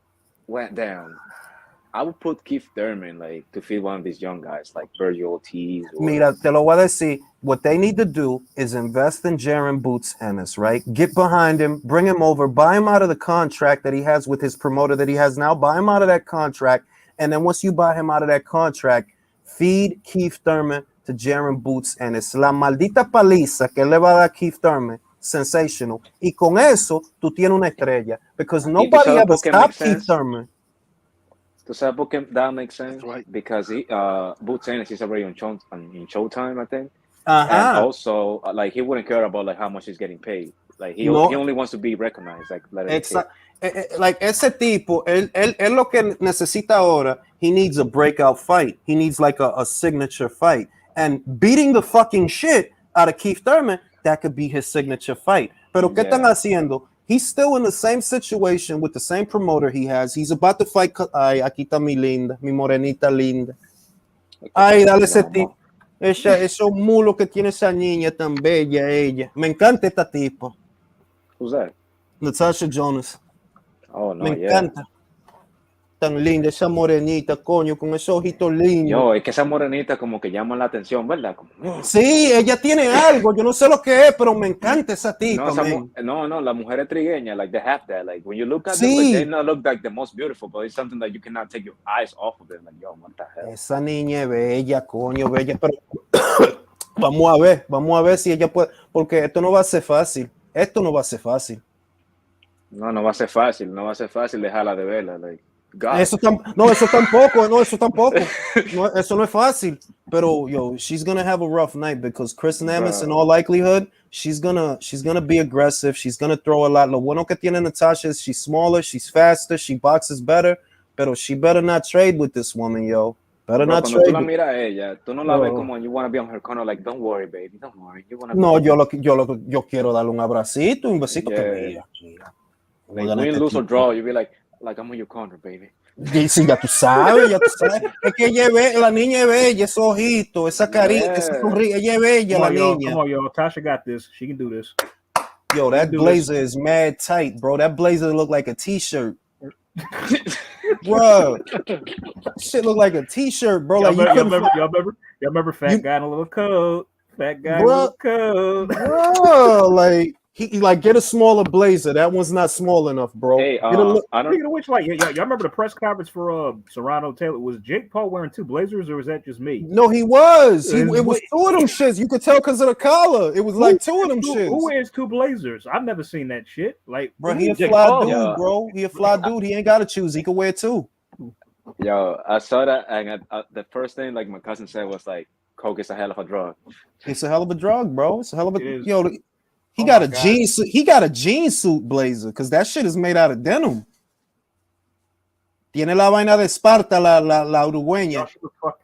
went down. I would put Keith Thurman like to feed one of these young guys like Virgil Ortiz. Mira, te lo voy a decir. What they need to do is invest in Jaron Boots Ennis, right? Get behind him, bring him over, buy him out of the contract that he has with his promoter that he has now. Buy him out of that contract, and then once you buy him out of that contract, feed Keith Thurman to Jaron Boots Ennis. La maldita paliza que le va a dar Keith Thurman, sensational. Y con eso, tú tienes una estrella. Because nobody ever stopped Keith Thurman. To Sabu that makes sense right. because Boots Ennis is already on in Showtime, I think, Uh and huh. also like he wouldn't care about like how much he's getting paid. Like he No, only wants to be recognized, like let it hit. like ese tipo, él lo que necesita ahora, he needs a breakout fight. He needs like a signature fight. And beating the fucking shit out of Keith Thurman, that could be his signature fight. Pero ¿qué están haciendo? He's still in the same situation with the same promoter he has. He's about to fight. Ay, aquí está mi linda, mi morenita linda. Ay, dale ese tipo. Esos mulos que tiene esa niña tan bella, ella. Me encanta esta tipo. Who's that? Natasha Jonas. Oh no, Me encanta. Tan linda esa morenita, coño, con esos ojitos lindos. Yo, es que esa morenita como que llama la atención, ¿verdad? Sí, ella tiene algo, yo no sé lo que es, pero me encanta esa tipa. No, la mujer es trigueña, like they have that. Like when you look at them, like, they not look like the most beautiful, but it's something that you cannot take your eyes off of them. Like, yo, what the hell? Esa niña es bella, coño, bella, pero vamos a ver si ella puede, porque esto no va a ser fácil. No va a ser fácil, dejarla de verla, like. God. Eso tampoco. No, eso no es fácil. Pero yo, she's gonna have a rough night because Chris Nemes, in all likelihood, she's gonna be aggressive. She's gonna throw a lot. Lo bueno que tiene Natasha is she's smaller, she's faster, she boxes better. Pero she better not trade with this woman, yo. Better not trade. Tú la miras a ella, tú no la ves como you wanna be on her corner, like don't worry, baby, don't worry. No, yo quiero darle un abracito, un besito que bella. Like win, lose or draw, you be like I'm on your corner, baby. Sí, ya tú sabes. Es que la niña es bella, esos ojitos, esa carita, esa sonrisa, ella es bella, la niña. Come on, yo, Tasha got this. She can do this. Yo, that blazer is mad tight, bro. That blazer look like a t-shirt. Bro, shit look like a t-shirt, bro. Y'all remember Fat Guy in a Little Coat? Fat Guy in a Little Coat. Bro, like he like get a smaller blazer. That one's not small enough, bro. Hey, speaking of which, like, y'all remember the press conference for Serrano Taylor? Was Jake Paul wearing two blazers, or was that just me? No, he was. It was two of them shits. You could tell because of the collar. It was like two of them shits. Who wears two blazers? I've never seen that shit. Like, bro, he a fly dude, bro. He a fly dude. He ain't got to choose. He could wear two. Yo, I saw that, and the first thing like my cousin said was like, "Coke is a hell of a drug." It's a hell of a drug, bro. It's a hell of a yo. He got a jean suit. He got a jean suit blazer because that shit is made out of denim. Tiene la vaina de Esparta, la uruguaya.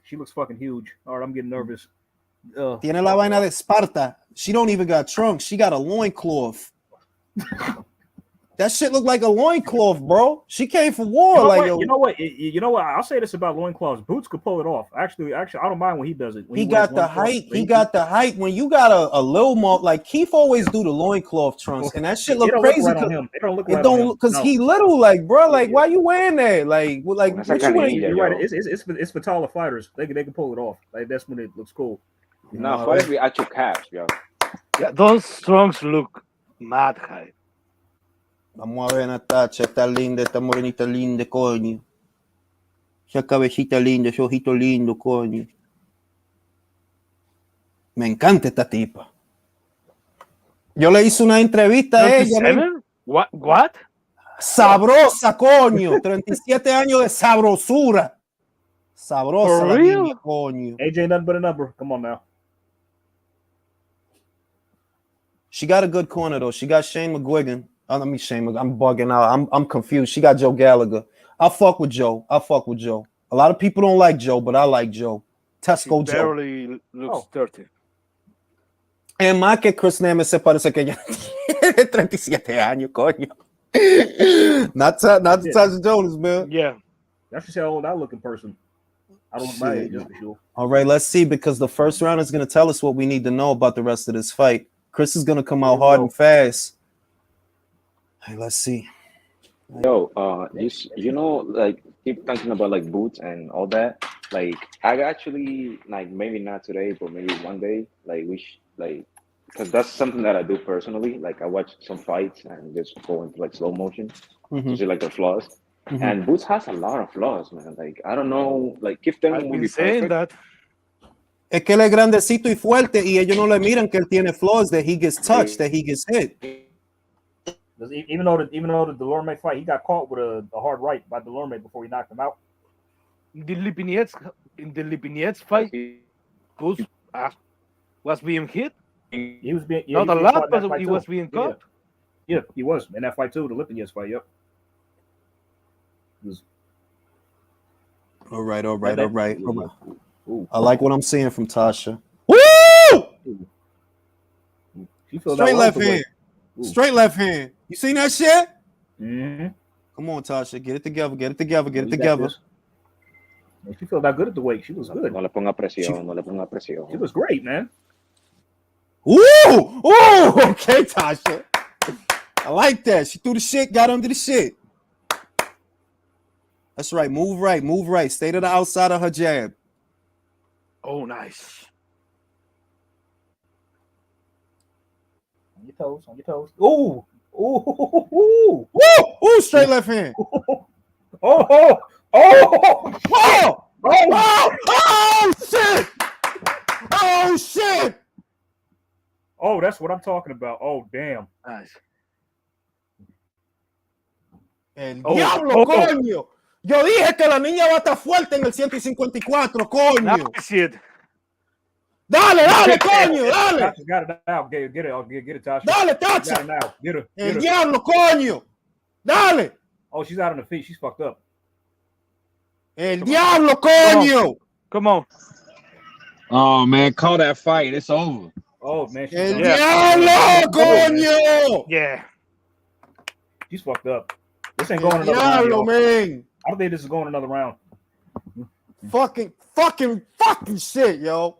She looks fucking huge. All right, I'm getting nervous. Tiene la vaina de Esparta. She don't even got trunks. She got a loincloth. That shit look like a loincloth, bro. She came for war. You know what? I'll say this about loincloths. Boots could pull it off. Actually, I don't mind when he does it. He got the height. He got the height. When you got a little more, like Keith always do the loincloth trunks, and that shit look crazy. It don't look right on him. Because he little, like, bro, like, why you wearing that? Like what you wearing? You're right. It's for taller fighters. They can pull it off. Like that's when it looks cool. No, what if we actual caps, yo? Yeah, those trunks look mad high. Vamos a ver, Natacha, está linda, esta morenita linda, coño. Esa cabecita linda, ese ojito lindo, coño. Me encanta esta tipa. Yo le hice una entrevista a ella. What? Sabrosa, coño. 37 años de sabrosura. Sabrosa la niña, coño. AJ nothing but a number. Come on now. She got a good corner, though. She got Shane McGuigan. I'm bugging out. I'm confused. She got Joe Gallagher. I'll fuck with Joe. A lot of people don't like Joe, but I like Joe. Tesco Joe. Barely looks 30. Es más que Chris Nemes se parece que ya tiene 37 años, coño. Not Tyson Jonas, man. Yeah. That's just how old I look in person. I don't buy it just for sure. All right, let's see, because the first round is going to tell us what we need to know about the rest of this fight. Chris is going to come out hard and fast. Hey, let's see. Yo, you know, like keep talking about like boots and all that. Like I actually like maybe not today, but maybe one day. Like because that's something that I do personally. Like I watch some fights and just go into like slow motion to see like the flaws. And Boots has a lot of flaws, man. Like I don't know, like if them I've will been be saying perfect. that. Es que él es grandecito y fuerte y ellos no le miran que él tiene flaws, that he gets touched, that he gets hit. Even though the Delorme fight, he got caught with a hard right by Delorme before he knocked him out. in the Lipinets fight, Cruz was being hit. He was being Not a lot, but he was being caught. Yeah, he was in that fight too. The Lipinets fight. Yep. All right. Ooh. I like what I'm seeing from Tasha. Woo! She feels Straight left hand. Straight left hand. You seen that shit? Mm-hmm. Come on, Tasha. Get it together. She felt that good at the weight. She was good. No le ponga presión. She was great, man. Ooh! Okay, Tasha. I like that. She threw the shit, got under the shit. That's right. Move right. Stay to the outside of her jab. Oh, nice. On your toes. Ooh. Woo! Straight left hand. Oh, shit! Oh, that's what I'm talking about. Oh, damn. Nice. Diablo, coño. Yo dije que la niña va a estar fuerte en el 154, coño. Shit. Dale, coño, dale. Got it now. Get it, Tasha. Dale, Got Tasha. it now. Get her. El diablo, coño. Dale. Oh, she's out on the feet. She's fucked up. El diablo, coño. Come on. Oh man, call that fight. It's over. Oh man. El diablo, coño. Yeah. She's fucked up. This ain't going another Diablo, round. man. I don't think this is going another round. Fucking shit, yo.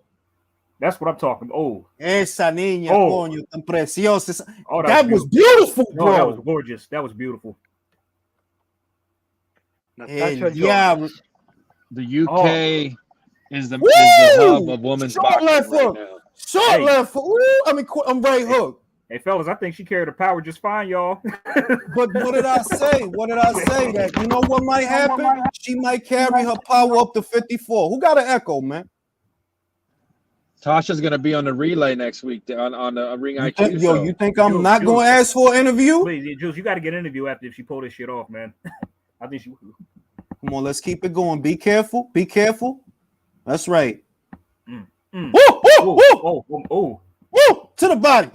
That's what I'm talking about. Oh. Esa niña, coño, tan preciosa. Oh, that was beautiful, bro. No, that was gorgeous. That was beautiful. El diablo. The UK is the hub of women's boxing right now. Short left foot. I'm right hook. Hey, fellas, I think she carried her power just fine, y'all. But what did I say? That you know what might happen? She might carry her power up to 54. Who got an echo, man? Tasha's gonna be on the relay next week on the Ring IQ. You think I'm not gonna ask for an interview? Please, Jules, you got to get an interview after if she pull this shit off, man. I think she. Come on, let's keep it going. Be careful. That's right. Woo! To the body.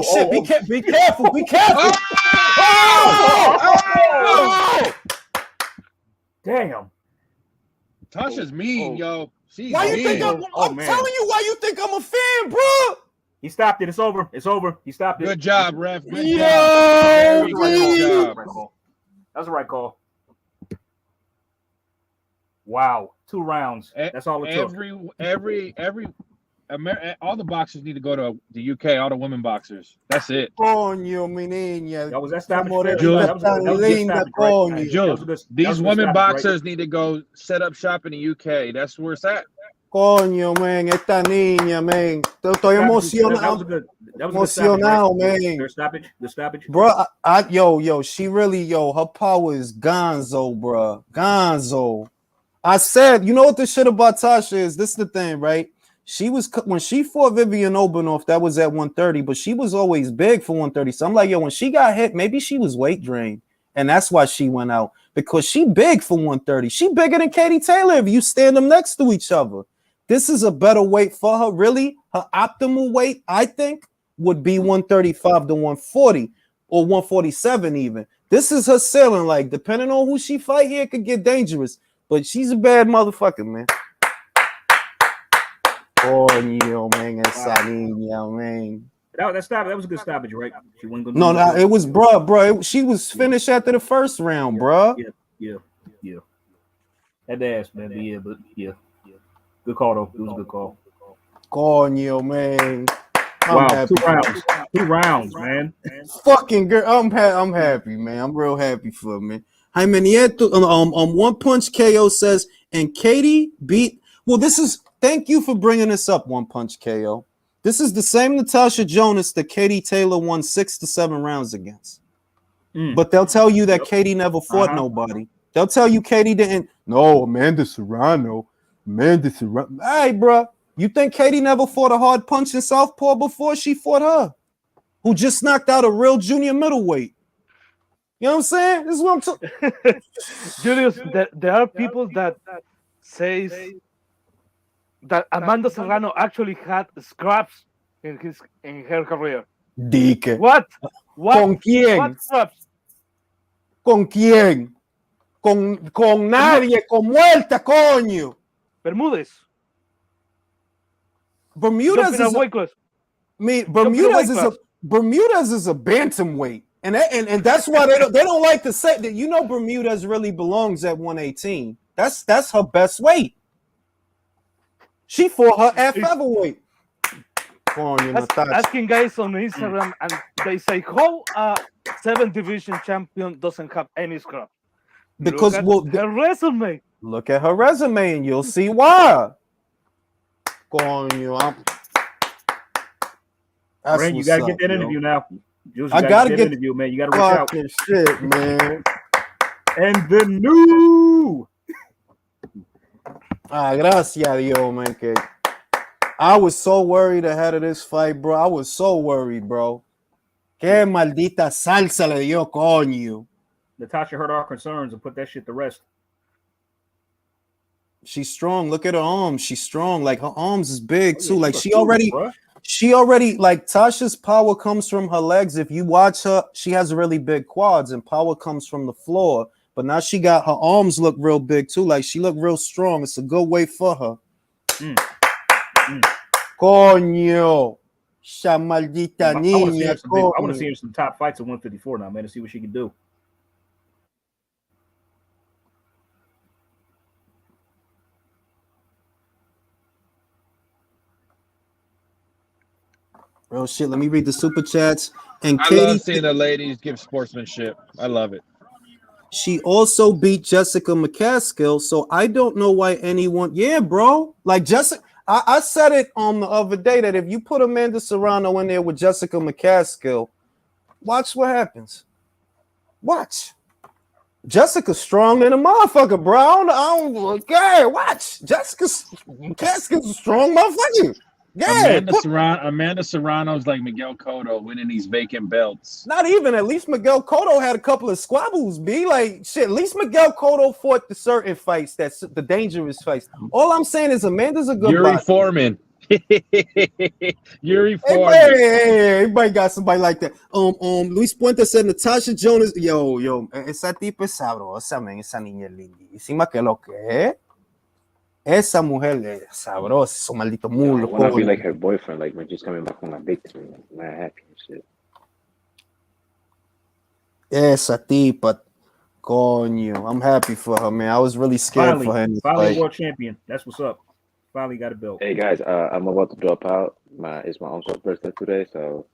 Shit! Be careful. Damn. Tasha's mean, yo. She's why you mean. think I'm telling you why you think I'm a fan, bro? He stopped it. It's over. He stopped it. Good job, ref. Good Yo, job. Very good job. That's the right call. Wow. 2 rounds. That's all it took. All the boxers need to go to the UK. All the women boxers. That's it. Coño, mi niña. That was that stoppage. Jules, these women boxers need to go set up shop in the UK. That's where it's at. Coño, man, esta niña, man. Estoy emocionado. That was emocionado, man. The stoppage. Bro, she really, her power is gonzo, bro. Gonzo. I said, you know what the shit about Tasha is? This is the thing, right? She was, when she fought Vivian Obanoff, that was at 130, but she was always big for 130. So I'm like, when she got hit, maybe she was weight drained. And that's why she went out, because she big for 130. She bigger than Katie Taylor if you stand them next to each other. This is a better weight for her. Really, her optimal weight, I think, would be 135 to 140 or 147 even. This is her ceiling. Like, depending on who she fight here, it could get dangerous. But she's a bad motherfucker, man. Coño, man, esa niña, man. That was a good stoppage, right? She wasn't gonna. No, it was, bro. She was finished after the first round, bro. Yeah. That ass, man. But yeah. Good call though. It was a good call. Coño, man. Wow, happy. 2 rounds, man. Fucking girl, I'm happy, man. I'm real happy for her, man. Jaime Nieto, One Punch KO says, and Katie beat. Well, this is. Thank you for bringing this up, One Punch KO. This is the same Natasha Jonas that Katie Taylor won 6 to 7 rounds against. But they'll tell you that Katie never fought nobody. They'll tell you Katie didn't. No, Amanda Serrano. Hey, bro. You think Katie never fought a hard punch in Southpaw before she fought her? Who just knocked out a real junior middleweight? You know what I'm saying? This is what I'm talking. Julius, there are people that says that Amanda Serrano actually had scraps in her career. Dique. What? ¿Con quién? What scraps? ¿Con quién? Con nadie, con muerta, coño. Bermúdez. Bermudez is Bermudez is a bantamweight. And that's why they don't like to say that. You know, Bermudez really belongs at 118. That's her best weight. She fought her at featherweight. Asking guys on Instagram, and they say how a 7th division champion doesn't have any scrap. Because her resume. Look at her resume, and you'll see why. Coño, Ren, you gotta get that interview now. Jules, I gotta get interview, man. You gotta reach out. Shit, man. And the new. Gracias a Dios, man. Que I was so worried ahead of this fight, bro. I was so worried, bro. Que maldita salsa le dio, coño. Natasha heard our concerns and put that shit to rest. She's strong. Look at her arms. She's strong. Like her arms is big too. Like she already like Tasha's power comes from her legs. If you watch her, she has really big quads and power comes from the floor. But now she got her arms look real big too. Like she look real strong. It's a good way for her. Coño. Esa maldita niña. I want to see her in some top fights at 154 now, man, to see what she can do. Real shit. Let me read the super chats. And I love seeing the ladies give sportsmanship. I love it. She also beat Jessica McCaskill, so I don't know why anyone. Yeah, bro. Like Jessica, I said it on the other day that if you put Amanda Serrano in there with Jessica McCaskill, watch what happens. Watch. Jessica's strong than a motherfucker, bro. I don't care. Watch. Jessica McCaskill's a strong motherfucker. Yeah, Amanda Serrano's like Miguel Cotto winning these vacant belts. Not even. At least Miguel Cotto had a couple of squabbles. Be like shit. At least Miguel Cotto fought the certain fights. That's the dangerous fights. All I'm saying is Amanda's a good. Yuri Foreman. Yuri Foreman. Hey, everybody got somebody like that. Luis Puente said Natasha Jonas. Yo, esa tipa es sabrosa, man. Esa niña lindísima que lo que es. Esa mujer es sabrosa, su maldito mulo. I want to be like her boyfriend, like when she's coming back from a victory, like mad happy and shit. Esa tipa, coño. I'm happy for her, man. I was really scared for her. Finally world champion. That's what's up. Finally got a belt. Hey guys, I'm about to drop out. It's my uncle's birthday today, so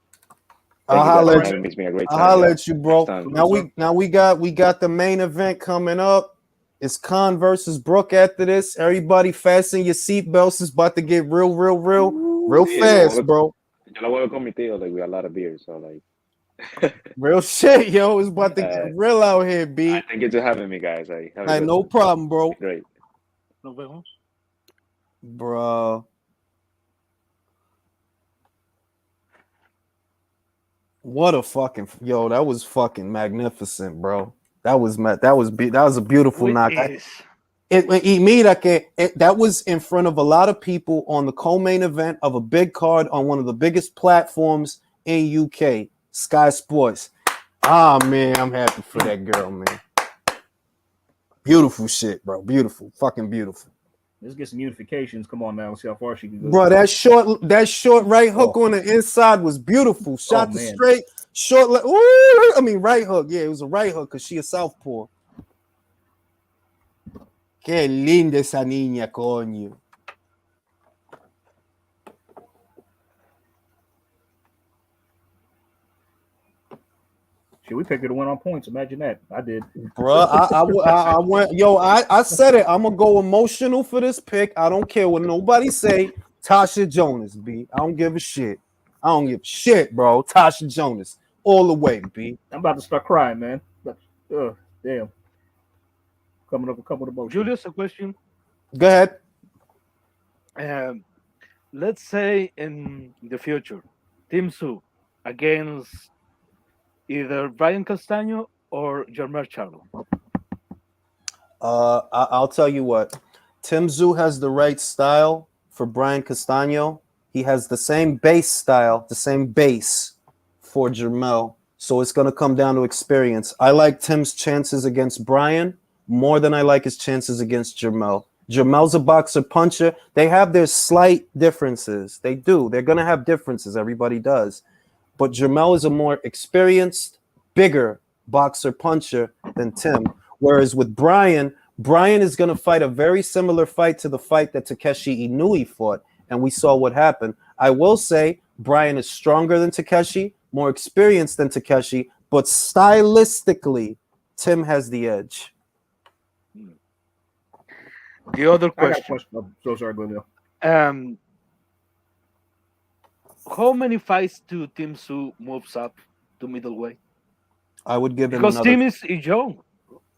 I'll let you. Makes me a great time. I'll let you, bro. Now we got the main event coming up. It's Khan versus Brook after this. Everybody fasten your seatbelts. It's about to get real fast, bro. Like we got a lot of beers, so like real shit, yo. It's about to get real out here, B. Thank you for having me, guys. No problem, bro. Great. Bro. What a fucking that was fucking magnificent, bro. That was a beautiful knockout. That was in front of a lot of people on the co-main event of a big card on one of the biggest platforms in UK, Sky Sports. Ah, man, I'm happy for that girl, man. Beautiful shit, bro. Beautiful, fucking beautiful. Let's get some unifications. Come on now, let's see how far she can go. Bro, that short right hook on the inside was beautiful. Shot the straight. Short, right hook. Yeah, it was a right hook because she a southpaw. Qué linda esa niña, coño. Shit, we picked her to win on points. Imagine that. I did. Bro, I went. I said it. I'm gonna go emotional for this pick. I don't care what nobody say. Tasha Jonas, B. I don't give a shit. I don't give a shit, bro. Tasha Jonas. All the way, B. I'm about to start crying, man. Damn. Coming up a couple of emotions. Julius, a question. Go ahead. Let's say in the future, Team Sue against either Brian Castaño or Jermel Charlo? I'll tell you what. Tim Tszyu has the right style for Brian Castano. He has the same base style, the same base for Jermel. So it's going to come down to experience. I like Tim's chances against Brian more than I like his chances against Jermel. Jermel's a boxer puncher. They have their slight differences. They do. They're going to have differences. Everybody does. But Jermel is a more experienced, bigger boxer puncher than Tim. Whereas with Brian is going to fight a very similar fight to the fight that Takeshi Inoue fought. And we saw what happened. I will say Brian is stronger than Takeshi, more experienced than Takeshi, but stylistically, Tim has the edge. The other I got a question. question. I'm so sorry, go ahead. How many fights do Tim Tszyu moves up to middleweight? I would give him Because another. Tim is young.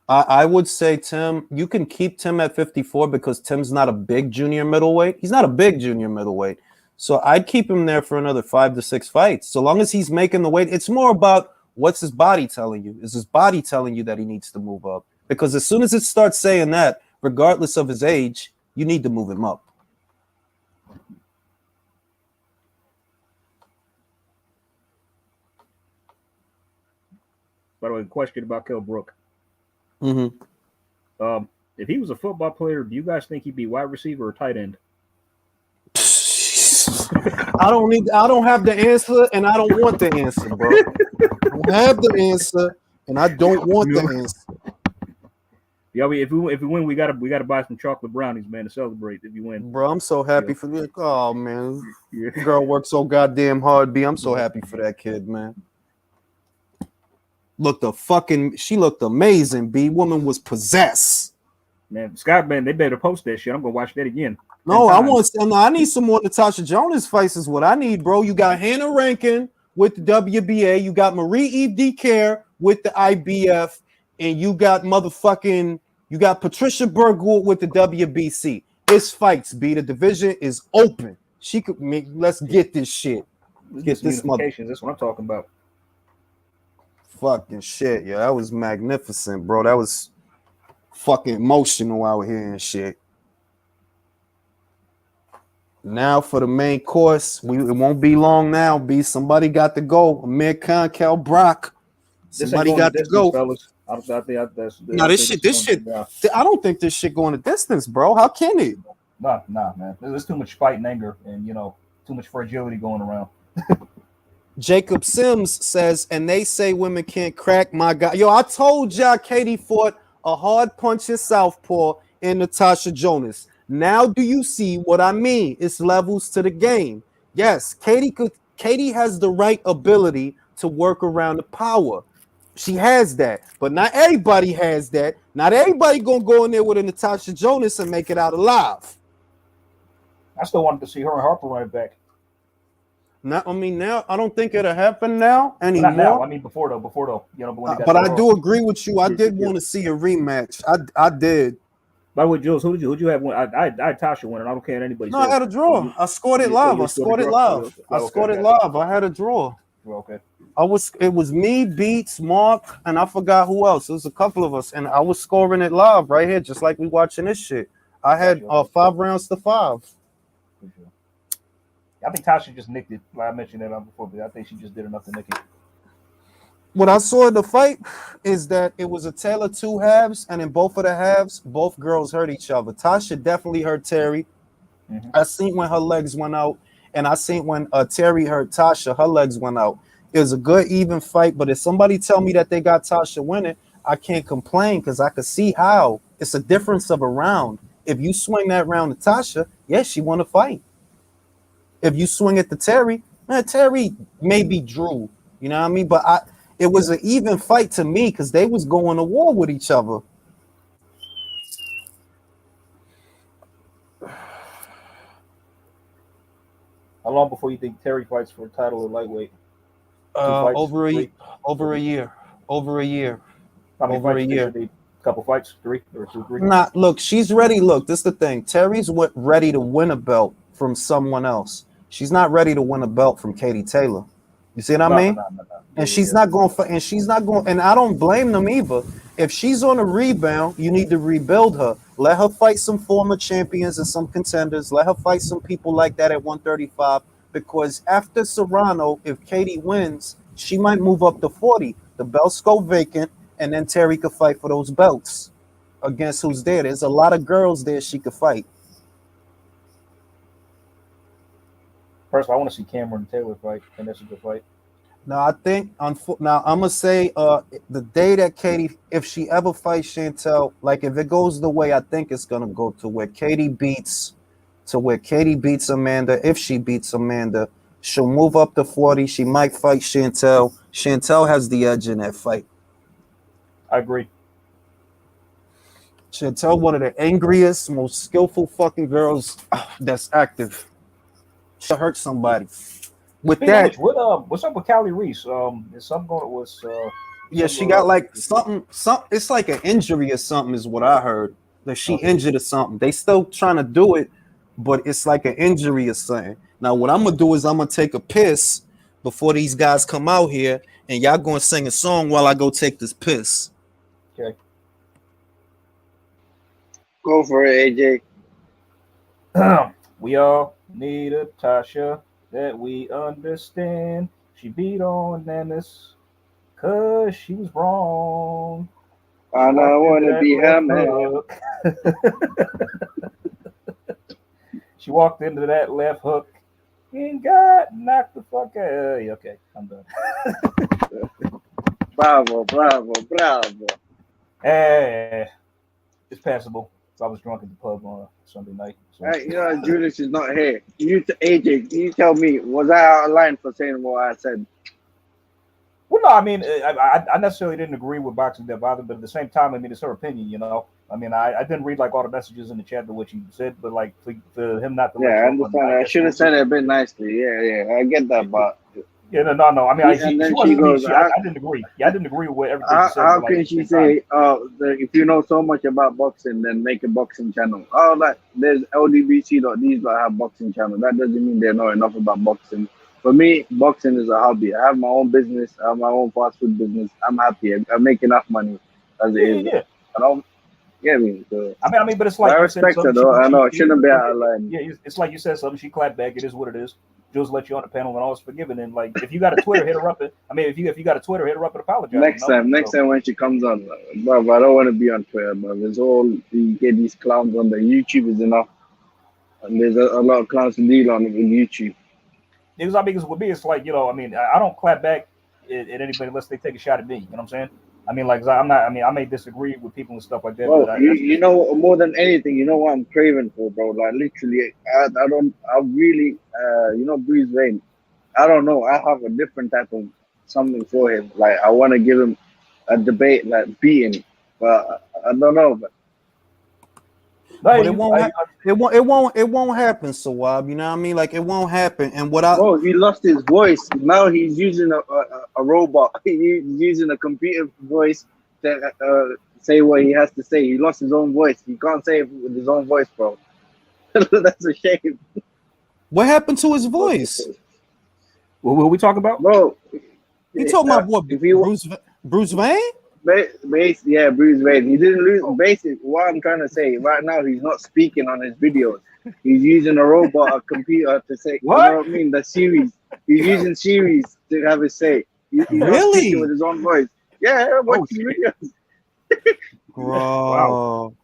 I would say Tim, you can keep Tim at 54 because Tim's not a big junior middleweight. He's not a big junior middleweight. So I'd keep him there for another 5 to 6 fights. So long as he's making the weight, it's more about what's his body telling you. Is his body telling you that he needs to move up? Because as soon as it starts saying that, regardless of his age, you need to move him up. By the way, question about Kell Brook. Mm-hmm. If he was a football player, do you guys think he'd be wide receiver or tight end? I don't have the answer, and I don't want the answer, bro. I don't have the answer, and I don't want the answer. Yeah, if we win, we gotta buy some chocolate brownies, man, to celebrate if you win. Bro, I'm so happy for you. Oh man, girl worked so goddamn hard, B. I'm so happy for that kid, man. She looked amazing, B. Woman was possessed. Man, Scott, man, they better post that shit. I'm gonna watch that again. No, I need some more Natasha Jonas fights is what I need, bro. You got Hannah Rankin with the WBA, you got Marie-Eve DeCare with the IBF, and you got Patricia Bergwood with the WBC. It's fights, B. The division is open. Let's get this shit. Get this Unification. That's what I'm talking about. Fucking shit, yeah. That was magnificent, bro. That was fucking emotional out here and shit. Now for the main course, it won't be long now, B. Somebody got to go. Amir Khan, Cal Brock. Somebody got to go. Fellas. I think this shit. I don't think this shit going the distance, bro. How can it? Nah, man. There's too much fight and anger, and too much fragility going around. Jacob Sims says, and they say women can't crack my guy. Yo, I told y'all Katie fought a hard punching southpaw in Natasha Jonas. Now do you see what I mean? It's levels to the game. Yes, Katie has the right ability to work around the power. She has that, but not everybody has that. Not everybody gonna go in there with a Natasha Jonas and make it out alive. I still wanted to see her and Harper run it back. Now I don't think it'll happen now anymore. Not now. I mean before though. But I do agree with you. I did want to see a rematch. I did. By the way, Jules, who'd you have win? I had Tasha winning. I don't care what anybody says. I had a draw. I scored it live. I scored it live. I had a draw. Okay. It was me, Beats, Mark, and I forgot who else. It was a couple of us, and I was scoring it live right here, just like we watching this shit. I had 5 rounds to 5. I think Tasha just nicked it. Like I mentioned that before, but I think she just did enough to nick it. What I saw in the fight is that it was a tale of 2 halves, and in both of the halves, both girls hurt each other. Tasha definitely hurt Terry. Mm-hmm. I seen when her legs went out, and I seen when Terry hurt Tasha, her legs went out. It was a good, even fight, but if somebody tell me that they got Tasha winning, I can't complain because I could see how. It's a difference of a round. If you swing that round to Tasha, yes, she won a fight. If you swing it to Terry, man, Terry maybe drew. You know what I mean? But it was an even fight to me because they was going to war with each other. How long before you think Terry fights for a title of lightweight? Over a year. Couple fights, 3 or 2, 3. Nah, look, she's ready. Look, this is the thing. Terry's ready to win a belt from someone else. She's not ready to win a belt from Katie Taylor. You see what I mean? And she's not going for, and she's not going, and I don't blame them either. If she's on a rebound, you need to rebuild her. Let her fight some former champions and some contenders. Let her fight some people like that at 135. Because after Serrano, if Katie wins, she might move up to 40. The belts go vacant, and then Terry could fight for those belts against who's there. There's a lot of girls there she could fight. First of all, I want to see Cameron and Taylor fight, and that's a good fight. Now I think now I'm gonna say the day that Katie, if she ever fights Chantel, like if it goes the way I think it's gonna go, to where Katie beats Amanda, if she beats Amanda, she'll move up to 40. She might fight Chantel. Chantel has the edge in that fight. I agree. Chantel, one of the angriest, most skillful fucking girls that's active. She'll hurt somebody. With Speaking that, of which, what's up with Callie Reese? Is something going? yeah, she got like something. It's like an injury or something, is what I heard. That she injured or something. They still trying to do it, but it's like an injury or something. Now, what I'm gonna do is I'm gonna take a piss before these guys come out here, and y'all gonna sing a song while I go take this piss. Okay. Go for it, AJ. We all need a Tasha that we understand. She beat on Nanis cause she was wrong. And I want to be her man. She walked into that left hook and got knocked the fuck out. Okay, I'm done. Bravo. It's passable. So I was drunk at the pub on Sunday night. So. Hey, Julius is not here. AJ, you tell me, was I out of line for saying what I said? Well, no, I mean, I necessarily didn't agree with boxing that bothered, but at the same time, I mean, it's her opinion, you know. I mean, I didn't read like all the messages in the chat to what you said, but like for him not to. Yeah, I understand. I should have said it a bit nicely. Yeah, I get that, but. Yeah, no. I mean, she goes. I didn't agree. Yeah, I didn't agree with everything she said. How can she say, if you know so much about boxing, then make a boxing channel? Oh, like there's LDBC, these have boxing channel. That doesn't mean they know enough about boxing. For me, boxing is a hobby. I have my own business. I have my own fast food business. I'm happy. I make enough money as it is. Yeah. I don't. Yeah, so, I mean, but it's like I respect her though. I know I shouldn't be out of line. Yeah, it's like you said something. She clapped back. It is what it is. Jules let you on the panel and all is forgiven. And like, if you got a Twitter, hit her up. If you got a Twitter, hit her up and apologize. Next time when she comes on, bro, I don't want to be on Twitter, bro. There's you get these clowns on the YouTube is enough, and there's a lot of clowns to deal on in YouTube. Because with me, it's like, I mean, I don't clap back at anybody unless they take a shot at me. You know what I'm saying? I mean, like, I'm not. I mean, I may disagree with people and stuff like that. Bro, but you know, more than anything, you know what I'm craving for, bro. Like, literally, I really, Bruce Wayne. I don't know. I have a different type of something for him. Like, I want to give him a debate, like beating, but I don't know. But it won't happen, Sawab. You know what I mean? Like, it won't happen. And bro, he lost his voice. Now he's using a robot. He's using a computer voice to say what he has to say. He lost his own voice. He can't say it with his own voice, bro. That's a shame. What happened to his voice? What will we talk about? Bro, you talking about what? Bruce Wayne? Yeah, Bruce Wayne. He didn't lose. Basically, what I'm trying to say right now, he's not speaking on his videos. He's using a robot, a computer to say. What? You know what I mean? The series. He's using series to have his say. He's not speaking with his own voice. Yeah, watch his videos. Bro.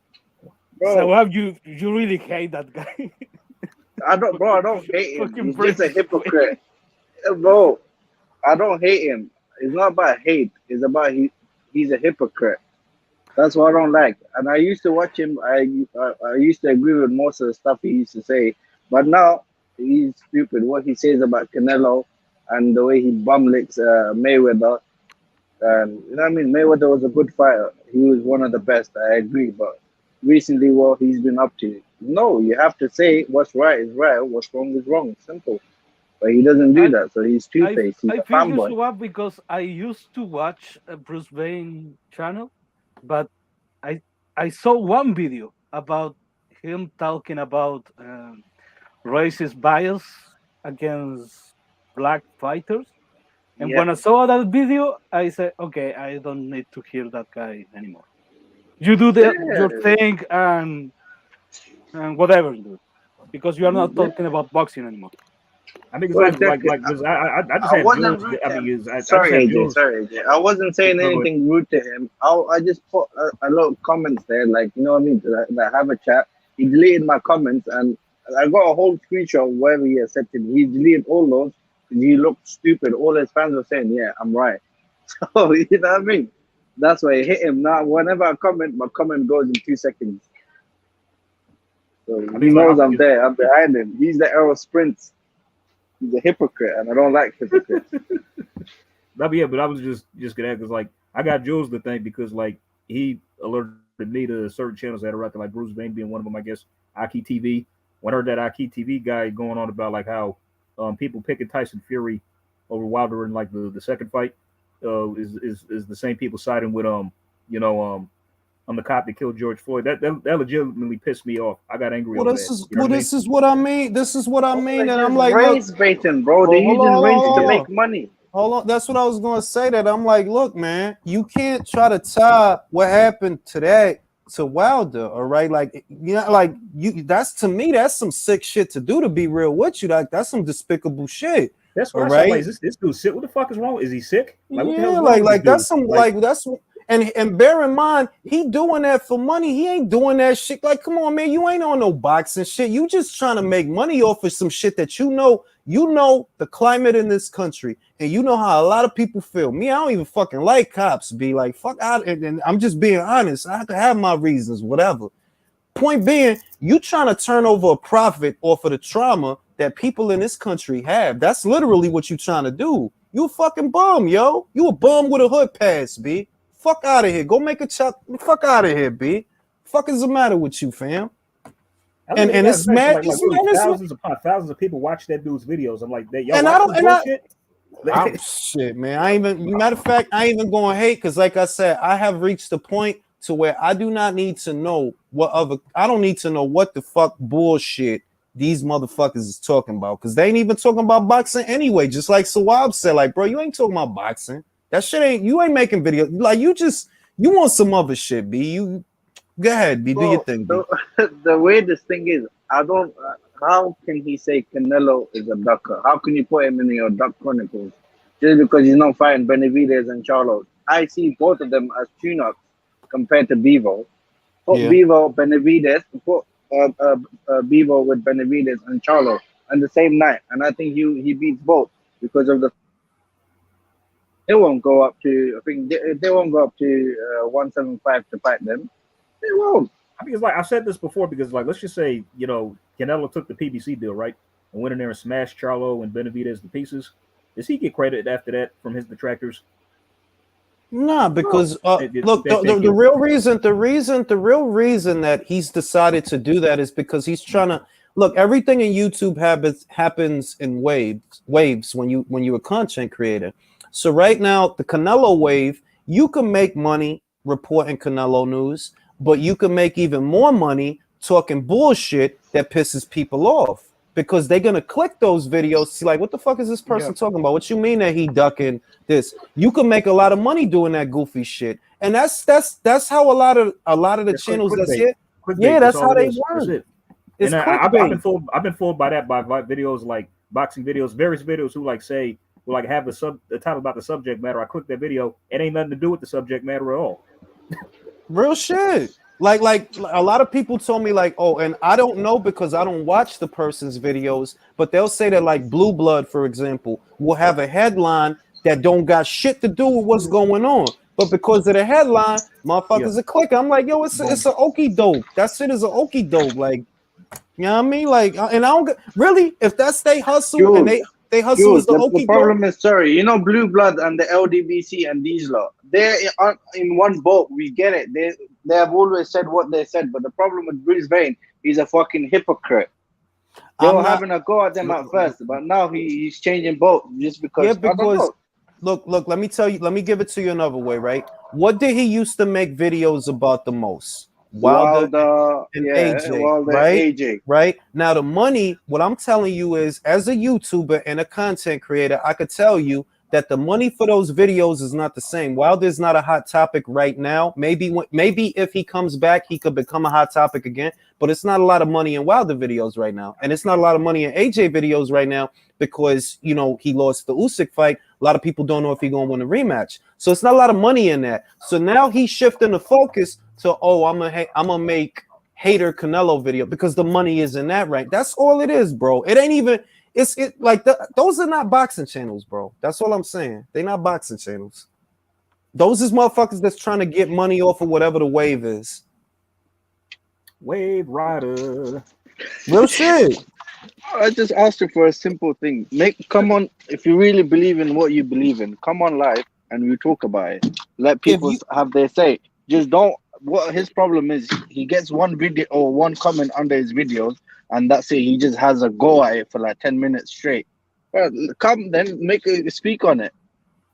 So you really hate that guy? I don't hate him. He's just a hypocrite. Bro, I don't hate him. It's not about hate. It's about he's a hypocrite. That's what I don't like. And I used to watch him. I used to agree with most of the stuff he used to say. But now he's stupid. What he says about Canelo and the way he bum licks Mayweather. And you know what I mean? Mayweather was a good fighter. He was one of the best. I agree. But recently, what he's been up to. No, you have to say what's right is right. What's wrong is wrong. Simple. But he doesn't do that, so he's two-faced. He's a fanboy. I feel you because I used to watch a Bruce Wayne channel, but I saw one video about him talking about racist bias against black fighters, And when I saw that video, I said, okay, I don't need to hear that guy anymore. You do your thing and whatever you do, because you are not talking about boxing anymore. I think it's Well, like exactly. because I just I have wasn't Jules. rude I to mean, him. is I just Sorry, have AJ. Jules. Sorry, AJ. I wasn't saying No, go ahead. anything rude to him. I just put a lot of comments there, like, you know what I mean, that have a chat. He deleted my comments, and I got a whole screenshot of wherever he has said to me. He deleted all those because he looked stupid. All his fans were saying, "Yeah, I'm right." So you know what I mean. That's why I hit him. Now, whenever I comment, my comment goes in 2 seconds. So I he think like knows I'm there. I'm behind him. He's the arrow sprints. He's a hypocrite, and I don't like hypocrites. but yeah, but I was just gonna add because like I got Jules to thank because like he alerted me to certain channels that are out there, like Bruce Bain being one of them. I guess Aki TV. When I heard that Aki TV guy going on about like how people picking Tyson Fury over Wilder in like the second fight is the same people siding with you know I'm the cop that killed George Floyd. That legitimately pissed me off. I got angry Well, over this that. is You know what I mean? this is what I mean. This is what I mean, They're and I'm just like, look, race baiting, bro. They're hold using on, race hold to on. make money. Hold on. That's what I was gonna say. That I'm like, look, man, you can't try to tie what happened today to Wilder. All right, like you know, like you. That's to me, that's some sick shit to do. To be real with you, like that's some despicable shit. That's All what I said. Like, right. is this dude sick? What the fuck is wrong? Is he sick? Like, what the hell Yeah, is wrong with this like dude? that's some like that's and bear in mind he doing that for money. He ain't doing that shit. Like, come on, man, you ain't on no boxing shit. You just trying to make money off of some shit that you know the climate in this country, and you know how a lot of people feel. Me, I don't even fucking like cops. Be like, fuck out, and I'm just being honest. I could have my reasons, whatever. Point being, you trying to turn over a profit off of the trauma that people in this country have. That's literally what you trying to do. You a fucking bum, yo. You a bum with a hood pass, B. Fuck out of here. Go make a chuck. Fuck out of here, B. Fuck is the matter with you, fam? And it's mad. Like, It's, really, man, it's, thousands upon thousands of people watch that dude's videos. I'm like, y'all and watch I don't. this And bullshit? I'm shit, man. I even matter of fact, I ain't even going to hate because, like I said, I have reached the point to where I do not need to know I don't need to know what the fuck bullshit these motherfuckers is talking about because they ain't even talking about boxing anyway. Just like Sawab said, like, bro, you ain't talking about boxing. That shit you ain't making videos. Like, you want some other shit, B. You go ahead, B. Do your thing, B. The way this thing is, I don't. How can he say Canelo is a ducker? How can you put him in your duck chronicles just because he's not fighting Benavidez and Charlo? I see both of them as tune-ups compared to Bevo. Put Bevo, Benavidez, put Bevo with Benavidez and Charlo on the same night, and I think he beats both because of the. They won't go up to. I think they won't go up to 175 to fight them. They won't. I mean, it's like I've said this before because, like, let's just say, you know, Canelo took the PBC deal, right, and went in there and smashed Charlo and Benavidez to pieces. Does he get credit after that from his detractors? Nah, because look, the real reason that he's decided to do that is because he's trying to look. Everything in YouTube happens in waves when you're a content creator. So right now, the Canelo wave, you can make money reporting Canelo news, but you can make even more money talking bullshit that pisses people off. Because they're gonna click those videos, see like, what the fuck is this person talking about? What you mean that he ducking this? You can make a lot of money doing that goofy shit, and that's how a lot of the channels that's it. Yeah, that's how they work. It's clickbait. I've been fooled by that by videos like boxing videos, various videos who like say will like have the title about the subject matter. I click that video, it ain't nothing to do with the subject matter at all. Real shit. Like a lot of people told me like, oh, and I don't know because I don't watch the person's videos, but they'll say that like Blue Blood, for example, will have a headline that don't got shit to do with what's going on. But because of the headline, motherfuckers are clicking. I'm like, yo, it's an okie doke. That shit is an okie doke. Like, you know what I mean? Like, and I don't get really if that's they hustle and they hustle is the okie doke. The problem is, sorry, you know, Blue Blood and the LDBC and these lot, they're in one boat. We get it. They have always said what they said, but the problem with Bruce Wayne, he's a fucking hypocrite. They were having a go at them at first, but now he's changing boat just because. Yeah, because look, let me tell you, let me give it to you another way, right? What did he used to make videos about the most? Wilder and AJ, right? AJ. Right? Now the money, what I'm telling you is, as a YouTuber and a content creator, I could tell you that the money for those videos is not the same. Wilder's not a hot topic right now. Maybe if he comes back, he could become a hot topic again. But it's not a lot of money in Wilder videos right now, and it's not a lot of money in AJ videos right now because he lost the Usyk fight. A lot of people don't know if he's gonna win a rematch, so it's not a lot of money in that. So now he's shifting the focus to I'm gonna make hater Canelo video because the money is in that, right? That's all it is, bro. It ain't even. Those are not boxing channels, bro. That's all I'm saying. They're not boxing channels. Those is motherfuckers that's trying to get money off of whatever the wave is. Wave rider. Real shit. I just asked you for a simple thing. Come on, if you really believe in what you believe in, come on live and we talk about it. Let people have their say. Just don't. What his problem is, he gets one video or one comment under his videos, and that's it. He just has a go at it for like 10 minutes straight. Well, come then, speak on it.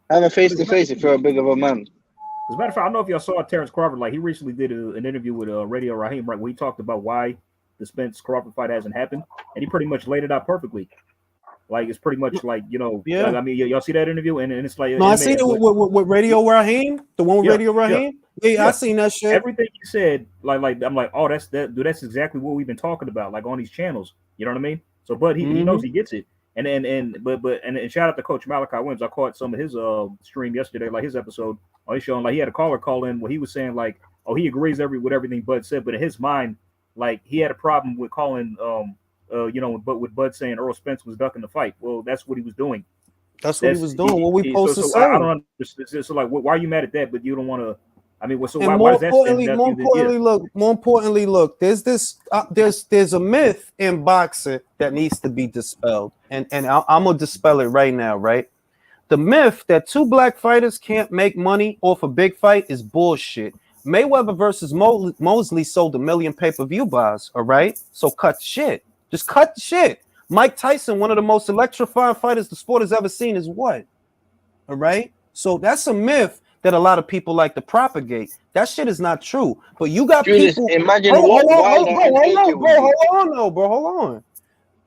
Have a face to face if you're a big of a man. As a matter of fact, I don't know if y'all saw Terrence Crawford. Like he recently did an interview with Radio Raheem, right, where he talked about why the Spence Crawford fight hasn't happened, and he pretty much laid it out perfectly. Like it's pretty much like yeah. Like, I mean, y'all see that interview, and it's like I seen it with Radio Raheem, the one with Radio Raheem. Yeah, I seen that shit. Everything you said, like I'm like, oh, that's exactly what we've been talking about, like on these channels. You know what I mean? So, but he knows he gets it. And shout out to Coach Malachi Williams. I caught some of his stream yesterday, like his episode. He's showing like he had a caller call in where he was saying like, oh, he agrees with everything Bud said, but in his mind, like he had a problem with calling, but with Bud saying Earl Spence was ducking the fight. Well, that's what he was doing. That's what he was doing. What we supposed to say? I don't understand. So like, why are you mad at that? But you don't want to. I mean, so and why does that stand more importantly, look, there's a myth in boxing that needs to be dispelled, and I'm gonna dispel it right now, right? The myth that two black fighters can't make money off a big fight is bullshit. Mayweather versus Mosley sold 1 million pay-per-view buys, all right? So cut shit. Just cut shit. Mike Tyson, one of the most electrifying fighters the sport has ever seen, is what? All right? So that's a myth that a lot of people like to propagate. That shit is not true. But you got people. Imagine hold on.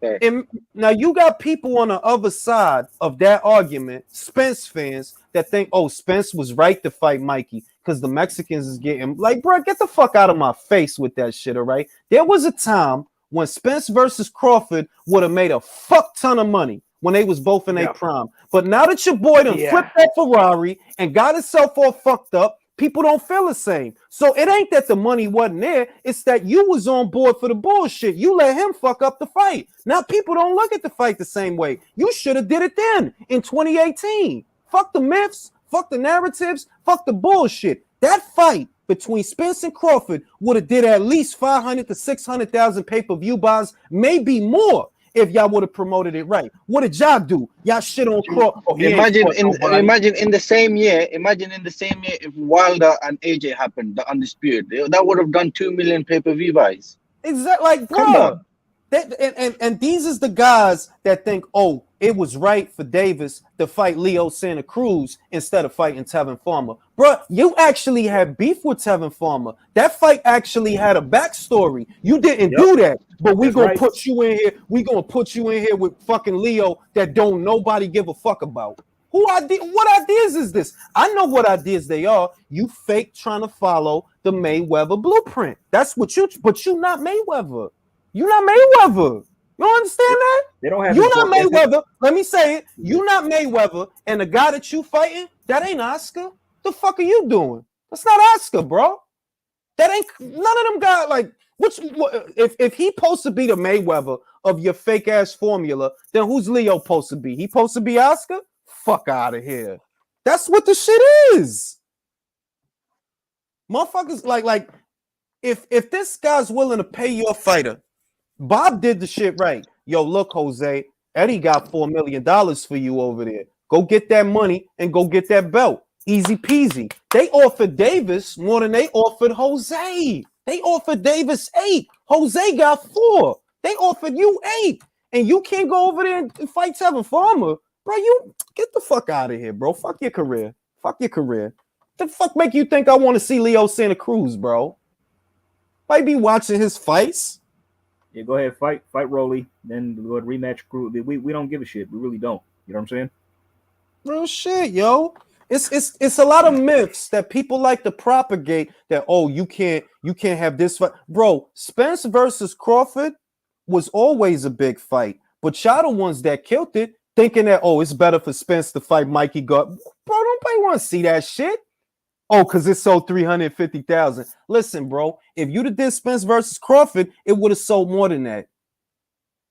Okay. Now you got people on the other side of that argument, Spence fans, that think, oh, Spence was right to fight Mikey because the Mexicans is getting like, bro, get the fuck out of my face with that shit, all right? There was a time when Spence versus Crawford would have made a fuck ton of money when they was both in their prime. But now that your boy done flipped that Ferrari and got himself all fucked up, people don't feel the same. So it ain't that the money wasn't there. It's that you was on board for the bullshit. You let him fuck up the fight. Now people don't look at the fight the same way. You should have did it then in 2018. Fuck the myths. Fuck the narratives. Fuck the bullshit. That fight between Spence and Crawford would have did at least 500 to 600,000 pay-per-view buys, maybe more, if y'all would have promoted it right. What did y'all do? Y'all shit on Crawford. Oh, imagine in the same year if Wilder and AJ happened, the Undisputed, that would have done 2 million pay-per-view buys. Exactly, like, bro. And these is the guys that think, oh, it was right for Davis to fight Leo Santa Cruz instead of fighting Tevin Farmer. Bro, you actually had beef with Tevin Farmer. That fight actually had a backstory. You didn't do that, but we gonna put you in here. We gonna put you in here with fucking Leo that don't nobody give a fuck about. What ideas is this? I know what ideas they are. You fake trying to follow the Mayweather blueprint. That's what but you not Mayweather. You're not Mayweather. You don't understand that? They don't have. You're not Mayweather. Let me say it. You're not Mayweather, and the guy that you fighting, that ain't Oscar. The fuck are you doing? That's not Oscar, bro. That ain't none of them guys. Like, if he supposed to be the Mayweather of your fake ass formula, then who's Leo supposed to be? He supposed to be Oscar? Fuck out of here. That's what the shit is. Motherfuckers like if this guy's willing to pay your fighter. Bob did the shit right. Yo, look, Jose, Eddie got $4 million for you over there. Go get that money and go get that belt. Easy peasy. They offered Davis more than they offered Jose. They offered Davis 8. Jose got 4. They offered you 8. And you can't go over there and fight Tevin Farmer. Bro, you get the fuck out of here, bro. Fuck your career. Fuck your career. The fuck make you think I want to see Leo Santa Cruz, bro? Might be watching his fights. Yeah, go ahead, fight Rolly, then go ahead rematch Cruz. We don't give a shit. We really don't. You know what I'm saying? Real shit, yo. It's a lot of myths that people like to propagate that you can't have this fight. Bro, Spence versus Crawford was always a big fight, but y'all the ones that killed it, thinking that it's better for Spence to fight Mikey Gut. Bro, nobody want to see that shit. Because it sold 350,000. Listen, bro, if you'd have did Spence versus Crawford, it would have sold more than that.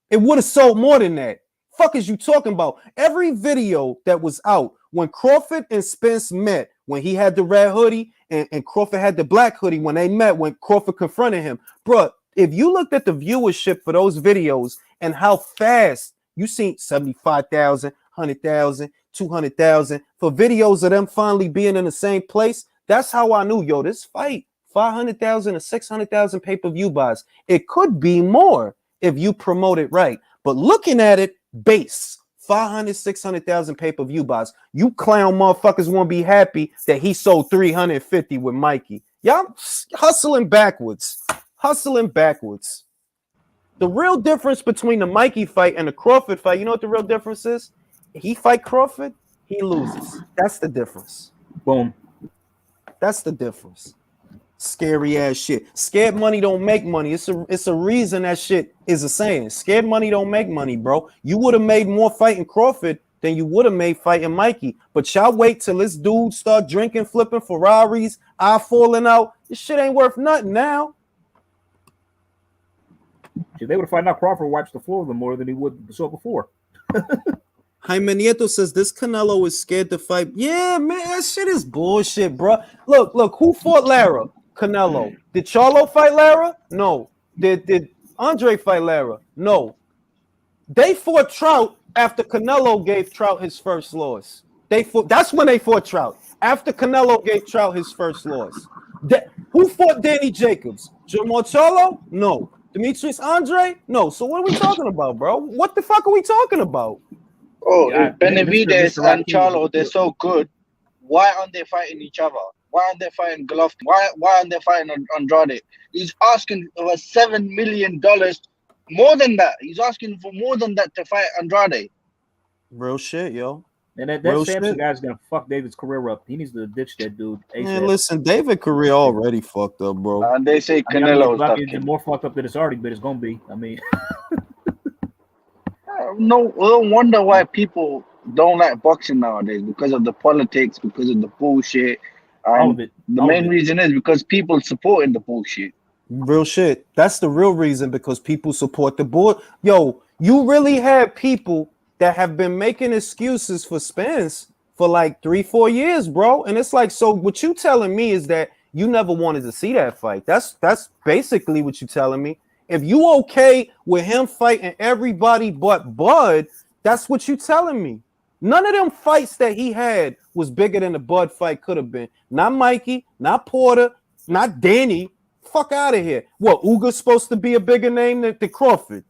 It would have sold more than that. Fuck is you talking about? Every video that was out when Crawford and Spence met, when he had the red hoodie and Crawford had the black hoodie, when they met, when Crawford confronted him, bro, if you looked at the viewership for those videos and how fast you seen 75,000, 100,000, 200,000 for videos of them finally being in the same place, that's how I knew, this fight, 500,000 or 600,000 pay-per-view buys. It could be more if you promote it right. But looking at it, base 500, 600,000 pay-per-view buys. You clown motherfuckers won't be happy that he sold 350 with Mikey. Y'all hustling backwards. The real difference between the Mikey fight and the Crawford fight, you know what the real difference is? He fight Crawford, he loses. That's the difference. Boom. That's the difference. Scary ass shit. Scared money don't make money. It's a reason that shit is a saying. Scared money don't make money, bro. You would have made more fighting Crawford than you would have made fighting Mikey. But y'all wait till this dude start drinking, flipping Ferraris, eye falling out. This shit ain't worth nothing now. If they would have found out Crawford wipes the floor with him more than he would saw before. Jaime Nieto says this Canelo is scared to fight. Yeah, man, that shit is bullshit, bro. Look, who fought Lara? Canelo. Did Charlo fight Lara? No. Did Andre fight Lara? No. They fought Trout after Canelo gave Trout his first loss. That's when they fought Trout. After Canelo gave Trout his first loss. Who fought Danny Jacobs? Jamal Charlo? No. Demetrius Andre? No. So what are we talking about, bro? What the fuck are we talking about? Oh, Yeah, Benavidez Mr. and Charlo, they're so good. Why aren't they fighting each other? Why aren't they fighting Golovkin? Why aren't they fighting Andrade? He's asking for $7 million. More than that. He's asking for more than that to fight Andrade. Real shit, yo. And that Real Samson shit. guy's gonna fuck David's career up. He needs to ditch that dude. Man, listen, David career already fucked up, bro. And they say I mean, Canelo it's more fucked up than it's already, but it's gonna be. I mean, no wonder why people don't like boxing nowadays, because of the politics, because of the bullshit. all of it. The main reason is because people supporting the bullshit. Real shit. That's the real reason, because people support the board. Yo, you really have people that have been making excuses for Spence for like 3-4 years, bro. And it's like, so what you telling me is that you never wanted to see that fight. That's basically what you telling me. If you okay with him fighting everybody but Bud, that's what you telling me. None of them fights that he had was bigger than the Bud fight could have been. Not Mikey, not Porter, not Danny. Fuck out of here. What, Uga's supposed to be a bigger name than Crawford?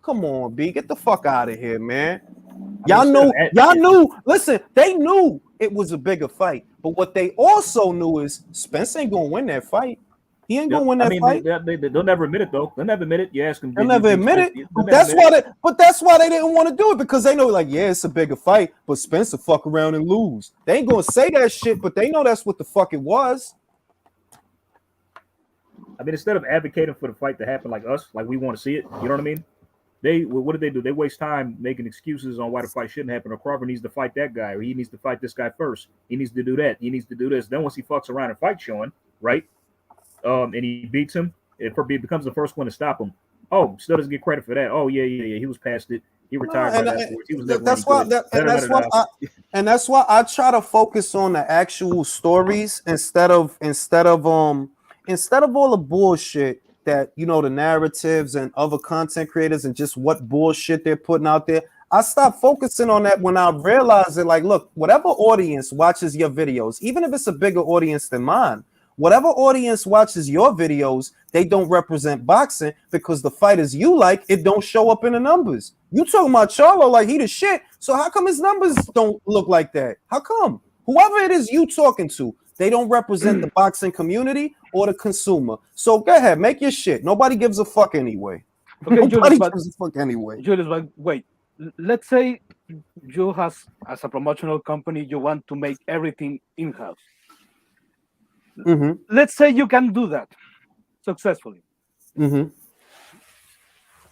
Come on, B. Get the fuck out of here, man. Y'all knew. Listen, they knew it was a bigger fight. But what they also knew is Spence ain't going to win that fight. He ain't going to win that fight. They'll never admit it, though. They'll never admit it. You ask them. They'll never admit it. But that's why they didn't want to do it, because they know, like, yeah, it's a bigger fight, but Spence will fuck around and lose. They ain't going to say that shit, but they know that's what the fuck it was. I mean, instead of advocating for the fight to happen like us, like we want to see it, you know what I mean? What do they do? They waste time making excuses on why the fight shouldn't happen. Or Crawford needs to fight that guy, or he needs to fight this guy first. He needs to do that. He needs to do this. Then once he fucks around and fights Sean, right? And he beats him, it becomes the first one to stop him. Oh, still doesn't get credit for that. Oh, yeah. He was past it. He retired by that force. He was never that's why I try to focus on the actual stories instead of all the bullshit that, you know, the narratives and other content creators and just what bullshit they're putting out there. I stopped focusing on that when I realized that, like, look, whatever audience watches your videos, even if it's a bigger audience than mine, whatever audience watches your videos, they don't represent boxing, because the fighters you like, it don't show up in the numbers. You talking about Charlo like he the shit, so how come his numbers don't look like that? How come? Whoever it is you talking to, they don't represent the boxing community or the consumer. So go ahead, make your shit. Nobody gives a fuck anyway. Okay, Nobody gives a fuck anyway. Julius, but wait. let's say you has as a promotional company, you want to make everything in-house. Mm-hmm. Let's say you can do that successfully. Mm-hmm.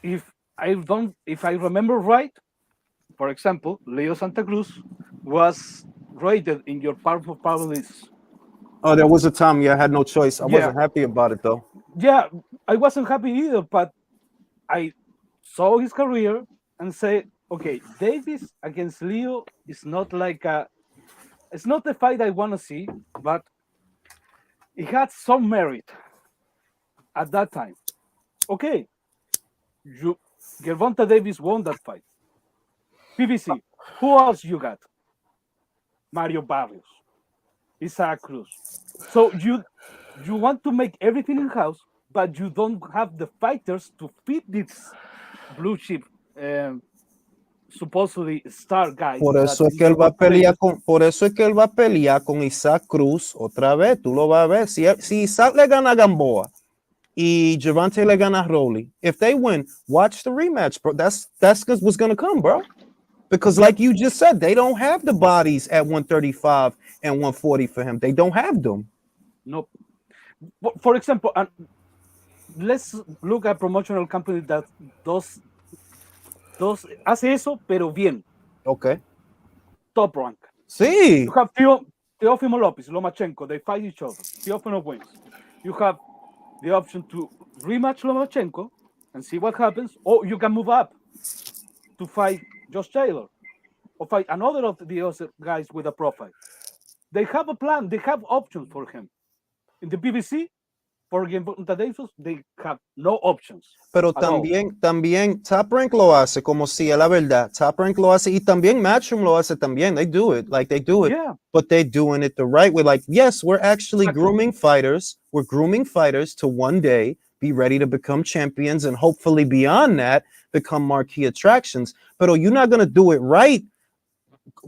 If I remember right, for example, Leo Santa Cruz was rated in your powerful power list. Oh, there was a time, yeah, I had no choice. I Yeah, wasn't happy about it though. yeah, I wasn't happy either, but I saw his career and say, okay, Davis against Leo is not like it's not the fight I want to see, but it had some merit at that time. Okay, you Gervonta Davis won that fight. PBC, who else you got? Mario Barrios, Isaac Cruz. So you want to make everything in house, but you don't have the fighters to fit this blue chip supposedly star guys Por that eso es que él va a Gervonta pelear Davis. con, por eso es que él va a pelear con Isaac Cruz otra vez. Tú lo vas a ver. Si Isaac le gana a Gamboa y Gervonta le gana a Rolly, if they win, watch the rematch, bro. That's what's gonna come, bro. Because like you just said, they don't have the bodies at 135 and 140 for him. They don't have them. No. For example, let's look at promotional company that hace eso, pero bien. Okay. Top rank. Sí. You have Teofimo Lopez, Lomachenko. They fight each other. Teofimo wins. You have the option to rematch Lomachenko and see what happens, or you can move up to fight Josh Taylor or fight another of the other guys with a profile. They have a plan. They have options for him. In the PBC, for Gervonta Davis, they have no options. Pero también Top Rank lo hace como si es la verdad. Top Rank lo hace y también Matchroom lo hace también. They do it. Like they do it. Yeah. But they're doing it the right way. Like, yes, we're actually grooming fighters. We're grooming fighters to one day be ready to become champions and hopefully beyond that become marquee attractions. Pero you're not going to do it right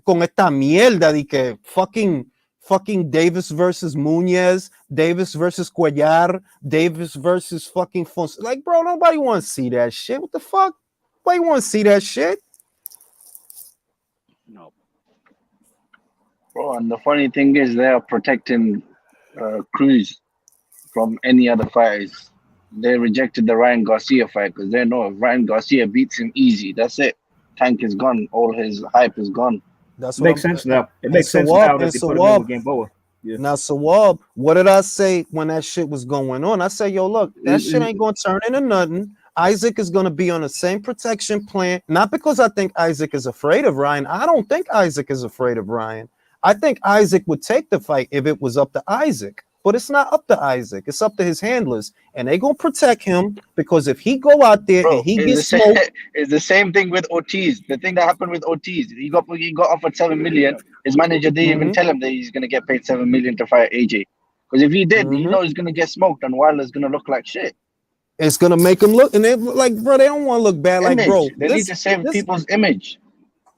con esta mierda de que fucking Davis versus Muñez, Davis versus Cuellar, Davis versus fucking Fonseca. Like, bro, nobody want to see that shit. What the fuck? Nobody want to see that shit. No. Bro, and the funny thing is they are protecting Cruz from any other fighters. They rejected the Ryan Garcia fight because they know if Ryan Garcia beats him easy, that's it. Tank is gone. All his hype is gone. That's what makes sense now. It makes sense now that they put him in with Gamboa. Yeah. Now, Sawab, what did I say when that shit was going on? I said, yo, look, that shit ain't going to turn into nothing. Isaac is going to be on the same protection plan. Not because I think Isaac is afraid of Ryan. I don't think Isaac is afraid of Ryan. I think Isaac would take the fight if it was up to Isaac. But it's not up to Isaac. It's up to his handlers. And they going to protect him because if he go out there and he gets smoked. It's the same thing with Ortiz. The thing that happened with Ortiz, he got offered $7 million. His manager didn't even tell him that he's going to get paid $7 million to fight AJ. Because if he did, you know he's going to get smoked and Wilder's going to look like shit. It's going to make him look. And they like, bro, they don't want to look bad. Image. Like, bro. They need to save people's image.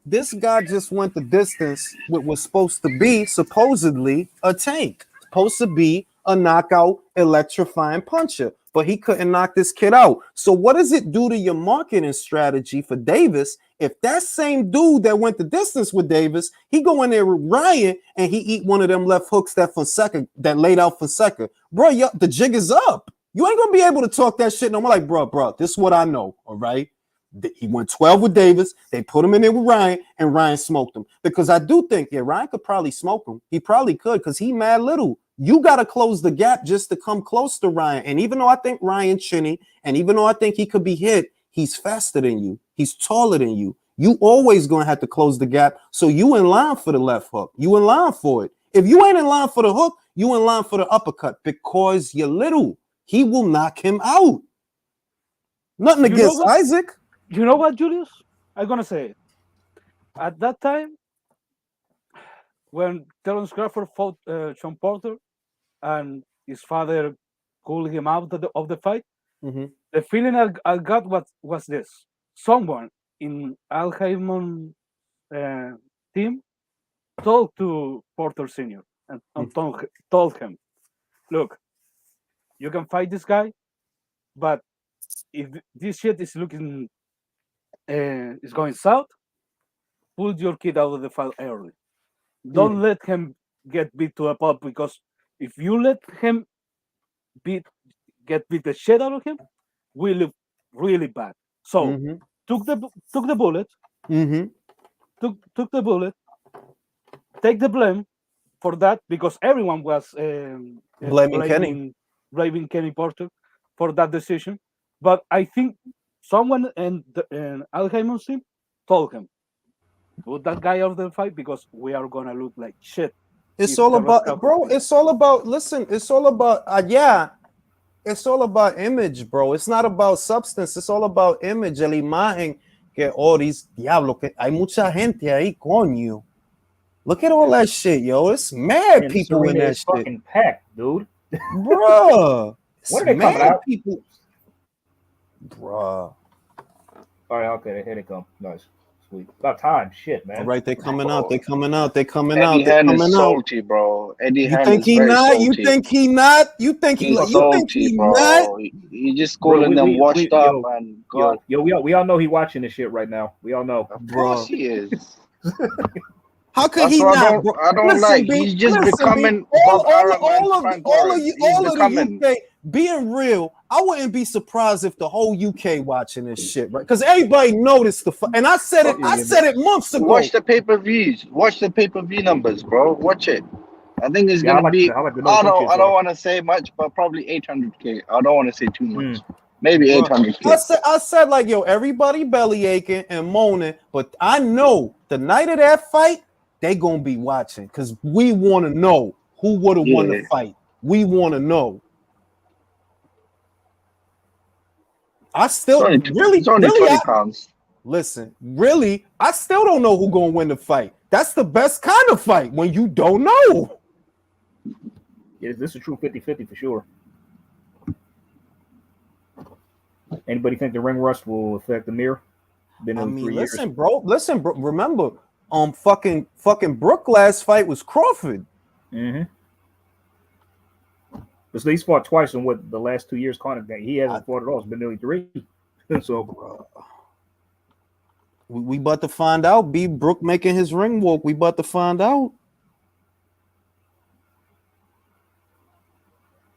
This guy just went the distance with what's supposed to be supposedly a tank. Supposed to be a knockout, electrifying puncher, but he couldn't knock this kid out. So what does it do to your marketing strategy for Davis if that same dude that went the distance with Davis, he go in there with Ryan and he eat one of them left hooks that laid out Fonseca? Bro, the jig is up. You ain't gonna be able to talk that shit no more. Like, bro, this is what I know, all right? He went 12 with Davis. They put him in there with Ryan, and Ryan smoked him. Because I do think, Ryan could probably smoke him. He probably could because he mad little. You got to close the gap just to come close to Ryan. And even though I think Ryan chinny, and even though I think he could be hit, he's faster than you. He's taller than you. You always going to have to close the gap. So you in line for the left hook. You in line for it. If you ain't in line for the hook, you in line for the uppercut because you're little. He will knock him out. Nothing against Isaac. You know what, Julius? I'm going to say it. At that time, when Terence Crawford fought Sean Porter and his father called him out of the fight, the feeling I got was this. Someone in Al Haymon team talked to Porter Sr. and told him, look, you can fight this guy, but if this shit is looking is going south, pull your kid out of the fight early. Don't let him get beat to a pulp, because if you let him get beat the shit out of him, we look really bad. So took the bullet, took the bullet, take the blame for that, because everyone was blaming Kenny Porter for that decision. But I think someone in Al Haymon's team told him, put that guy out of the fight, because we are gonna look like shit. It's all about, bro. It's all about. Listen, it's all about. It's all about image, bro. It's not about substance. It's all about image. El imagen que diablo, que hay mucha gente ahí, coño. Look at all that shit, yo. It's mad people in that shit. Fucking packed, dude. Bro, when are they coming out? People. Bro. All right, okay, here they come. Nice. Sweet. About time, shit, man. All right, they're coming out. They're coming out. They're coming Eddie out. They're Hearn coming is out. salty, bro. Eddie You Hearn think is he very not? salty. You think he not? You think He's he? salty, You think he bro. not? He just calling them washed up and God. Yo, we all know he watching this shit right now. We all know. Of course he is. How could That's he what not? I don't like. He's just becoming all Bob of the becoming. UK. Being real, I wouldn't be surprised if the whole UK watching this shit, right? Because everybody noticed and I said it. I said it months ago. Watch the pay-per-views. Watch the pay-per-view numbers, bro. Watch it. I think it's gonna be. I don't want to say much, but probably 800K. I don't want to say too much. Maybe 800K. I said like, yo, everybody belly aching and moaning, but I know the night of that fight, they gonna be watching because we want to know who would have won the fight. We want to know. I still it's only 20 pounds. Listen, really, I still don't know who's gonna win the fight. That's the best kind of fight when you don't know. Yeah, this is a true 50-50 for sure. Anybody think the ring rust will affect the mirror? I mean, listen, bro. Remember, fucking Brook last fight was Crawford. Mm-hmm. But he's fought twice in what the last 2 years. Conor, he hasn't fought at all. It's been nearly 3. So we about to find out. B. Brook making his ring walk. We about to find out.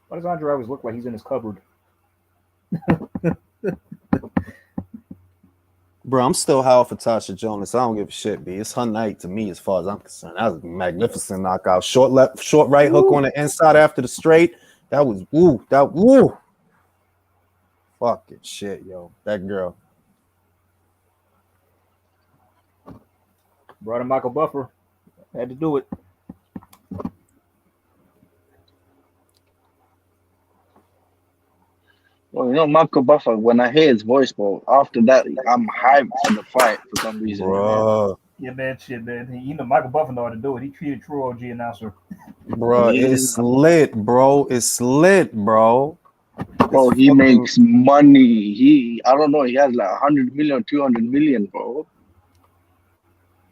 Why does Andre always look like he's in his cupboard? Bro, I'm still high off of Tasha Jonas. I don't give a shit, B. It's her night to me, as far as I'm concerned. That was a magnificent knockout. Short right hook on the inside after the straight. That was woo. Fucking shit, yo. That girl. Brought in Michael Buffer. Had to do it. Well, you know, Michael Buffer, when I hear his voice, bro, after that, I'm hyped for the fight for some reason. Bro. Yeah, man, shit, man. You know, Michael Buffer know how to do it. He treated True OG announcer. Bro, it's lit, bro. It's lit, bro. Bro, he makes money. I don't know, he has like 100 million, 200 million, bro.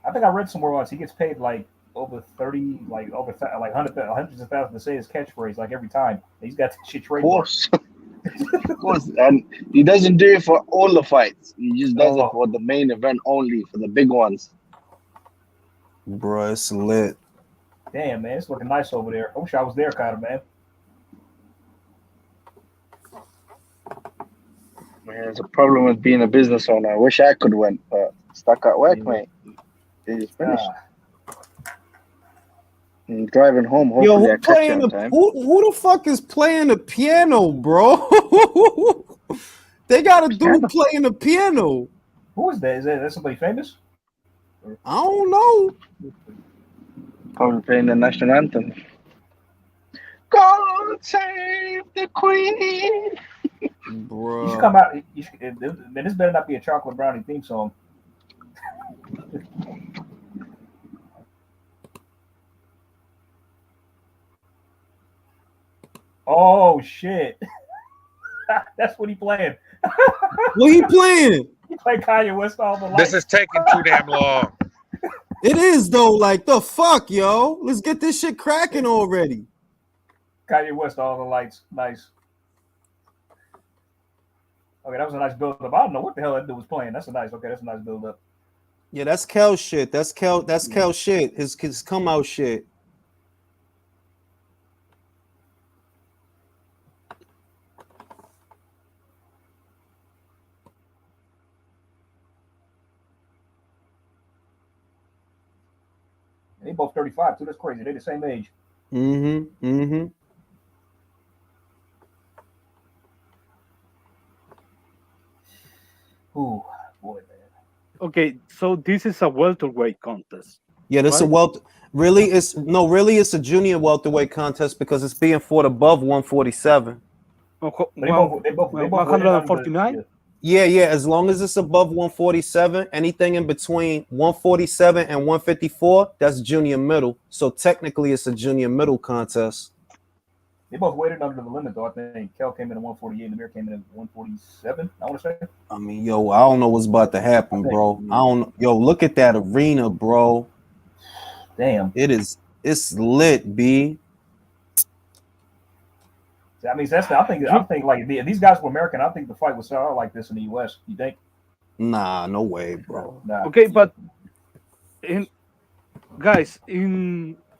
I think I read somewhere else he gets paid like over 30, like over like hundreds of thousands to say his catchphrase like every time. He's got that shit traded. Of course. Of course. And he doesn't do it for all the fights. He just does it for the main event only, for the big ones. Bro, it's lit. Damn, man, it's looking nice over there. I wish I was there, kind of, man. Man, there's a problem with being a business owner. I wish I could win, but stuck at work, mate. They just finished. I'm driving home. Hopefully, yo, I catch you on time. Who the fuck is playing the piano, bro? They got a dude playing the piano. Who is that? Is that somebody famous? I don't know. Probably playing the national anthem. God save the Queen. Bro. You should come out. Man, this better not be a chocolate brownie theme song. Oh shit! That's what he playing. What he playing? He played Kanye West all the life. This is taking too damn long. It is though. Like the fuck, yo. Let's get this shit cracking already. Kanye West all the lights. Nice. Okay, that was a nice build up. I don't know what the hell that dude was playing. That's a nice build up. Yeah, that's Kel shit. That's Kel shit. His come out shit. They both 35 too. That's crazy. They're the same age. Ooh, boy, man. Okay, so this is a welterweight contest. Yeah, this is a really it's a junior welterweight contest because it's being fought above 147. They both 149. Yeah. As long as it's above 147, anything in between 147 and 154, that's junior middle. So technically, it's a junior middle contest. They both weighted under the limit, though. I think Kel came in at 148, and Amir came in at 147. I want to say. I mean, yo, I don't know what's about to happen, bro. I don't. Yo, look at that arena, bro. Damn. It's lit, B. I mean, I think like these guys were American. I think the fight would sell out like this in the U.S. You think? Nah, no way, bro. Nah. Okay, but in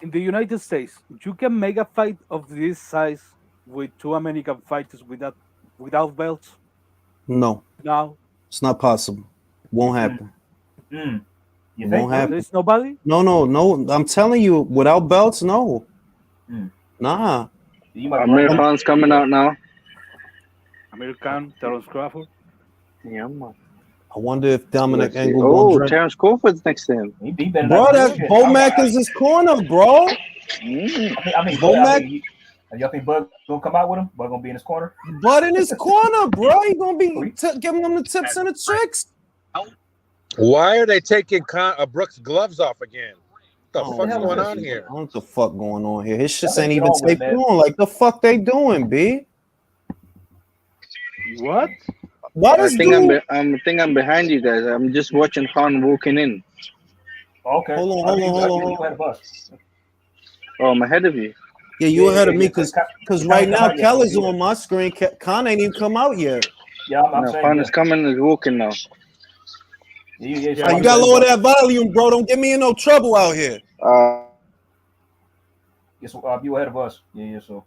the United States, you can make a fight of this size with two American fighters without belts. No, it's not possible. Won't happen. You won't think happen. There's nobody? No. I'm telling you, without belts, no. Nah. Amir Khan's coming out now. Amir Khan, Terence Crawford. Yeah, man. I wonder if Dominic Angle. Oh, Terence Crawford's next to him. Bro, that's Bomac is his corner, bro. I mean, Bomac. Y'all think Bud gonna come out with him? Bud gonna be in his corner? Bud in his corner, bro. He gonna be giving him the tips and the tricks. Why are they taking Brook's gloves off again? What the fuck's going on here? I don't know what the fuck going on here. His shit ain't even taped on. Like the fuck they doing, B? What? What I is think I'm behind you guys. I'm just watching Khan walking in. Okay. Hold on. Oh, I'm ahead of you. Yeah, you ahead of me because right now Kel is on my screen. Khan ain't even come out yet. Yeah, I'm saying Khan is coming and walking now. You gotta lower that volume, bro. Don't get me in no trouble out here. Yes, you ahead of us. Yeah. So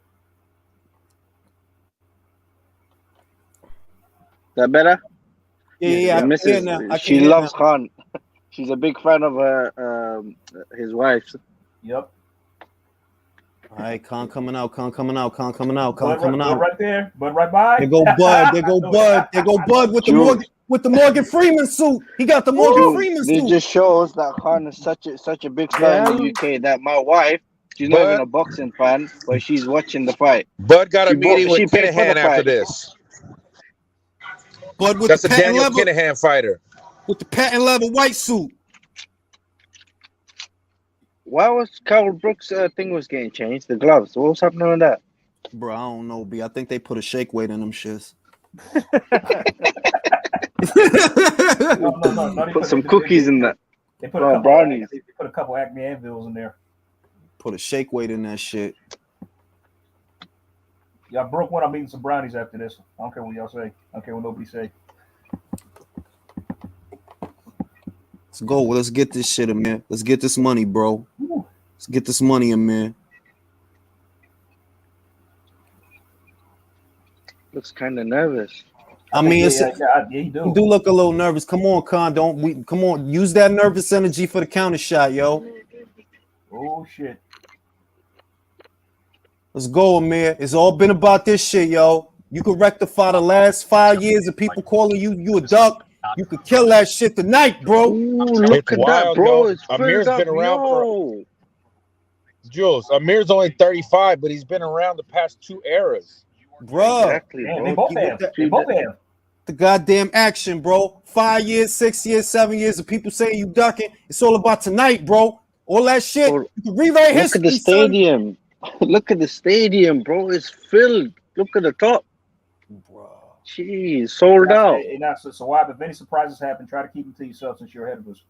that better? Yeah. She loves Khan. She's a big fan of his wife. Yep. All right, Khan coming out. Khan coming out. Bud right there. Bud right by. There go Bud. There go Bud with the Morgan Freeman suit. He got the Morgan Freeman suit. It just shows that Khan is such a big star in the UK that my wife, she's not even a boxing fan, but she's watching the fight. Bud got a meeting with Kinahan after this. Bud with That's the a Daniel Kinahan fighter. With the patent leather white suit. Why was Carl Brooks' thing was getting changed? The gloves. What was happening with that? Bro, I don't know, B. I think they put a shake weight in them shits. No. Put some cookies in that. They put a couple brownies. They put a couple Acme Anvils in there. Put a shake weight in that shit. Y'all broke one. I'm eating some brownies after this. I don't care what y'all say. I don't care what nobody say. Let's go. Let's get this shit, Amir. Let's get this money, bro. Let's get this money, Amir. Looks kind of nervous. I mean, you do. You do look a little nervous. Come on, Khan. Come on. Use that nervous energy for the counter shot, yo. Oh shit. Let's go, Amir. It's all been about this shit, yo. You could rectify the last 5 years of people calling you a duck. You could kill that shit tonight, bro. Ooh, look at that, bro. It's Amir's been around for Jules. Amir's only 35, but he's been around the past two eras. Bro. Exactly, Man, bro. they both have. The goddamn action, bro. 5 years, 6 years, 7 years of people saying you ducking. It's all about tonight, bro. All that shit. You can rewrite history. Look at the stadium. Look at the stadium, bro. It's filled. Look at the top. Bro. Jeez, sold out. So why? If any surprises happen, try to keep them to yourself since you're ahead of us.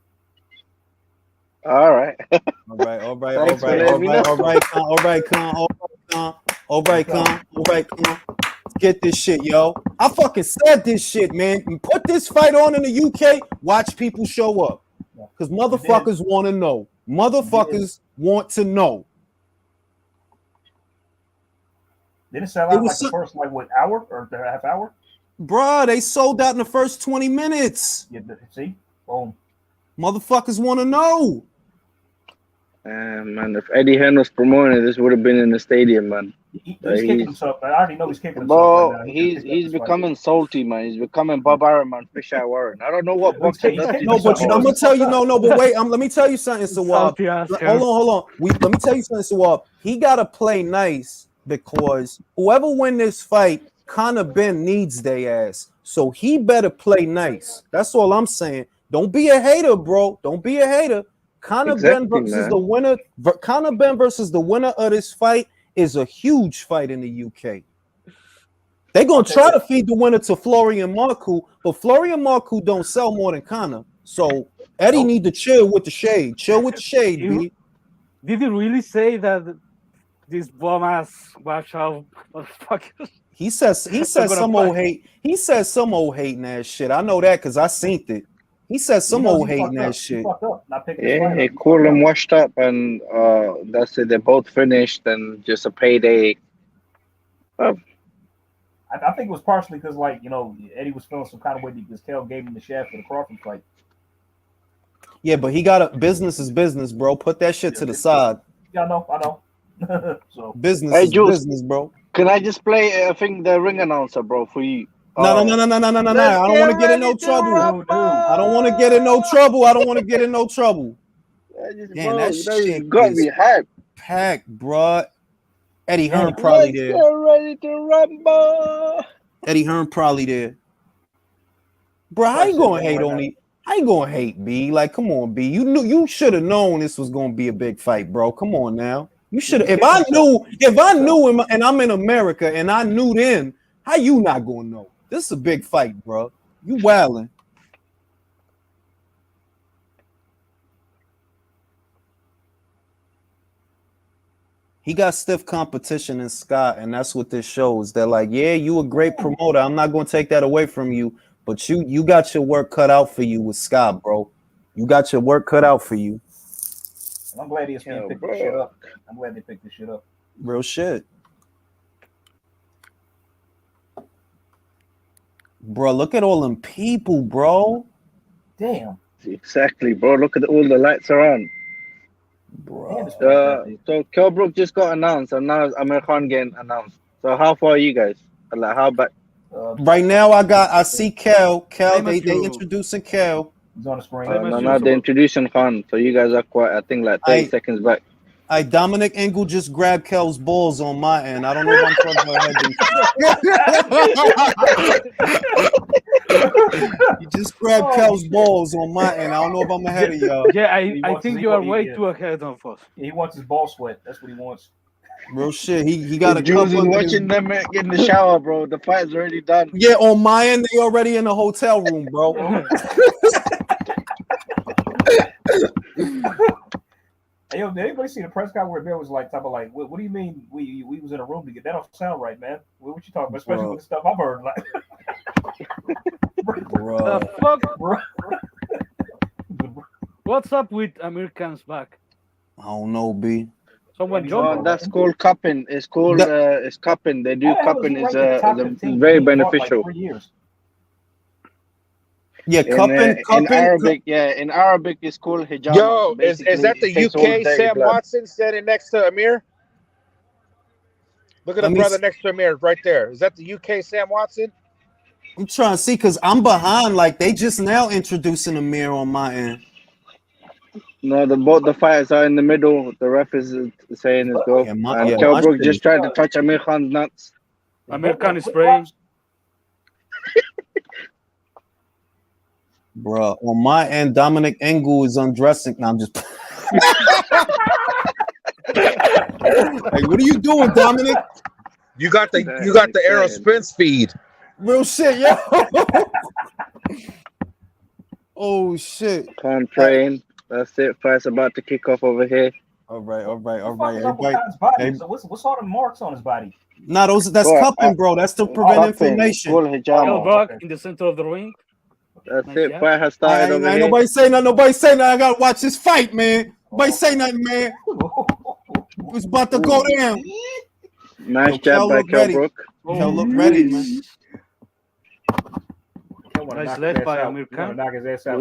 All right. All right, Con. Let's get this shit, yo. I fucking said this shit, man. Put this fight on in the UK. Watch people show up, because motherfuckers want to know. Motherfuckers want to know. Didn't it sell out like the first hour or the half hour? Bruh, they sold out in the first 20 minutes. Yeah, see, boom. Motherfuckers want to know. Man, if Eddie Hearn was promoting, this would have been in the stadium, man. He's kicking himself. I already know he's kicking himself. Bro, he's becoming salty, man. He's becoming Bob Arum, man. Fish out Warren. I don't know what boxing does. No, but I'm gonna tell you, but wait. Let me tell you something, Sawab. Hold on. Let me tell you something, Sawab. He gotta play nice because whoever win this fight, Conor Ben needs their ass. So he better play nice. That's all I'm saying. Don't be a hater, bro. Don't be a hater. Conor Ben versus the winner. Conor Ben versus the winner of this fight is a huge fight in the UK. They're gonna try to feed the winner to Florian Marku, but Florian Marku don't sell more than Conor. So Eddie need to chill with the shade. Chill with the shade, B. Did he really say that this bum ass watch out motherfuckers? He says some old hate. He says some old hating ass shit. I know that because I seen it. He says some old hating ass shit. Yeah, he called him washed up, and that's it. They're both finished, and just a payday. I think it was partially because, Eddie was feeling some kind of way because Kel gave him the shaft for the Crawford fight. Yeah, but he got business is business, bro. Put that shit to the side. Yeah, I know. So business is business, bro. Can I just play? I think the ring announcer, bro, for you. No. I don't want to get in no trouble. I don't want to get in no trouble. Damn, that shit got me hyped. Packed, bro. Eddie Hearn probably there. Get ready to rumble. Eddie Hearn probably there. Bro, how you gonna hate on me? How you gonna hate, B? Like, come on, B. You should have known this was gonna be a big fight, bro. Come on now. You should have. If I knew, and I'm in America, and I knew then, how you not gonna know? This is a big fight, bro. You wildin'. He got stiff competition in Scott, and that's what this shows. They're like, yeah, you a great promoter. I'm not gonna take that away from you, but you got your work cut out for you with Scott, bro. You got your work cut out for you. I'm glad ESPN picked this shit up. I'm glad they picked this shit up. Real shit. Bro, look at all them people, bro. Damn. Exactly, bro. Look at all the lights around. Bro. So Kel Brook just got announced, and now Amir Khan getting announced. So how far are you guys? Like how back? Right now, I see Kel. They introducing Kel. He's on the screen. No, they're introducing Khan. So you guys are quite, I think, like 30 seconds back. Dominic Engel just grabbed Kel's balls on my end. I don't know if I'm talking about He just grabbed Kel's balls on my end. I don't know if I'm ahead of y'all. Yeah, I think you are way too ahead of us. He wants his ball sweat. That's what he wants. Real shit. He got a couple. Watching them get in the shower, bro. The fight's already done. Yeah, on my end, they already in the hotel room, bro. Hey, yo, did anybody see the press conference where Bill was like, what do you mean we was in a room together? That don't sound right, man. What you talking about? Especially with the stuff I've heard. Like, bro. The fuck, bro? What's up with Americans back? I don't know, B. Someone joined. That's called cupping. It's called it's cupping. They do cupping. Is very beneficial. Yeah, cupping. In Arabic, in Arabic, it's called hijama. Yo, is that the UK Sam Watson standing next to Amir? Look at the brother next to Amir right there. Is that the UK Sam Watson? I'm trying to see because I'm behind. Like they just now introducing Amir on my end. No, both the fighters are in the middle. The ref is saying it's go. Kel Brook just tried to touch Amir Khan's nuts. Amir Khan is spraying. Bro, on my end, Dominic Engel is undressing. No, I'm just. Hey, what are you doing, Dominic? You got the Aero Spence feed. Real shit, yo. Oh shit. Can't train. That's it. Fight's about to kick off over here. All right. Everybody. So what's all the marks on his body? Nah, that's cupping, bro. That's to prevent inflammation. Kell Brook in the center of the ring. That's Nice it. job. Fight has started over Ain't here. nobody say nothing. Nobody say nothing. I gotta watch this fight, man. Nobody say nothing, man. It's about to go down. Nice jab by Kell Brook. Kell look ready, man. Nice left by Amir Khan.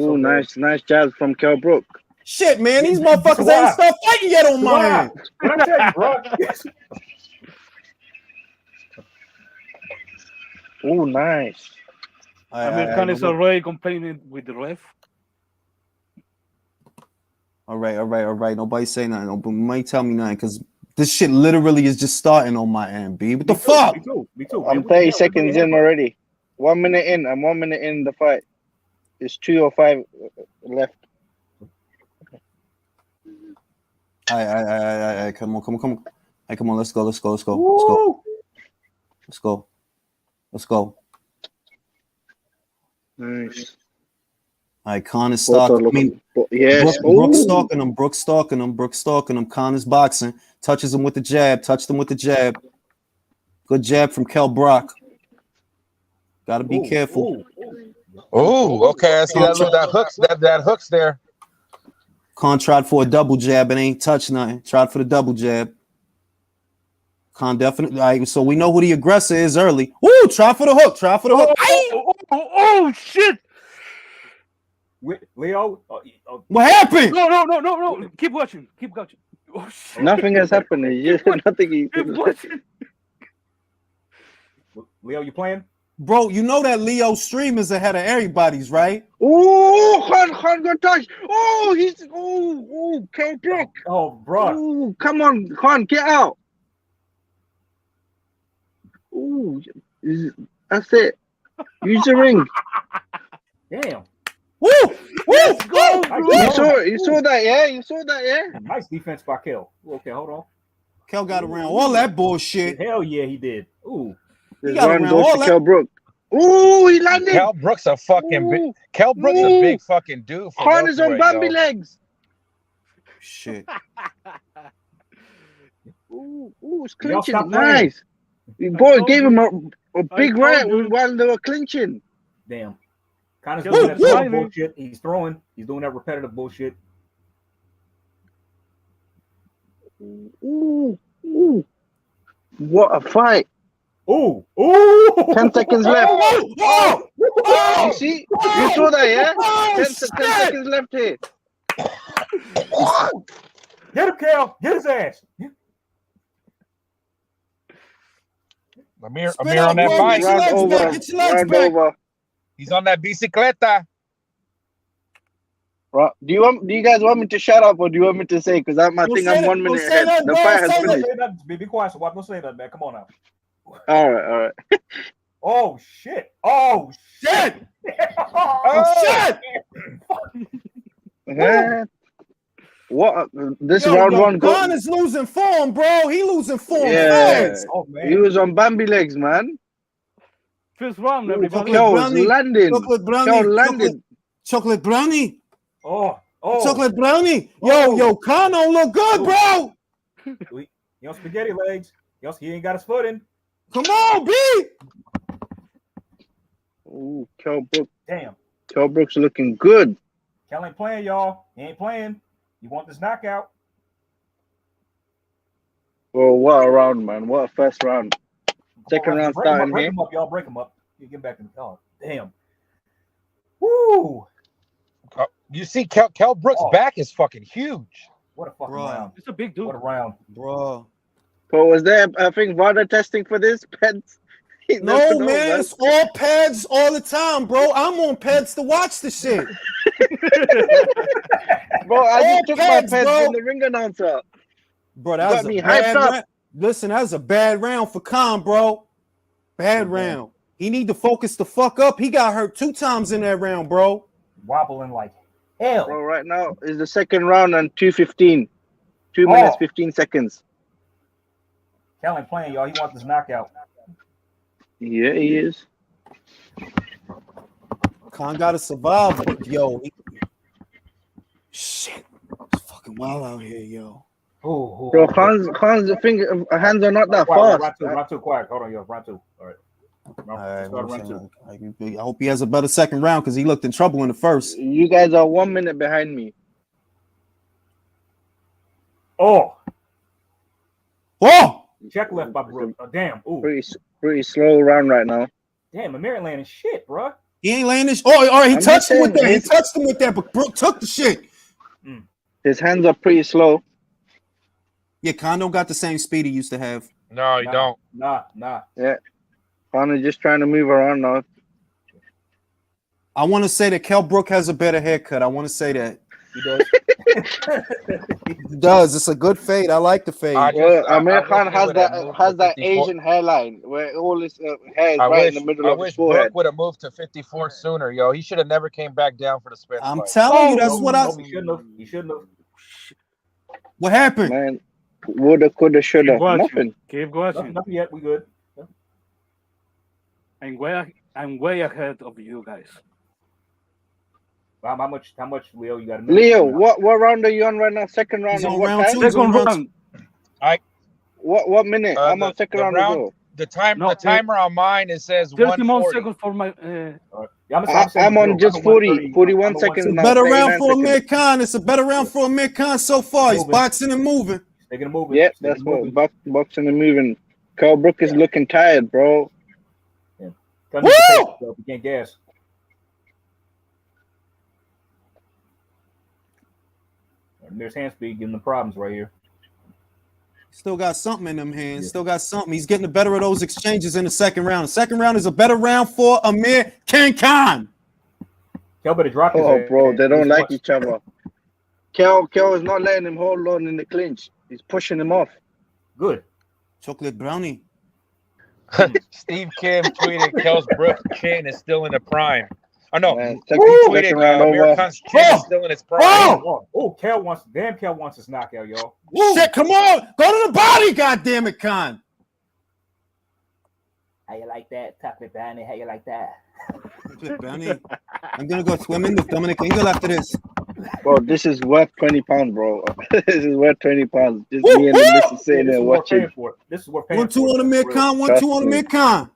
Ooh, nice jabs from Kell Brook. Shit, man, these motherfuckers ain't start fighting yet on my end. What I tell you, bro? Ooh, nice. Amir Khan is already complaining with the ref. All right. Nobody say nothing. Nobody tell me nothing, because this shit literally is just starting on my end, B. What the fuck? Me too. I'm 30 seconds in already. 1 minute in. I'm 1 minute in the fight. There's 2:05 left. All right. Come on. Hey, come on. Let's go. Nice. All right, Khan is stalking. Yes. Brook stalking him. Khan is boxing. Touches him with the jab. Touched him with the jab. Good jab from Kell Brook. Got to be careful. Oh, okay. I see that hooks there. Khan tried for a double jab and ain't touched nothing. Tried for the double jab. Khan definitely. All right, so we know who the aggressor is early. Ooh, try for the hook. Oh, shit. Leo, what happened? No. Keep watching. Oh, shit. Nothing has happened. Nothing. Keep watching. Leo, you playing? Bro, you know that Leo stream is ahead of everybody's, right? Oh, Khan got touched. Oh, Kell Brook. Oh, bro. Oh, come on, Khan, get out. Oh, that's it. Use the ring. Damn. Woo! Let's go, bro. You saw that, yeah? You saw that, yeah? Nice defense by Kell. Okay, hold on. Kell got around all that bullshit. Hell yeah, he did. Ooh. This one goes to Kell Brook. Ooh, he landed. Kell Brook's a fucking big. Kell Brook's a big fucking dude. Khan is on Bambi legs. Shit. Ooh, it's clinching. Nice. Boy gave him a big right while they were clinching. Damn. Kind of doing that bullshit. He's throwing. He's doing that repetitive bullshit. Ooh. What a fight. Ooh. 10 seconds left. You see? You saw that, yeah? 10 seconds left here. Get him, Kell. Get his ass. Amir on that bike. Get your legs back. He's on that bicicleta. Right. Do you guys want me to shut up or do you want me to say? Because I think I'm 1 minute ahead. The fight has finished. Be quiet. So don't say that, man. Come on now. All right. Oh shit! Oh shit! What? This round one. Khan is losing form, bro. He losing form. Yeah. Oh, man. He was on Bambi legs, man. First round, everybody. Kell was landing. Chocolate brownie. Oh. Chocolate brownie. Yo, Khan don't look good, bro. You know, spaghetti legs. He ain't got his foot in. Come on, B. Ooh, Kell Brook. Damn. Kell Brook's looking good. Kell ain't playing, y'all. He ain't playing. You want this knockout? Oh, what a round, man. What a first round. Second round starting break here. Him up, y'all. Break him up. You get back in the car. Damn. Woo. You see, Kell Brook's back is fucking huge. What a fucking round. It's a big dude. What a round. Bro. But was there, I think, VADA testing for this? Peds? No, man. It's all pads all the time, bro. I'm on pads to watch the shit. Bro, I just took pads, my pads bro. from the ring announcer. Bro, that was a bad round. Listen, that was a bad round for Khan, bro. Bad round. He need to focus the fuck up. He got hurt 2 times in that round, bro. Wobbling like hell. Bro, right now is the second round and 2:15. 2 minutes, 15 seconds. Kell ain't playing, y'all. He wants this knockout. Yeah, he is. Khan got to survive, but yo. Shit. It's fucking wild out here, yo. Bro, Khan's hands are not that Round fast. round two, quiet. Hold on, yo. Round two. All right. Round two. I hope he has a better second round because he looked in trouble in the first. You guys are 1 minute behind me. Oh! Check left by Brook. Damn. Ooh. Pretty slow round right now. Damn, Amir landing shit, bro. He ain't landing. Oh, all right, he touched him with that. He touched him with that, but Brook took the shit. His hands are pretty slow. Yeah, Khan don't got the same speed he used to have. No, you don't. Nah. Yeah. Khan is just trying to move around now. I want to say that Kell Brook has a better haircut. I want to say that. He does. He does. It's a good fade. I like the fade. Amir Khan has that Asian hairline where all his hair is right in the middle of his forehead. Brook would have moved to 54 sooner, yo. He should have never came back down for the spin. I'm telling you, that's what I. He shouldn't have. What happened? Man, woulda, coulda, shoulda. Nothing. Keep watching. Nothing yet. We good. I'm way ahead of you guys. How much, Leo? You got? Leo, what round are you on right now? Second round. He's on what round time? two. Second round. What minute? I'm on second round as well. The timer on mine, it says 30 more seconds for my. I'm on just 41 seconds now. Better round for Amir Khan. It's a better round for Amir Khan so far. He's boxing and moving. Taking a moving. Yeah, that's what boxing and moving. Kell Brook is looking tired, bro. Woo! You can't gas. There's hand speed giving the problems right here. Still got something in them hands. Still got something. He's getting the better of those exchanges in the second round. The second round is a better round for Amir Khan. Kell better drop his ass. Bro, they don't like each other. Kell is not letting him hold on in the clinch. He's pushing him off. Good. Chocolate brownie. Steve Kim tweeted Kell's Brook chin is still in the prime. Oh no, he tweeted Amir Khan's chin is still in its prime. Kell wants his knockout, y'all. Shit, come on. Go to the body, goddammit, Khan. How you like that, chocolate brownie? How you like that? Chocolate brownie. I'm gonna go swimming with Dominic Engel after this. Bro, this is worth 20 pounds, bro. This is worth 20 pounds. Just me and the missus sitting there watching. This is what paying 1-2 on Amir Khan. 1-2 on Amir Khan.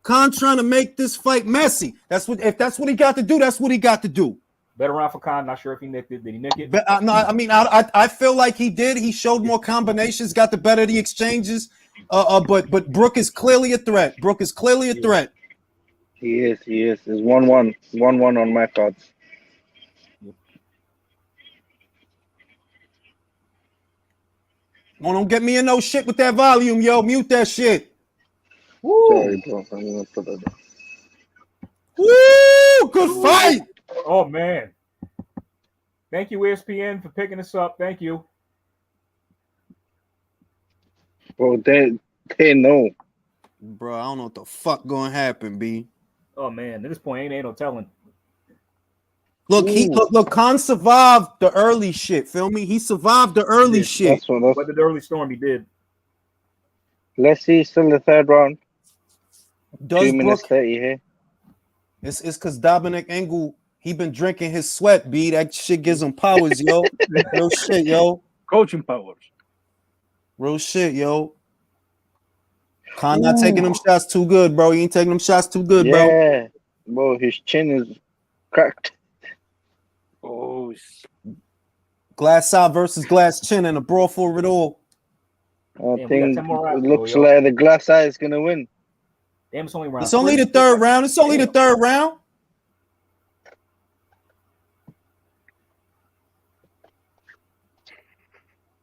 Khan trying to make this fight messy. If that's what he got to do, that's what he got to do. Better round for Khan. Not sure if he nicked it. Did he nick it? But, no, I feel like he did. He showed more combinations, got the better of the exchanges. But Brook is clearly a threat. Brook is clearly a threat. He is. It's 1-1. 1-1 on my cards. Oh, don't get me in no shit with that volume, yo. Mute that shit. Woo. Sorry, bro. I'm gonna put it down. Woo! Good fight. Oh man. Thank you, ESPN, for picking us up. Thank you. Bro, they know. Bro, I don't know what the fuck gonna happen, B. Oh man, at this point, ain't no telling. Look, Khan survived the early shit. Feel me? He survived the early shit. Weathered the early storm, he did. Let's see, still the third round. 2 minutes 30 here. It's because Dominic Engel, he been drinking his sweat, B. That shit gives him powers, yo. Real shit, yo. Coaching powers. Real shit, yo. Khan not taking them shots too good, bro. He ain't taking them shots too good, bro. Yeah, bro, his chin is cracked. Oh, glass eye versus glass chin and a brawl for it all. I think it looks like the glass eye is gonna win. Damn, it's only round. It's only the third round. It's only the third round.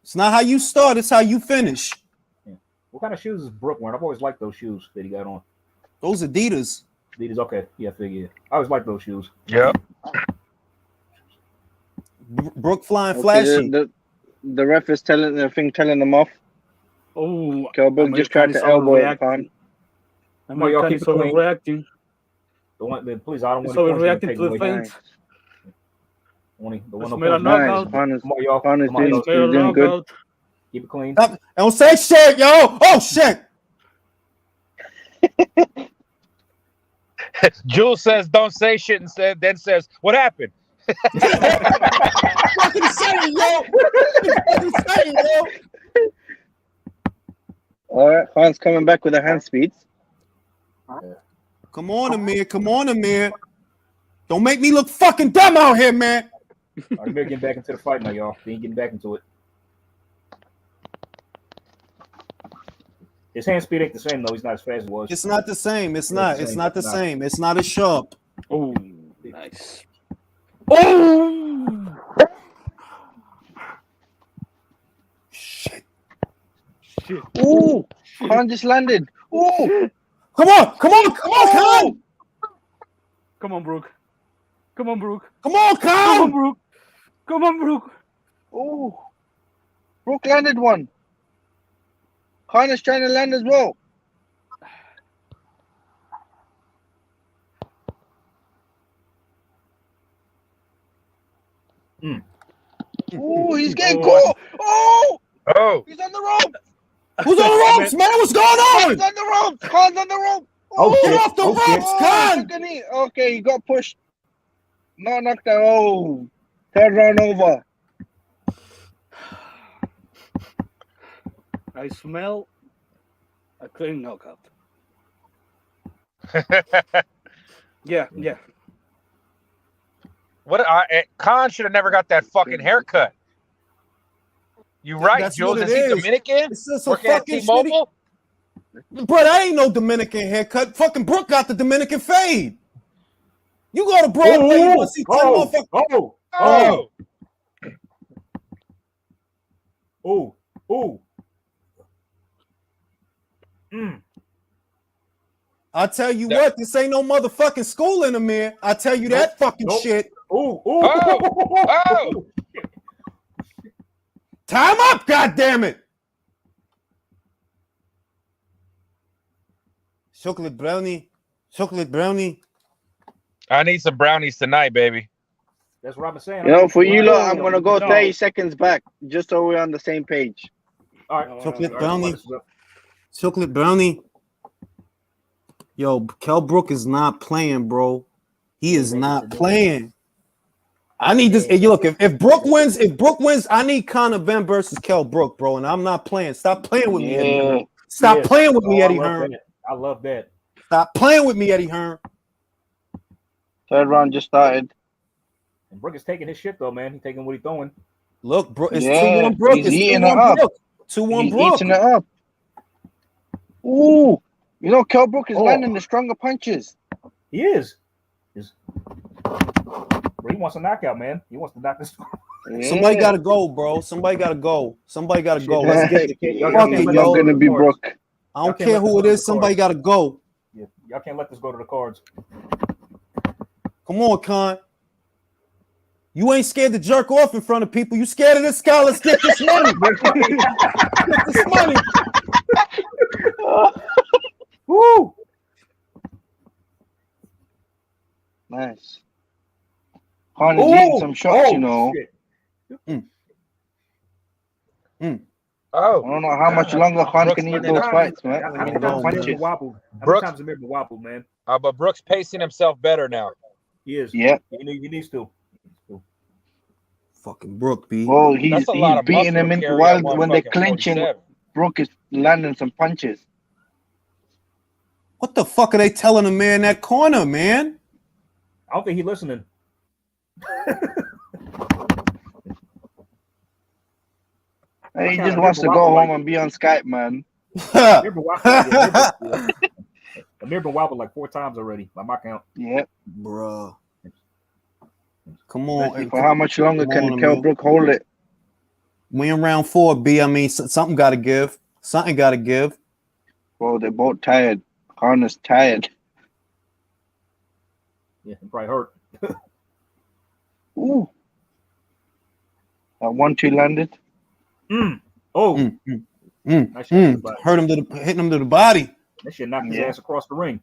It's not how you start, it's how you finish. Yeah. What kind of shoes is Brook wearing? I've always liked those shoes that he got on. Those Adidas. Adidas, okay. Yeah, figure. I always like those shoes. Yep. Brook flying flashy. The ref is telling them off. Oh, Kell Brook just tried to elbow it. I'm y'all keep reacting. Please, I don't want to reacting to the fence. Khan is doing good. Keep it clean. Don't say shit, yo. Oh shit. Jules says, "Don't say shit," and then says, "What happened?" What fucking insane, yo. Fucking insane, yo. All right, Khan's coming back with the hand speeds. Come on, Amir. Come on, Amir. Don't make me look fucking dumb out here, man. All right, Amir getting back into the fight now, y'all. He ain't getting back into it. His hand speed ain't the same though. He's not as fast as it was. It's not the same. It's not. It's not the same. It's not as sharp. Oh, Nice. Oh! Shit. Shit. Ooh, Khan just landed. Ooh, Come on, Khan. Come on, Brook. Come on, Brook. Come on, Come on, Khan. Brook. Come on, Brook. ooh. Brook landed one. Khan is trying to land as well. Ooh, he's getting caught. Oh, Oh, he's on the rope. Who's on the ropes, man? What's going on? He's on the rope. Khan's on the rope. Oh, Get shit. off the Oh, shit. ropes, Khan. Took a knee. Okay, he got pushed. No, knocked out. Oh, third round over. I smell a clean knockout. Yeah. what? Khan should have never got that fucking haircut. You right, That's Jules? what Is it he is. Dominican? It's just a Working at fucking T-Mobile? Bro, that ain't no Dominican haircut. Fucking Brook got the Dominican fade. You go to Broadway, you want to see 10 motherfuckers. Oh, Oh. I tell you what, this ain't no motherfucking school in the mirror. I tell you that fucking shit. Oh. Time up, goddammit. Chocolate brownie. I need some brownies tonight, baby. That's what I'm saying. You know, for you lot, I'm gonna go 30 seconds back just so we're on the same page. All right, Chocolate brownie. Yo, Kell Brook is not playing, bro. He is not playing. I need this. Hey, look, if Brook wins, I need Conor Benn versus Kell Brook, bro. And I'm not playing. Stop playing with me, Eddie Hearn. Stop playing with me, Eddie Hearn. I love that. Stop playing with me, Eddie Hearn. Third round just started. And Brook is taking his shit though, man. He's taking what he's throwing. Look, bro, it's 2-1 Brook. He's It's eating 2-1 it Brook. up. 2-1 Brook. Eating it up. Ooh, you know, Kell Brook is landing the stronger punches. He is. Bro, he wants a knockout, man. He wants to knock this. Somebody gotta go, bro. Somebody gotta go. Let's get it. Y'all gonna be Brook. I don't care who it is. Somebody gotta go. Yeah, y'all can't let this go to the cards. Come on, Con. You ain't scared to jerk off in front of people. You scared of this guy? Let's get this money. Get this money. Woo! Nice. Con is eating some shots, you know. Oh, I don't know how much longer Con can eat those fights, man. How many times has Amir been wobbled, man? But Brook's pacing himself better now. He is. Yeah. He needs to. Fucking Brook, B. Well, he's beating him in while when they're clinching. 47. Brook is landing some punches. What the fuck are they telling him, man, in that corner, man? I don't think he's listening. He just wants to go home and be on Skype, man. Amir been wobbled like 4 times already, by my count. Yeah. Bruh. Come on. For how much longer can Kell Brook hold it? We in round 4, B. I mean, something got to give. Something got to give. Bro, they're both tired. Connor's tired. Yeah, he probably hurt. Ooh. That 1-2 landed. Oh. Hurt him hitting him to the body. That shit knocked his ass across the ring.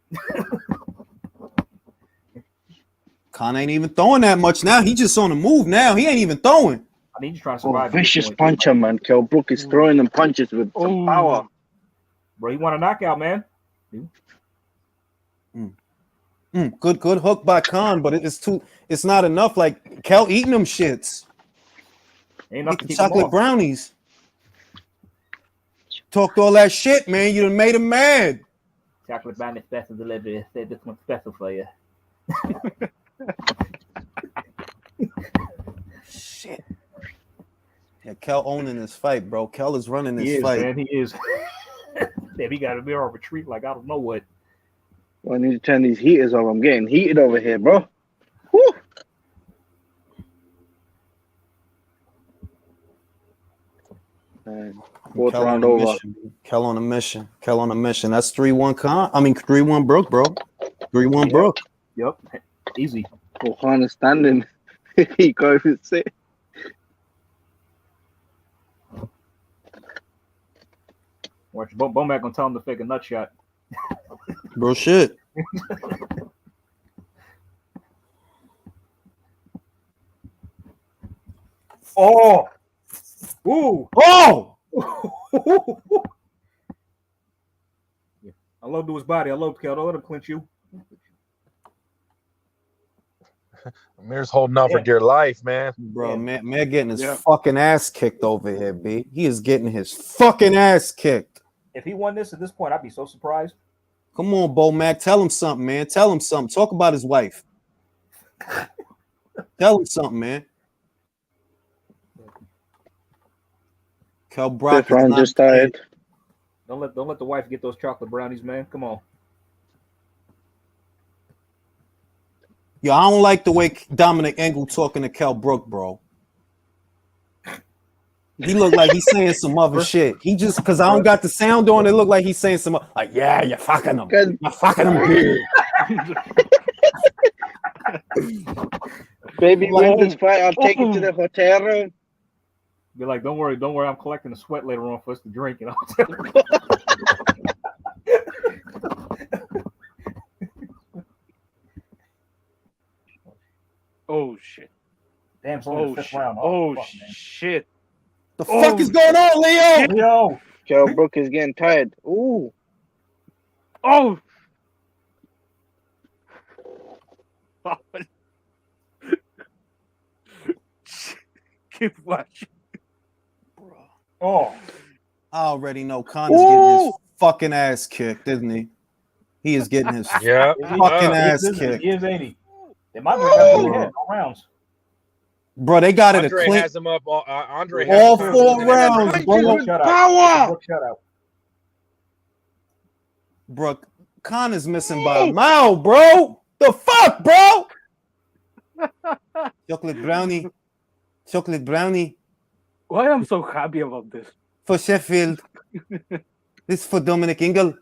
Con ain't even throwing that much now. He just on the move now. He ain't even throwing. I mean, he's trying to survive. Vicious puncher, man. Kell Brook is throwing them punches with some power. Bro, he want a knockout, man. Good hook by Khan, but it's not enough. Like Kell eating them shits. Ain't enough Get to the keep him chocolate off. brownies. Talked all that shit, man. You done made him mad. Chocolate brownie special delivery. Said this one's special for you. Shit. Yeah, Kel owning this fight, bro. Kel is running this He is, fight. man. He is. Damn, he got a mirror retreat like I don't know what. Well, I need to turn these heaters off. I'm getting heated over here, bro. Woo. Fourth Kel round on a over. mission. Kel on a mission. Kel on a mission. That's 3-1 Con. I mean 3-1 Brook, bro. 3-1 Yep. Brook. Yep. Easy. Khan is standing. He can't even sit. Watch Bomac gonna tell him to fake a nut shot. Bro, shit. Oh! Ooh! Oh! I love to his body. I love Kel. Don't let him clinch you. Amir's holding out for dear life, man. Bro, man getting his fucking ass kicked over here, B. He is getting his fucking ass kicked. If he won this at this point, I'd be so surprised. Come on, Bo Mac. Tell him something, man. Tell him something. Talk about his wife. Tell him something, man. Kel Brock Fifth round just started. Don't let the wife get those chocolate brownies, man. Come on. Yo, I don't like the way Dominic Engel talking to Kel Brook, bro. He look like he's saying some other shit. He just, because I don't got the sound on, it look like he's saying some, like, yeah, you're fucking him. You're fucking him, dude. Baby, win this fight. I'll take you to the hotel room. Be like, don't worry. I'm collecting the sweat later on for us to drink. You know. Oh shit! Damn, so in the fifth round. Shit! The fuck is going on, Leo? Leo. Kel Brook is getting tired. Ooh. Oh. Keep watching. Oh. I already know Connor's getting his fucking ass kicked, isn't he? He is getting his fucking ass kicked. He is 80. They might be better ahead. No rounds. Bro, they got it a Andre clean. has him up. Andre All has him 4 rounds, bro. Power. Bro, Connor's missing by a mile, bro. The fuck, bro? Chocolate brownie. Chocolate brownie. Why I'm so happy about this? For Sheffield. This for Dominic Engel.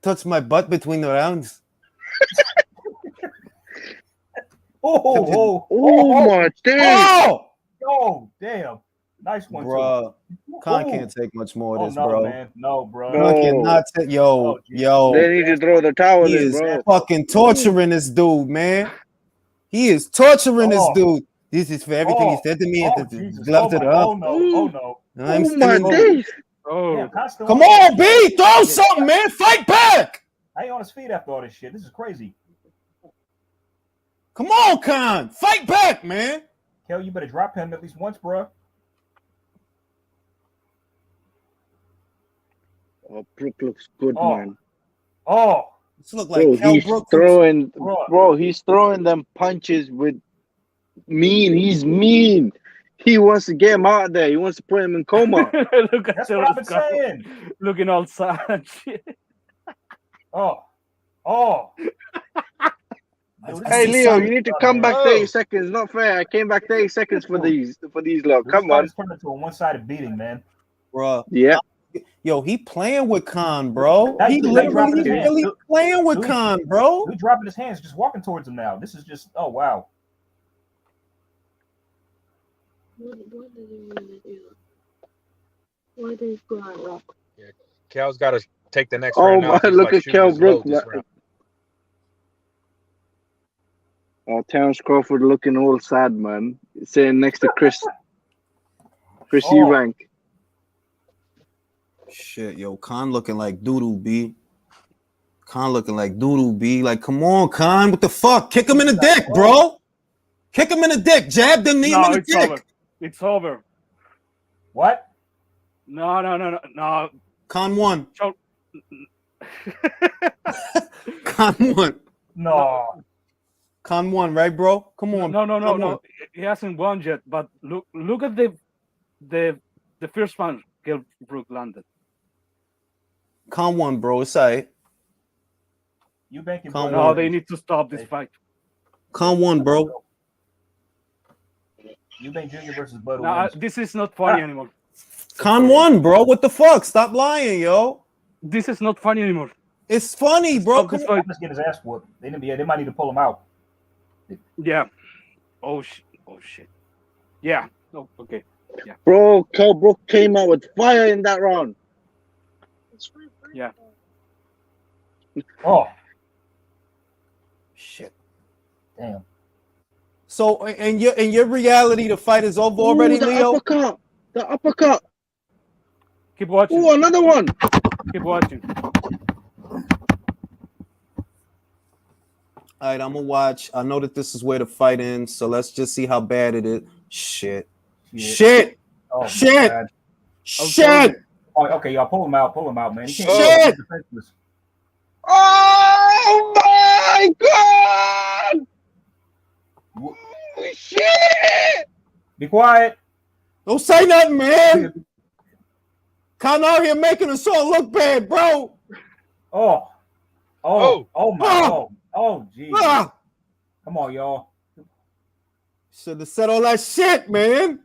Touch my butt between the rounds. Oh my damn. Oh, damn. Nice one, bro. Con can't take much more of this, no, bro. Man. No, bro. Con cannot take. Yo. They need to throw the towel He in, is bro. fucking torturing this dude, man. He is torturing this dude. This is for everything he said to me. Left it up. Oh, no. I'm oh, my days. Oh. Yeah, come on, B. Throw something, man. Fight back. How you on his feet after all this shit? This is crazy. Come on, Con. Fight back, man. Kel, you better drop him at least once, bro. Oh, Brook looks good, man. Oh. This look like Kel Brook. He's throwing them punches with mean. He's mean. He wants to get him out of there. He wants to put him in coma. Look at That's what I've been saying. Looking all sad. Oh. Hey Leo, you need to come back 30 seconds. Not fair. I came back 30 seconds for these look. Come on. It's turned into a one-sided beating, man. Bro. Yeah. Yo, he playing with Con, bro. He literally really playing with Con, bro. He dropping his hands, just walking towards him now. This is just, oh wow. What is going on? Yeah, Kel's got to take the next round. Oh my! Look at Kel Brook. Terence Crawford looking all sad, man. Sitting next to Chris Eubank. Shit, yo, Con looking like doodoo, B. Con looking like doodoo, B. Like, come on, Con. What the fuck? Kick him in the dick, bro. Kick him in the dick. Jab the knee in the dick. Over. It's over. What? No. Khan won. So, Khan won. No. Khan won, right, bro? Come on. No. He hasn't won yet. But look at the first punch Kell Brook landed. Khan won, bro. It's all right. You banking? No, they need to stop this fight. Khan won, bro. Eubank Jr. versus Bud. No, this is not funny anymore. Khan won, bro. What the fuck? Stop lying, yo. This is not funny anymore. It's funny, bro. Come on. Let's get his ass whooped. They might need to pull him out. Yeah. Oh shit. Yeah. Oh, okay. Yeah. Bro, Kell Brook came out with fire in that round. Yeah. Oh. Shit. Damn. So in your reality, the fight is over already, the Leo? The uppercut. Keep watching. Oh, another one. Keep watching. All right, I'm gonna watch. I know that this is where the fight ends, so let's just see how bad it is. Shit. Oh, Shit. Oh, okay, y'all pull him out, man. He can't Shit. defenseless. Oh my God! Shit! Be quiet. Don't say nothing, man. Khan out here making us all look bad, bro. Oh, geez. Come on, y'all. Should have said all that shit, man.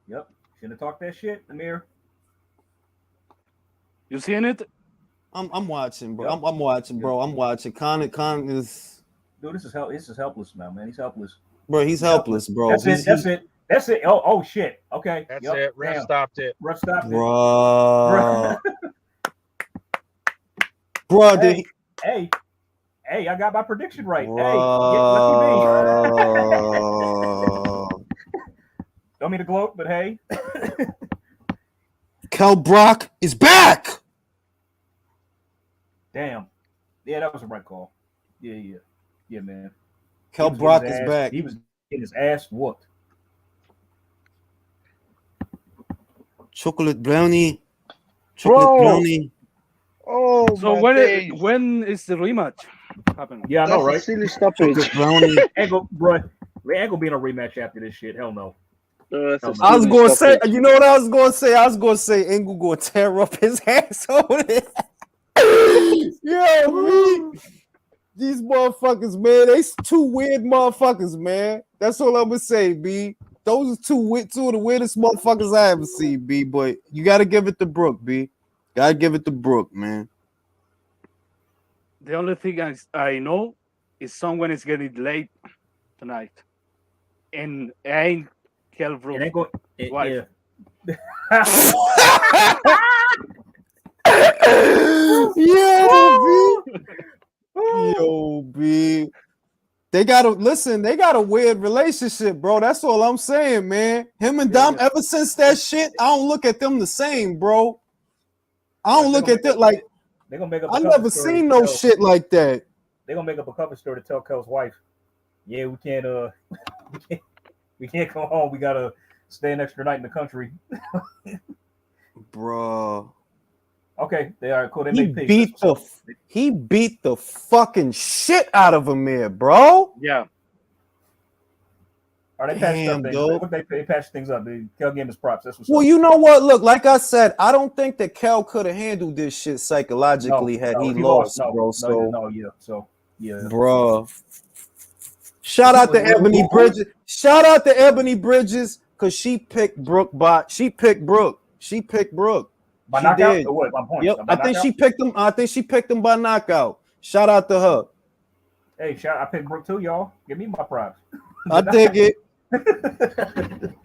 Yep. Shouldn't have talked that shit, Amir. You seeing it? I'm watching, bro. Yep. I'm watching, bro. I'm watching. Khan is. Dude, this is helpless, man. He's helpless. Bro, he's helpless, bro. That's it. Oh shit. Okay. That's it. Ref stopped it. Ref stopped it. Bro. Bro, did he? Hey, I got my prediction right. Bro. Hey, lucky me. Don't mean to gloat, but hey. Kell Brook is back. Damn. Yeah, that was the right call. Yeah, man. Kell Brook is back. He was getting his ass whooped. Chocolate brownie. Oh, so when is the rematch happening? Yeah, I know, right? Silly stoppage. Brownie. Ain't gonna be no rematch after this shit. Hell no. I was gonna say, you know what I was gonna say? I was gonna say Engel gonna tear up his ass over there. Yo, me. These motherfuckers, man, they two weird motherfuckers, man. That's all I'm gonna say, B. Those are two of the weirdest motherfuckers I ever seen, B. But you gotta give it to Brook, B. Gotta give it to Brook, man. The only thing I know is someone is getting late tonight, and ain't Kell Brook. It ain't going. Yeah. Yo, B. They got a weird relationship, bro. That's all I'm saying, man. Him and Dom, ever since that shit, I don't look at them the same, bro. I don't look at that like they're gonna make up. I never seen no shit like that. They're gonna make up a cover story to tell Kell's wife. Yeah, we can't we can't go home. We gotta stay an extra night in the country. Bro. Okay, they are cool. They he beat the fucking shit out of Amir, bro. Yeah. Are they patched things up? Kell gave him his props. That's what's well, up. you know what? Look, like I said, I don't think that Kell could have handled this shit psychologically had he lost, bro. Bro. Shout out to Ebony Bridges. Shout out to Ebony Bridges because she picked Brook. She picked Brook. By knockout or what? By points? Yep. I think she picked him. I think she picked him by knockout. Shout out to her. Hey, I picked Brook too, y'all. Give me my props. I dig it.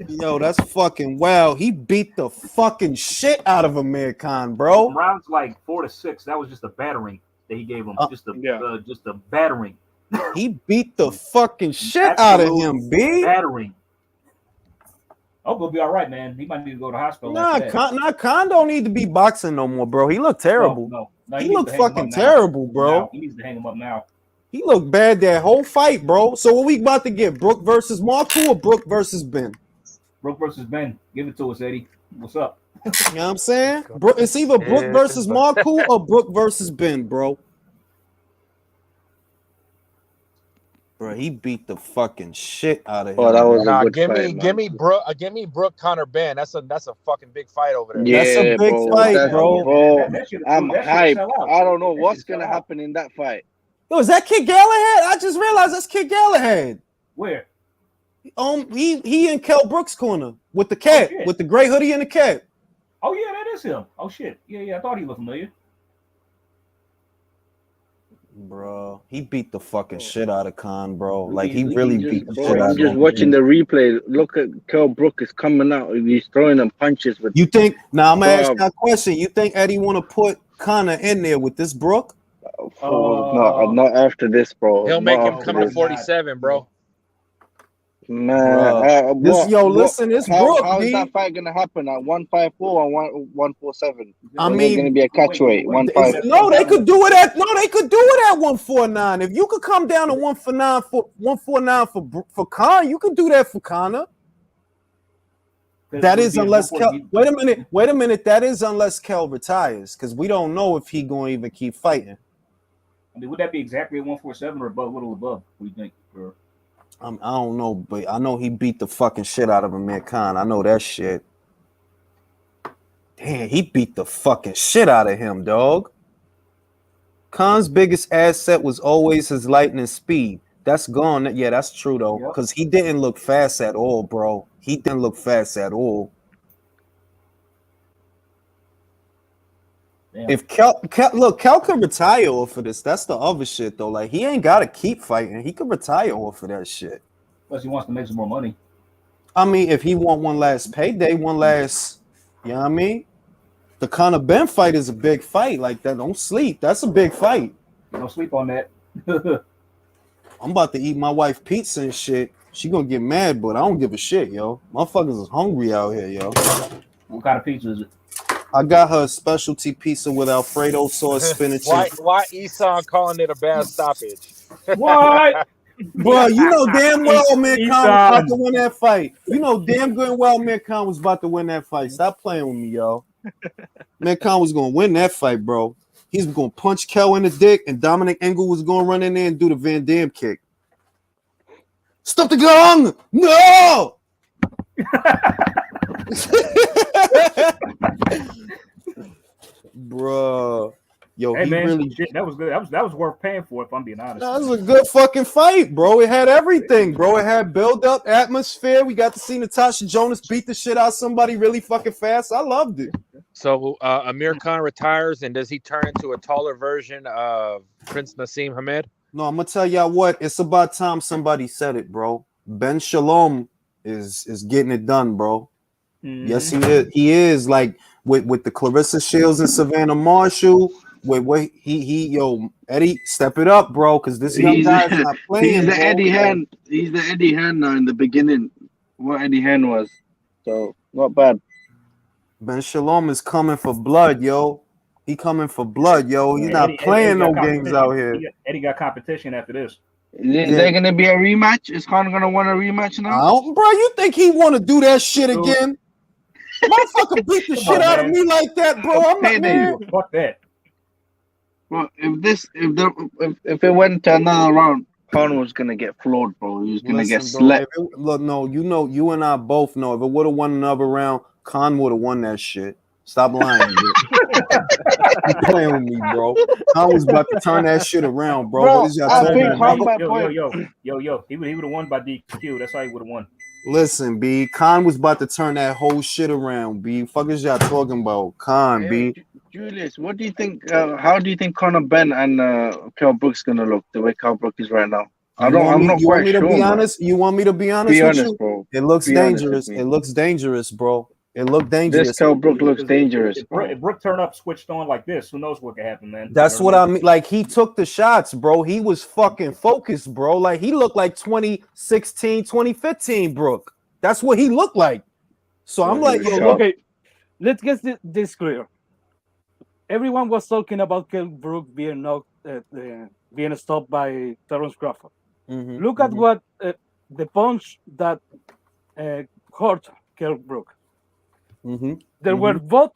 Yo, that's fucking wow. He beat the fucking shit out of Amir Khan, bro. Rounds like 4-6. That was just a battering that he gave him. Just a battering. He beat the fucking shit out of him, B. Battering. Oh, we'll be all right, man. He might need to go to the hospital. Khan don't need to be boxing no more, bro. He looked terrible. No, he looked fucking terrible, bro. He needs to hang him up now. He looked bad that whole fight, bro. So what we about to get? Brook versus Marco or Brook versus Ben? Brook versus Ben. Give it to us, Eddie. What's up? You know what I'm saying? It's either Brook versus Marcoux or Brook versus Ben, bro. Bro, he beat the fucking shit out of him. Oh, that was a good give fight, me Brook Connor Ben. That's a fucking big fight over there. Yeah, that's a big bro. fight, bro. I'm hyped. I don't know what's gonna happen in that fight. Yo, is that Kid Galahad? I just realized that's Kid Galahad. Where? He in Kell Brook's corner with the cat, with the gray hoodie and the cat. Oh yeah, that is him. Oh shit. Yeah. I thought he looked familiar. Bro, he beat the fucking shit out of Khan, bro. Like he really beat the shit out of him. I'm just watching the replay. Look at Kell Brook is coming out. He's throwing them punches with. You think? Now I'm gonna ask you a question. You think Eddie want to put Connor in there with this Brook? No, not after this, bro. He'll make him come to 47, bro. Man, listen, it's Brook. How is that fight gonna happen at 154 and 147? I mean, gonna be a catchweight. 154. No, they could do it at 149. If you could come down to 149 for Khan, you could do that for Connor. That is unless Kell. Wait a minute. That is unless Kell retires, because we don't know if he going to even keep fighting. I mean, would that be exactly at 147 or above? A little above? What do you think? I don't know, but I know he beat the fucking shit out of Amir Khan. I know that shit. Damn, he beat the fucking shit out of him, dog. Khan's biggest asset was always his lightning speed. That's gone. Yeah, that's true, though, because he didn't look fast at all, bro. He didn't look fast at all. Damn. If Kell could retire off of this. That's the other shit, though. Like, he ain't got to keep fighting. He could retire off of that shit. Plus, he wants to make some more money. I mean, if he want one last payday, you know what I mean? The Conor Ben fight is a big fight. Like that, don't sleep. That's a big fight. Don't sleep on that. I'm about to eat my wife pizza and shit. She gonna get mad, but I don't give a shit, yo. Motherfuckers is hungry out here, yo. What kind of pizza is it? I got her a specialty pizza with Alfredo sauce, spinach. Why Esau calling it a bad stoppage? What? Bro, you know damn well Amir Khan was about to win that fight. You know damn good and well Amir Khan was about to win that fight. Stop playing with me, yo. Amir Khan was gonna win that fight, bro. He's gonna punch Kell in the dick, and Dominic Engel was gonna run in there and do the Van Damme kick. Stop the gun! No! Bro, yo, hey, man, really shit, that was good. That was worth paying for, if I'm being honest. That was a good fucking fight, bro. It had everything, bro. It had build-up, atmosphere. We got to see Natasha Jonas beat the shit out of somebody really fucking fast. I loved it. So Amir Khan retires, and does he turn into a taller version of Prince Nassim Hamed? No, I'm gonna tell y'all what. It's about time somebody said it, bro. Ben Shalom is getting it done, bro. Mm-hmm. Yes, he is. He is like with the Clarissa Shields and Savannah Marshall. With yo, Eddie, step it up, bro, because this young guy's not playing. He's the Eddie Hearn. He's the Eddie Hearn now in the beginning. What Eddie Hearn was, so not bad. Ben Shalom is coming for blood, yo. He coming for blood, yo. He's not playing no games out here. Eddie got competition after this. Is there gonna be a rematch? Is Conor gonna want a rematch now? Bro, you think he want to do that shit again? Motherfucker beat the shit out of me like that, bro. I'm not man. Fuck that. Well, if it went to another round, Conor was gonna get floored, bro. He was gonna get slept. Look, no, you and I both know if it would have won another round, Con would have won that shit. Stop lying, you playing with me, bro. Con was about to turn that shit around, bro. What is y'all talking about? Yo. He would have won by DQ. That's how he would have won. Listen, B. Con was about to turn that whole shit around, B. Fuck is y'all talking about? Con, B. Julius, what do you think? How do you think Conor Ben and Kell Brook's gonna look the way Kell Brook is right now? I'm not quite sure. You want me to be honest? Be honest, bro. It looks dangerous. It looks dangerous, bro. It looked dangerous. This Kell Brook looks dangerous. If Brook turned up, switched on like this, who knows what could happen, man? That's what I mean. Like, he took the shots, bro. He was fucking focused, bro. Like, he looked like 2016, 2015 Brook. That's what he looked like. So I'm like, yo, okay, let's get this clear. Everyone was talking about Kell Brook being knocked, being stopped by Terence Crawford. Mm-hmm, Look at what the punch that hurt Kell Brook. They were both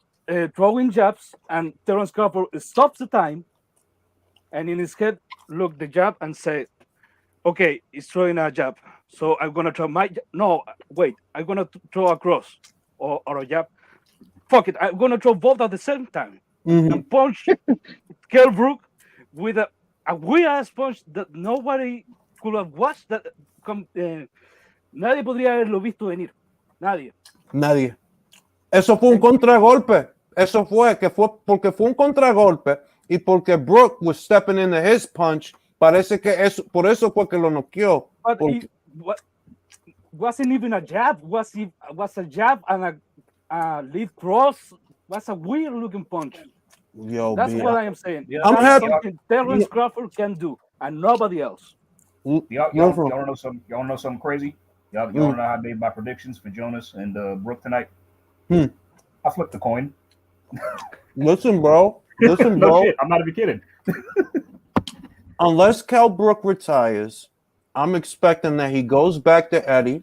throwing jabs, and Terence Crawford stops the time, and in his head, look the jab and say, "Okay, he's throwing a jab, so I'm gonna throw my no, wait, I'm gonna throw a cross or a jab. Fuck it, I'm gonna throw both at the same time and punch Kell Brook with a weird ass punch that nobody could have watched. Nadie podría haberlo visto venir. Nadie. Eso fue un contragolpe. Eso fue porque fue un contragolpe y porque Brook was stepping into his punch. Parece que por eso fue que lo noqueó. But it wasn't even a jab. Was a jab and a lead cross. Was a weird looking punch. Yo, that's what I am saying. Yeah, I'm happy. Something Terence Crawford can do, and nobody else. Y'all know something crazy? Y'all know how I made my predictions for Jonas and Brook tonight? I flipped the coin. Listen, bro. No shit. I'm not even kidding. Unless Kell Brook retires, I'm expecting that he goes back to Eddie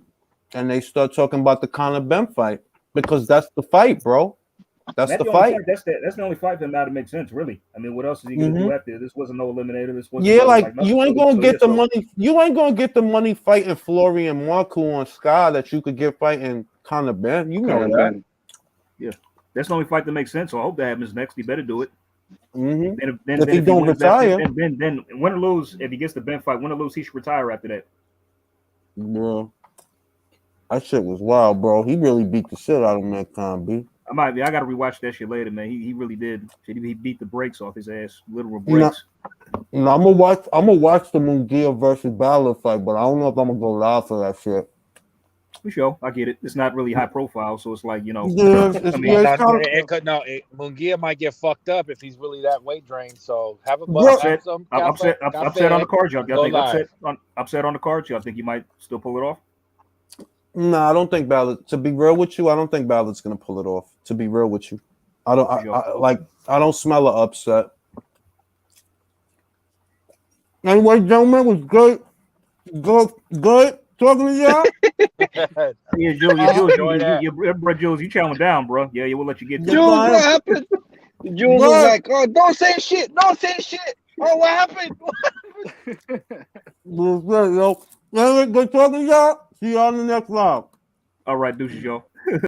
and they start talking about the Conor Ben fight because that's the fight, bro. That's the fight. That's the only fight that might make sense, really. I mean, what else is he gonna do after this? Wasn't no eliminator. This wasn't you ain't gonna get the money. You ain't gonna get the money fighting Florian Marku on Sky that you could get fighting Conor Ben. You know that. Yeah, that's the only fight that makes sense. So I hope that happens next. He better do it. If he don't retire, then win or lose, if he gets the Ben fight, win or lose, he should retire after that. Bro, that shit was wild, bro. He really beat the shit out of Metcon, B. I gotta rewatch that shit later, man. He really did. He beat the brakes off his ass, literal brakes. I'm gonna watch the Munguia versus Balor fight, but I don't know if I'm gonna go live for that shit. For sure, I get it. It's not really high profile, so it's like, you know. Munguia might get fucked up if he's really that weight drained. So have a upset on the card, y'all. Y'all think upset on the card? Y'all think he might still pull it off? No, I don't think Balor. To be real with you, I don't think Balor's gonna pull it off. To be real with you, I don't. I don't smell an upset. Anyway, gentlemen, was good talking to y'all. Yeah, Jules, you chowing down, bro. Yeah, we'll let you get. Jules, what happened? Jules was like, "Oh, don't say shit. Don't say shit. Oh, what happened?" Good talking to y'all. See y'all in the next vlog. All right, deuces, y'all.